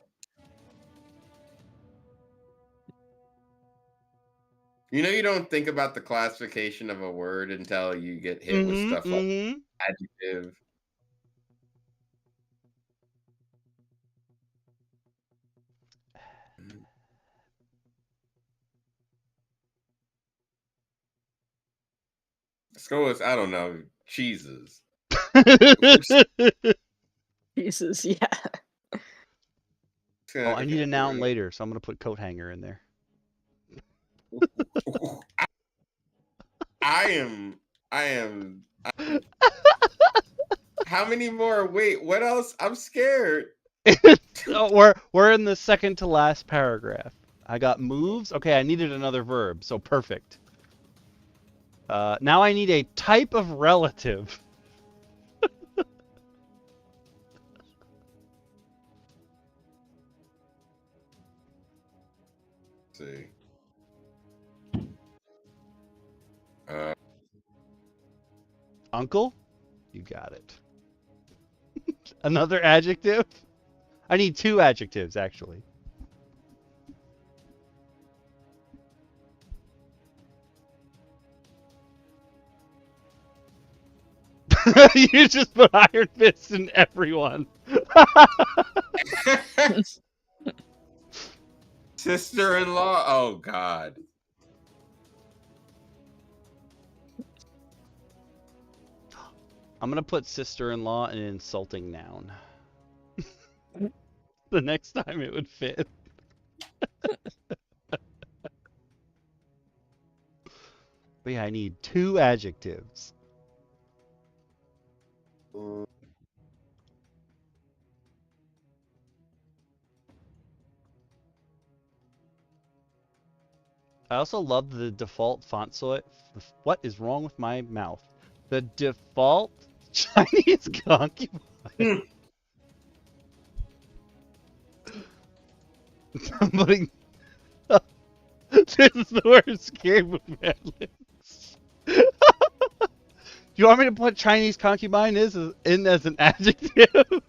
You know, you don't think about the classification of a word until you get hit with stuff like Adjective. Let's go with, I don't know, cheeses. Jesus, yeah. Oh, I need a noun later, so I'm gonna put coat hanger in there. I am. How many more? Wait, what else? I'm scared. Oh, we're in the second to last paragraph. I got moves. Okay, I needed another verb, so perfect. Now I need a type of relative. Let's see. Uncle? You got it. Another adjective? I need 2 adjectives, actually. You just put iron fists in everyone. Sister-in-law. Oh God. I'm gonna put sister-in-law in an insulting noun. The next time it would fit. But yeah, I need 2 adjectives. I also love the default font size. What is wrong with my mouth? The default Chinese concubine. I'm putting. This is the worst game of madness. Do you want me to put Chinese concubine in as an adjective?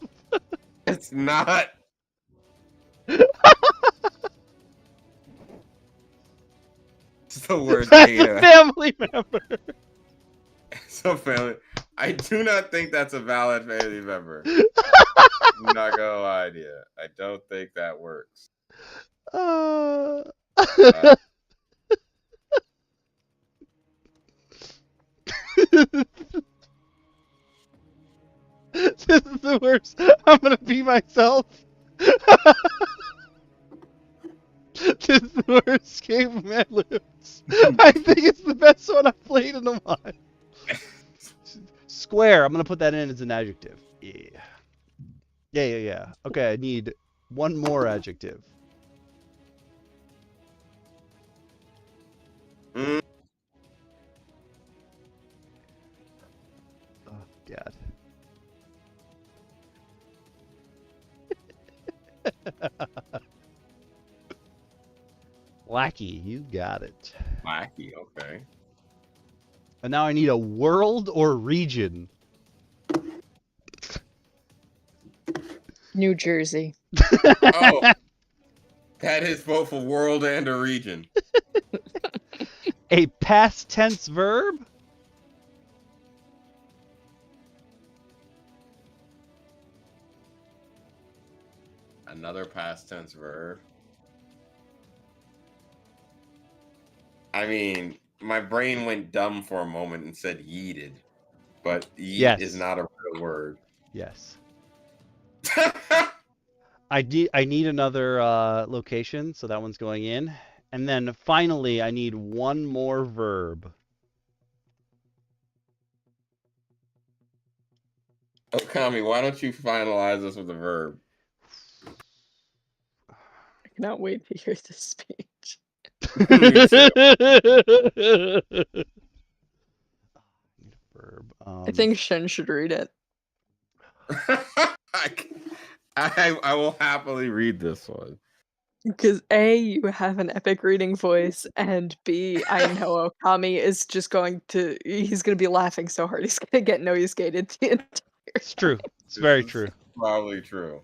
It's not. It's the worst. That's a family member. So family. I do not think that's a valid family member. I'm not gonna lie to you. I don't think that works. This is the worst. I'm gonna be myself. This is the worst game of Mad Libs. I think it's the best one I've played in a while. Square. I'm gonna put that in as an adjective. Yeah. Yeah. Okay, I need 1 more adjective. Mm. Oh God. Lackey, you got it. Lackey, okay. And now I need a world or region. New Jersey. Oh, that is both a world and a region. A past tense verb? Another past tense verb. I mean, my brain went dumb for a moment and said yeeted, but yeet is not a real word. Yes. I need another location, so that one's going in. And then finally, I need 1 more verb. Okami, why don't you finalize this with a verb? I cannot wait to hear this speech. Me too. Verb. I think Shen should read it. I will happily read this one. Because A, you have an epic reading voice, and B, I know Okami is just he's going to be laughing so hard he's going to get noise gated the entire time. It's true. It's very true. Probably true.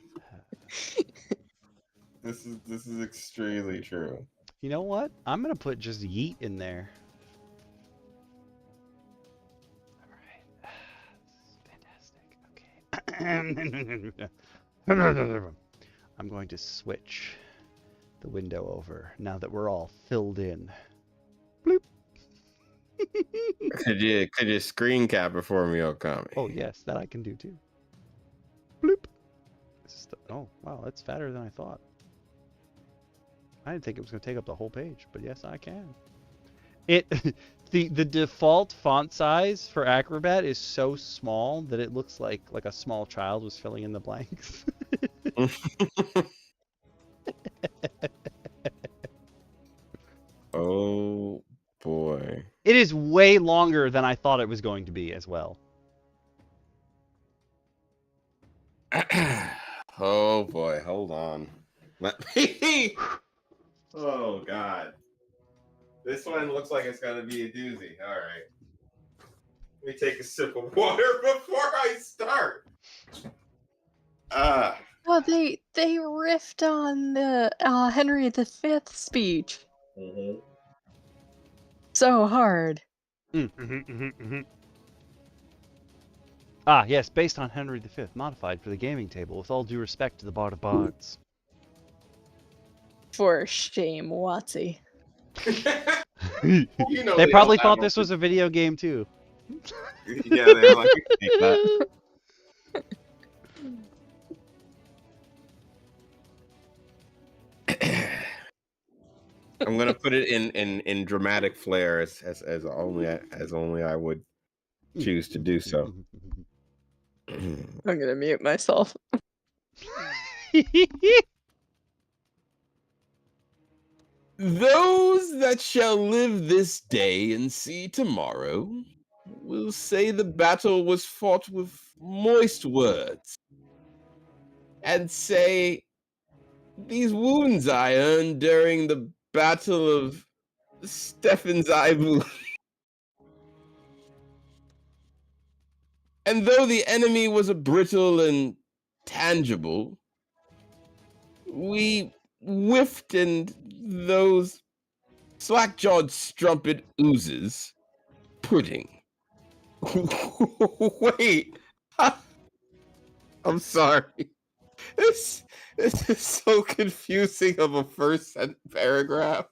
This is extremely true. You know what? I'm going to put just yeet in there. All right. I'm going to switch the window over now that we're all filled in. Bloop. Could you screen cap it for me, Okami? Oh yes, that I can do too. Bloop. Oh wow, that's fatter than I thought. I didn't think it was going to take up the whole page, but yes, I can. It the default font size for Acrobat is so small that it looks like a small child was filling in the blanks. Oh boy. It is way longer than I thought it was going to be as well. Oh boy, hold on. Let me. Oh god. This one looks like it's gonna be a doozy. All right. Let me take a sip of water before I start. Oh, they riffed on the Henry V speech. Mm-hmm. So hard. Ah, yes, based on Henry V, modified for the gaming table, with all due respect to the Bard of Bards. For shame, Watsy. You know They probably all thought have this was a video game too. Yeah, they're like, take that. I'm gonna put it in dramatic flair as only I would choose to do so. I'm gonna mute myself. Those that shall live this day and see tomorrow will say the battle was fought with moist words, and say, these wounds I earned during the battle of Stephen's Ibu. And though the enemy was a brittle and tangible, we whiffed and those slack-jawed strumpet oozes pudding. Wait, I'm sorry. This is so confusing of a first paragraph.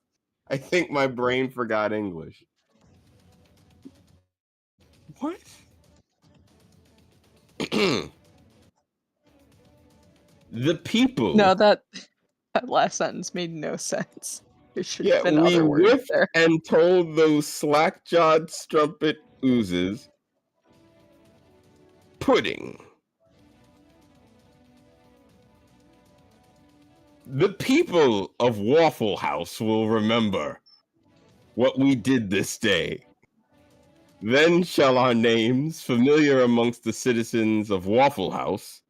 I think my brain forgot English. What? The people. No, that last sentence made no sense. There should have been we other words whiffed there. and told those slack-jawed strumpet oozes pudding. The people of Waffle House will remember what we did this day. Then shall our names, familiar amongst the citizens of Waffle House,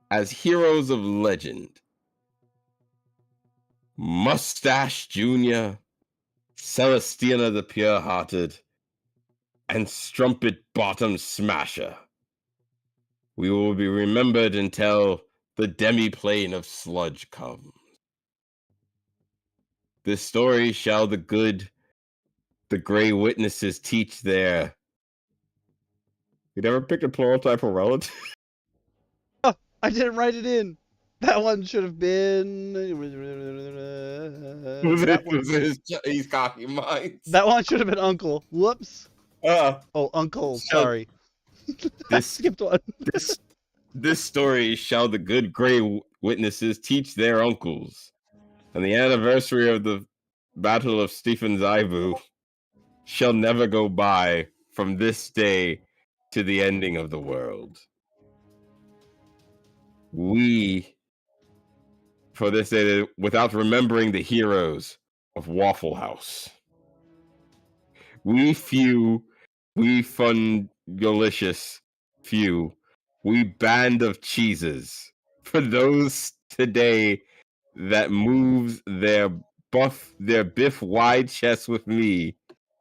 as heroes of legend, Mustache Jr., Celestina the Pure-Hearted, and Strumpet Bottom Smasher, we will be remembered until the demi-plane of sludge comes. This story shall the good, the gray witnesses teach their... You never picked a plural type of relative? Oh, I didn't write it in. That one should have been. He's copying mine. That one should have been Uncle. Whoops. Oh, Uncle. Sorry. Skipped one. This story shall the good gray witnesses teach their uncles. And the anniversary of the Battle of Stephen's Ibu shall never go by from this day to the ending of the world. We, for this day, without remembering the heroes of Waffle House, we fun-delicious few, we band of cheeses, for those today that moves their biff wide chest with me,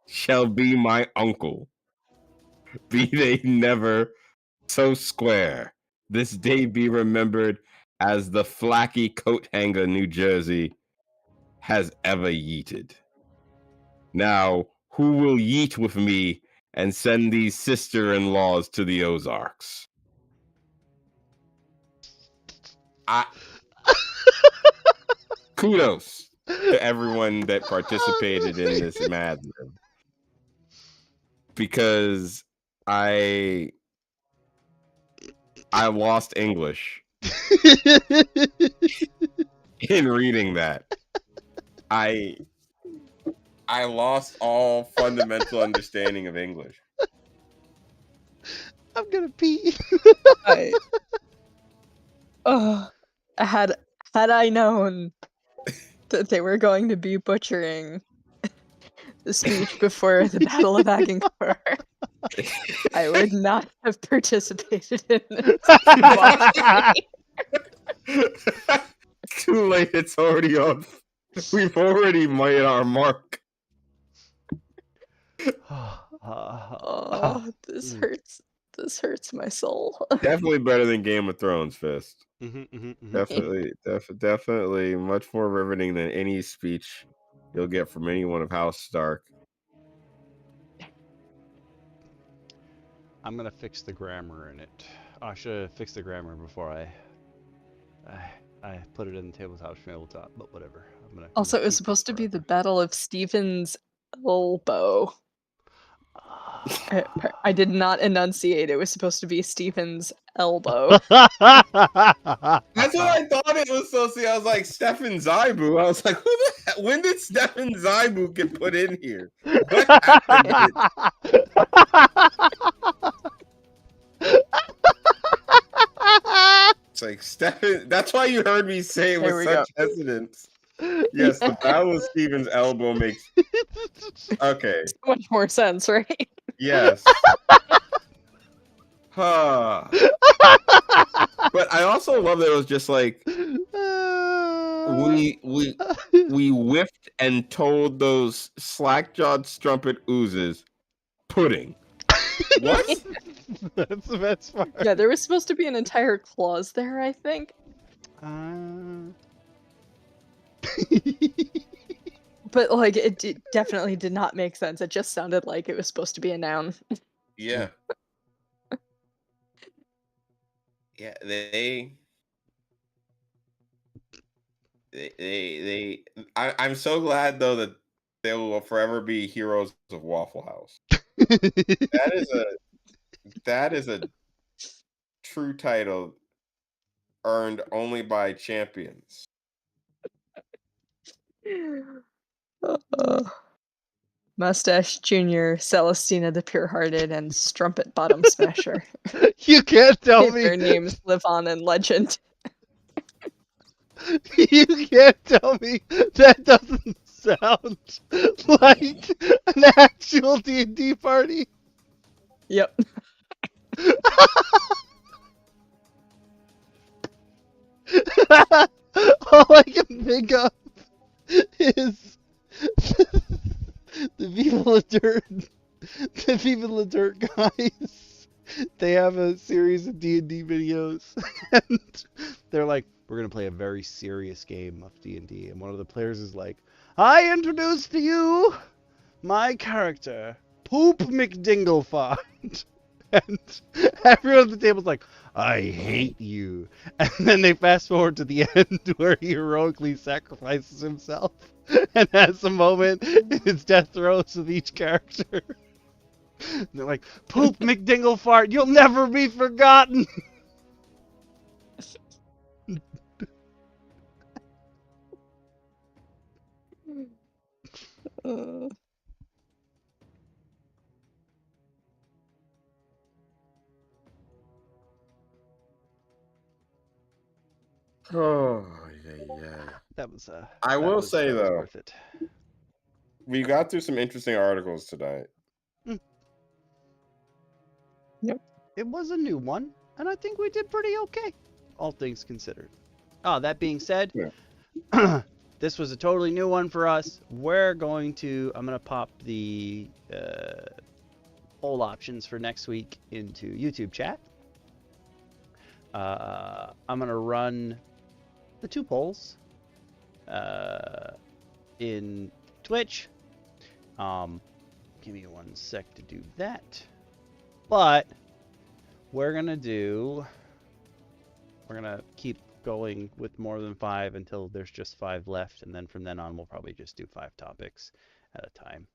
shall be my uncle. Be they never so square, this day be remembered as the flacky coat hanger New Jersey has ever yeeted. Now, who will yeet with me and send these sister-in-laws to the Ozarks? Kudos to everyone that participated in this madness, because I lost English in reading that. I lost all fundamental understanding of English. I'm gonna pee. Had I known that they were going to be butchering the speech before the Battle of Agincourt, I would not have participated in this. Too late. It's already on. We've already made our mark. Oh, this hurts. This hurts my soul. Definitely better than Game of Thrones, Fist. Definitely much more riveting than any speech you'll get from anyone of House Stark. I'm gonna fix the grammar in it. I should have fixed the grammar before I put it in the tabletop, but whatever. Also, it was supposed to be the Battle of Stephen's Elbow. I did not enunciate. It was supposed to be Stephen's elbow. That's what I thought it was supposed to be. I was like, Stefan Zybu. I was like, who the hell? When did Stefan Zybu get put in here? What happened? It's like Stefan. That's why you heard me say it with such hesitance. Yes, the Battle of Stephen's Elbow makes so much more sense, right? Yes. But I also love that it was just like we whiffed and told those slack-jawed strumpet oozes pudding. What? That's the best part. Yeah, there was supposed to be an entire clause there, I think. But like, it definitely did not make sense. It just sounded like it was supposed to be a noun. Yeah. Yeah, I'm so glad though that they will forever be heroes of Waffle House. That is a true title earned only by champions. Mustache Jr., Celestina the Pure-Hearted, and Strumpet Bottom Smasher. You can't tell me their names live on in legend. You can't tell me that doesn't sound like an actual D&D party. Yep. All I can think of is the Viva La Dirt guys. They have a series of D&D videos, and they're like, we're going to play a very serious game of D&D, and one of the players is like, I introduce to you my character, Poop McDinglefart. And everyone at the table's like, I hate you. And then they fast forward to the end where he heroically sacrifices himself and has a moment in his death throes with each character. And they're like, Poop McDinglefart, you'll never be forgotten. Oh, yeah. That was I will say though, worth it. We got through some interesting articles tonight. Yep. It was a new one, and I think we did pretty okay, all things considered. Oh, that being said, this was a totally new one for us. I'm going to pop the poll options for next week into YouTube chat. I'm going to run the 2 polls in Twitch. Give me 1 sec to do that. But we're going to keep going with more than 5 until there's just 5 left, and then from then on we'll probably just do 5 topics at a time.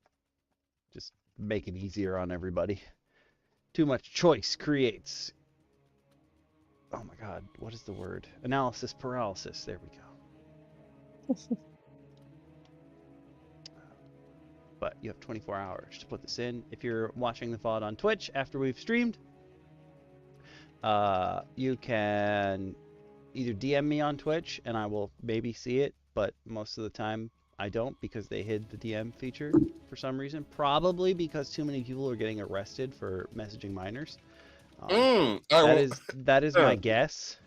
Just make it easier on everybody. Too much choice creates, oh my god, what is the word? Analysis paralysis. There we go. But you have 24 hours to put this in. If you're watching the VOD on Twitch after we've streamed, you can either DM me on Twitch and I will maybe see it, but most of the time I don't, because they hid the DM feature for some reason. Probably because too many people are getting arrested for messaging minors. That is my guess.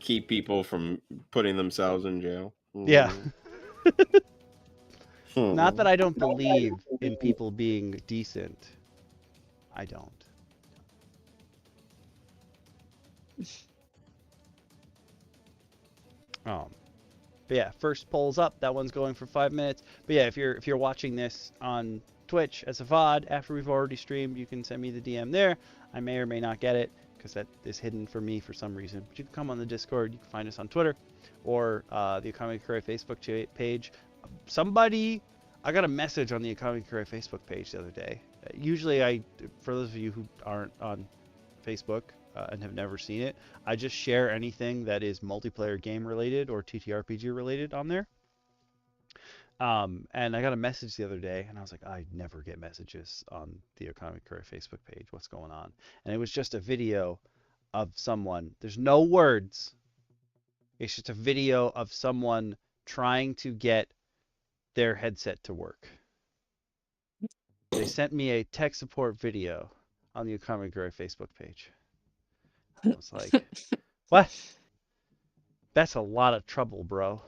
Keep people from putting themselves in jail. Yeah. Not that I don't believe in people being decent. I don't. But yeah, first poll's up. That one's going for 5 minutes. But yeah, if you're watching this on Twitch as a VOD after we've already streamed, you can send me the DM there. I may or may not get it because that is hidden for me for some reason. But you can come on the Discord. You can find us on Twitter or the Economy Career Facebook page. I got a message on the Economy Career Facebook page the other day. Usually, for those of you who aren't on Facebook and have never seen it, I just share anything that is multiplayer game related or TTRPG related on there. And I got a message the other day, and I was like, I never get messages on the Economy Career Facebook page. What's going on? And it was just a video of someone. There's no words. It's just a video of someone trying to get their headset to work. They sent me a tech support video on the Economy Career Facebook page. I was like, what? That's a lot of trouble, bro.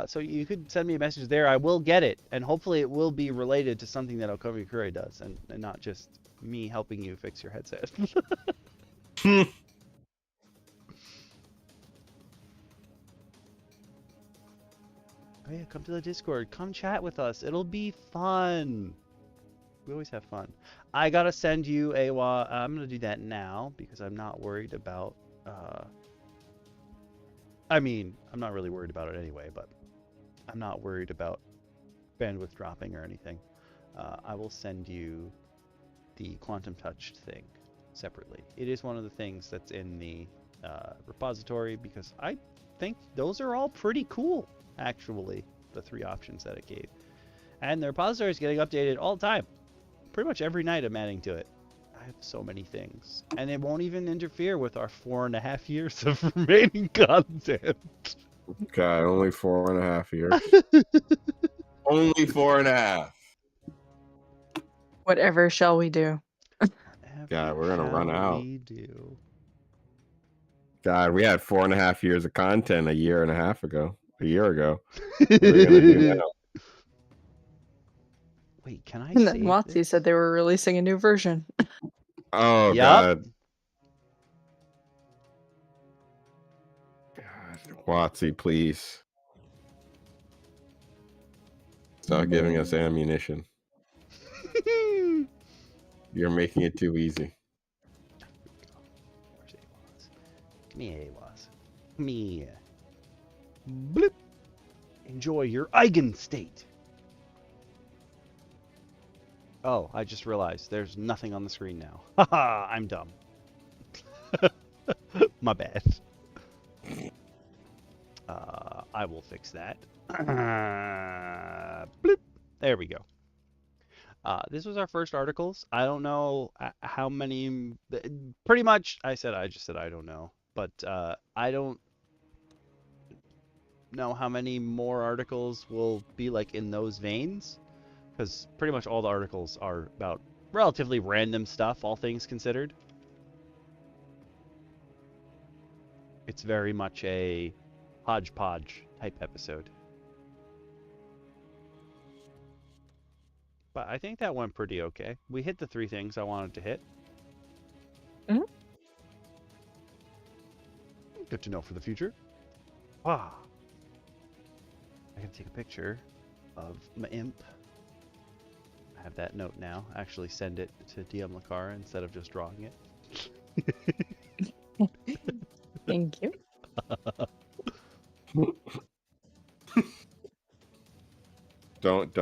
So you could send me a message there. I will get it, and hopefully it will be related to something that Economy Career does, and not just me helping you fix your headset. Oh yeah, come to the Discord. Come chat with us. It'll be fun. We always have fun. I gotta send you a... I'm gonna do that now because I'm not worried about... I mean, I'm not really worried about it anyway, but I'm not worried about bandwidth dropping or anything. I will send you the Quantum Touched thing separately. It is one of the things that's in the repository because I think those are all pretty cool, actually, the 3 options that it gave. And the repository is getting updated all the time. Pretty much every night I'm adding to it. I have so many things. And it won't even interfere with our 4.5 years of remaining content. God, only 4.5 years. Only 4.5. Whatever shall we do? God, we're gonna run out. We do. God, we had 4.5 years of content a year ago. What are we gonna do now? Wait, can I And then save Watsy this? said they were releasing a new version. Oh, Yep. God. God, Watsy, please. Stop giving us ammunition. You're making it too easy. Where's AWAS? Give me AWAS. Come here. Bloop. Enjoy your eigen state. Oh, I just realized there's nothing on the screen now. Haha, I'm dumb. My bad. I will fix that. Bloop. There we go. This was our first articles. I don't know how many. Pretty much, I just said I don't know, but I don't know how many more articles will be like in those veins, because pretty much all the articles are about relatively random stuff, all things considered. It's very much a hodgepodge type episode. But I think that went pretty okay. We hit the 3 things I wanted to hit. Mm-hmm. Good to know for the future. Wow. I gotta take a picture of my imp. I have that note now. Actually send it to DM Lacara instead of just drawing it. Thank you. Don't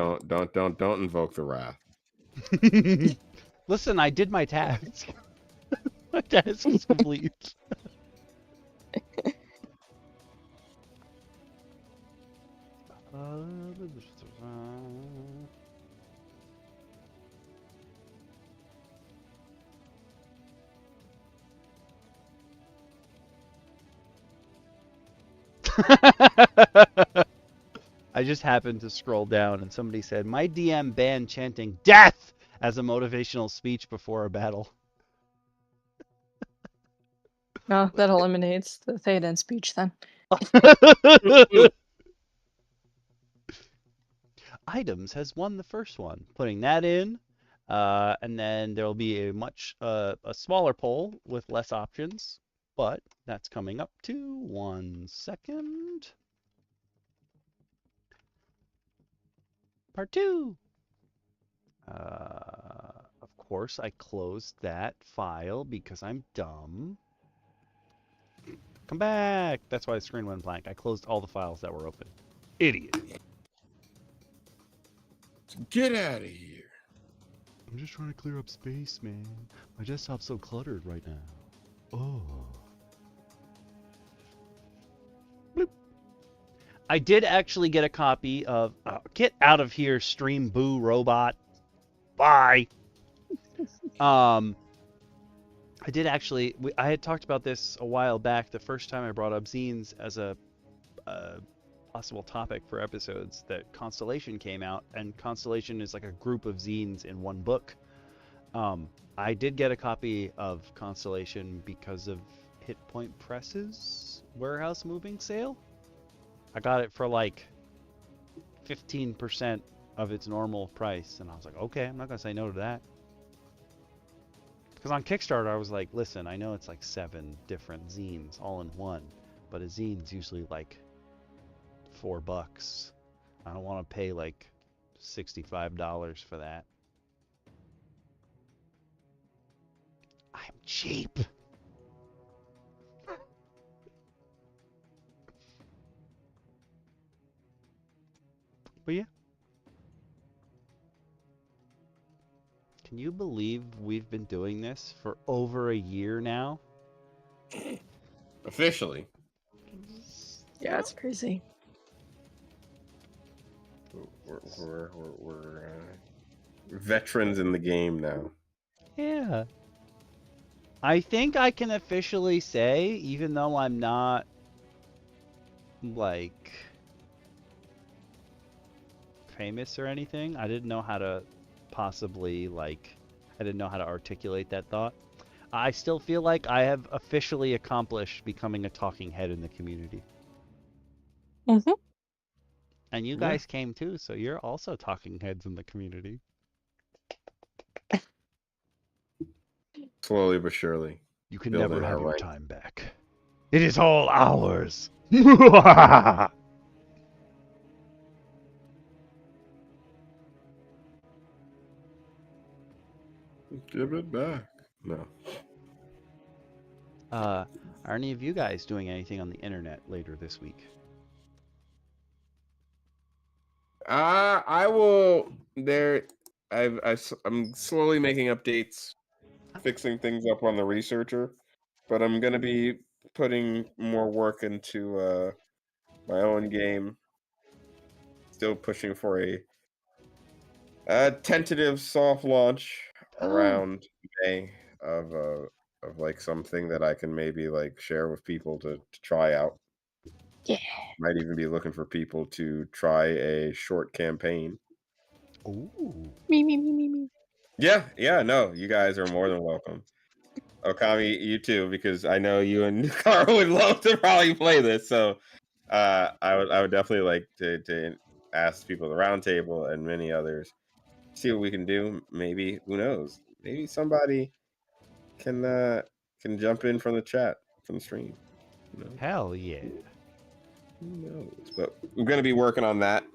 invoke the wrath. Listen, I did my task. My task is complete. I just happened to scroll down and somebody said, my DM banned chanting death as a motivational speech before a battle. Oh, that eliminates the Theoden speech then. Items has won the first one. Putting that in, and then there will be a much a smaller poll with less options, but that's coming up too. 1 second. Part 2. Of course, I closed that file because I'm dumb. Come back. That's why the screen went blank. I closed all the files that were open. Idiot. Get out of here. I'm just trying to clear up space, man. My desktop's so cluttered right now. Oh. Bloop. I did actually get a copy of Get Out of Here, Stream Boo Robot. Bye. I did actually. I had talked about this a while back. The first time I brought up zines as a possible topic for episodes, that Constellation came out, and Constellation is like a group of zines in one book. I did get a copy of Constellation because of Hit Point Press's warehouse moving sale. I got it for like 15% of its normal price, and I was like, okay, I'm not gonna say no to that. Because on Kickstarter, I was like, listen, I know it's like 7 different zines all in one, but a zine's usually like $4. I don't want to pay like $65 for that. I'm cheap. But yeah. Can you believe we've been doing this for over a year now? Officially. Yeah, it's crazy. We're veterans in the game now. Yeah. I think I can officially say, even though I'm not like famous or anything, I didn't know how to possibly I didn't know how to articulate that thought. I still feel like I have officially accomplished becoming a talking head in the community. Mm-hmm. And you guys came too, so you're also talking heads in the community. Slowly but surely. You can Building never have our your rank. time back. It is all ours. Give it back. No. Are any of you guys doing anything on the internet later this week? I will. I'm slowly making updates, fixing things up on the researcher, but I'm gonna be putting more work into my own game. Still pushing for a tentative soft launch around May of like something that I can maybe like share with people to try out. Yeah. Might even be looking for people to try a short campaign. Ooh. Me. Yeah, no, you guys are more than welcome. Okami, you too, because I know you and Carl would love to probably play this. So I would definitely like to ask people at the round table and many others, see what we can do. Maybe, who knows? Maybe somebody can jump in from the chat, from the stream. Hell yeah. Who knows? But we're gonna be working on that.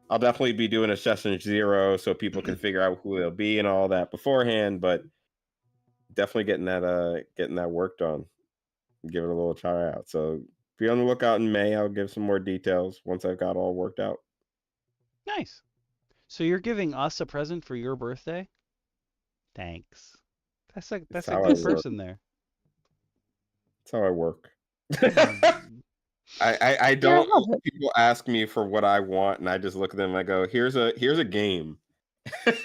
I'll definitely be doing a session 0 so people can figure out who they'll be and all that beforehand. But definitely getting that work done. Give it a little try out. So be on the lookout in May. I'll give some more details once I've got all worked out. Nice. So you're giving us a present for your birthday? Thanks. That's a good person there. That's how I work. Mm. I don't. People ask me for what I want, and I just look at them and I go, "Here's a game." It's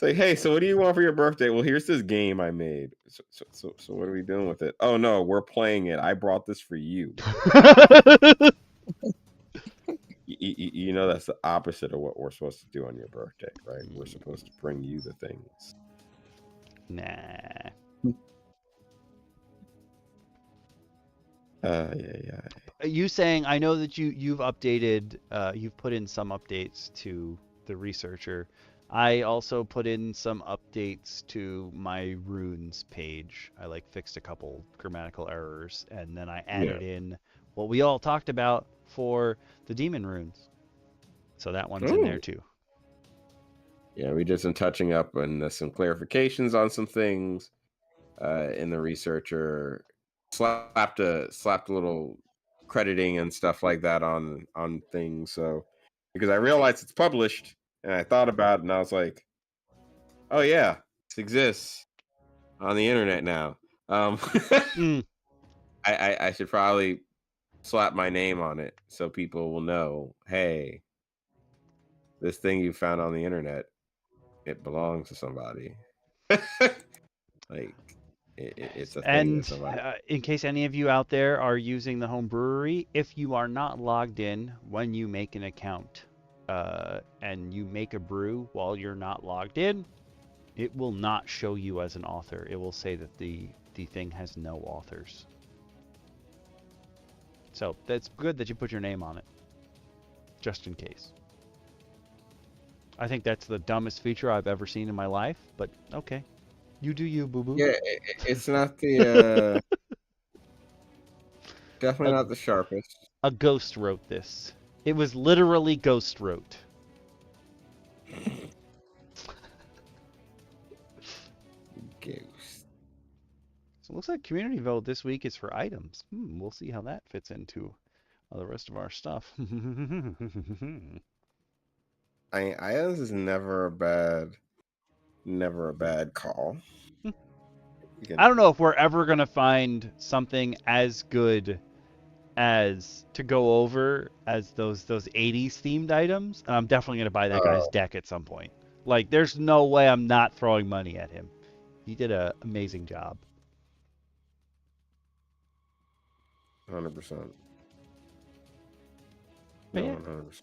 like, hey, so what do you want for your birthday? Well, here's this game I made. So what are we doing with it? Oh no, we're playing it. I brought this for you. You know that's the opposite of what we're supposed to do on your birthday, right? We're supposed to bring you the things. Nah. Yeah. You saying, I know that you've updated, you've put in some updates to the researcher. I also put in some updates to my runes page. I like fixed a couple grammatical errors, and then I added in what we all talked about for the demon runes. So that one's in there too. Yeah, we did some touching up and some clarifications on some things in the researcher. Slapped a little crediting and stuff like that on things. So because I realized it's published and I thought about it and I was like, oh yeah, this exists on the internet now. I should probably slap my name on it so people will know, hey, this thing you found on the internet, it belongs to somebody. Like it's a thing that somebody. In case any of you out there are using the home brewery, if you are not logged in when you make an account and you make a brew while you're not logged in, it will not show you as an author. It will say that the thing has no authors. So that's good that you put your name on it, just in case. I think that's the dumbest feature I've ever seen in my life, but okay. You do you, boo-boo. Yeah, it's not the... definitely not the sharpest. A ghost wrote this. It was literally ghost wrote. Ghost. So it looks like community vote this week is for items. We'll see how that fits into the rest of our stuff. Items is never a bad call. I don't know if we're ever gonna find something as good as to go over as those 80s themed items. And I'm definitely gonna buy that guy's deck at some point. Like, there's no way I'm not throwing money at him. He did an amazing job. 100%. No, yeah. 100%.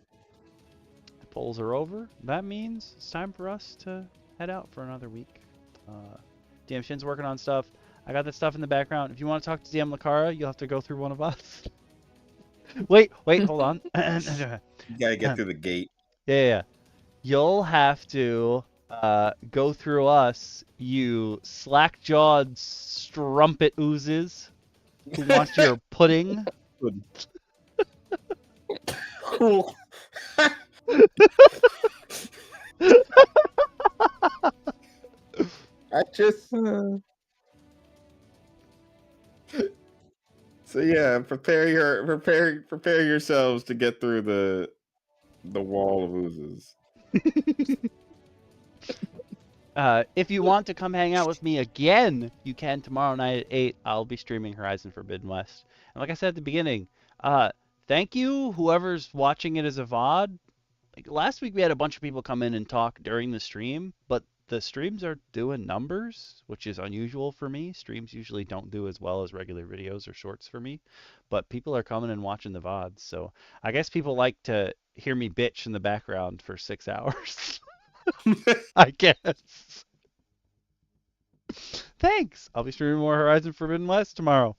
The polls are over. That means it's time for us to head out for another week. DM Shin's working on stuff. I got that stuff in the background. If you want to talk to DM Lacara, you'll have to go through one of us. wait, hold on. You gotta get through the gate. Yeah. You'll have to go through us, you slack-jawed strumpet oozes who want your pudding. Cool. I just so yeah, prepare yourselves to get through the wall of oozes. If you want to come hang out with me again, you can tomorrow night at 8. I'll be streaming Horizon Forbidden West. And like I said at the beginning, thank you, whoever's watching it as a VOD. Like, last week we had a bunch of people come in and talk during the stream, but the streams are doing numbers, which is unusual for me. Streams usually don't do as well as regular videos or shorts for me, but people are coming and watching the VODs. So I guess people like to hear me bitch in the background for 6 hours. I guess. Thanks. I'll be streaming more Horizon Forbidden West tomorrow.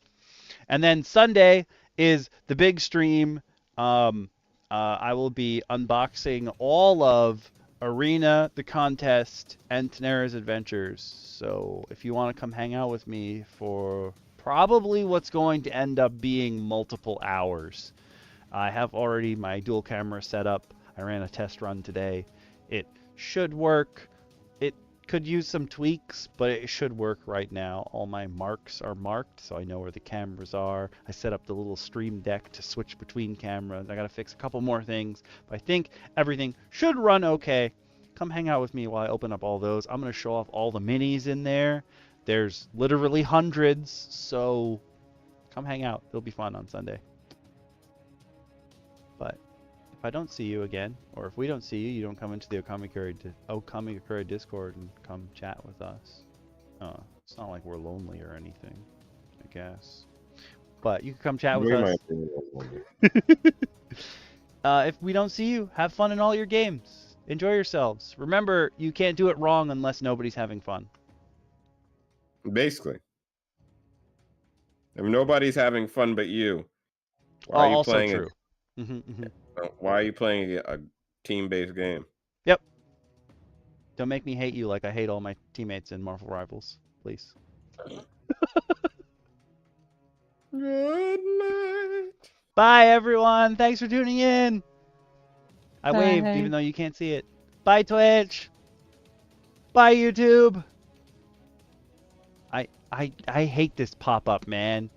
And then Sunday is the big stream. I will be unboxing all of Arena, the contest, and Tenera's Adventures. So if you want to come hang out with me for probably what's going to end up being multiple hours, I have already my dual camera set up. I ran a test run today. It should work. It could use some tweaks, but it should work right now. All my marks are marked, so I know where the cameras are. I set up the little stream deck to switch between cameras. I gotta fix a couple more things, but I think everything should run okay. Come hang out with me while I open up all those. I'm gonna show off all the minis in there. There's literally hundreds, so come hang out. It'll be fun on Sunday. But if I don't see you again, or if we don't see you, you don't come into the Okamigakure Discord and come chat with us. It's not like we're lonely or anything, I guess. But you can come chat with us. If we don't see you, have fun in all your games. Enjoy yourselves. Remember, you can't do it wrong unless nobody's having fun. Basically. If nobody's having fun but you, why are you Also playing true. Why are you playing a team-based game? Yep. Don't make me hate you like I hate all my teammates in Marvel Rivals, please. Good night. Bye, everyone. Thanks for tuning in. I waved Bye. even though you can't see it. Bye, Twitch. Bye, YouTube. I hate this pop-up, man.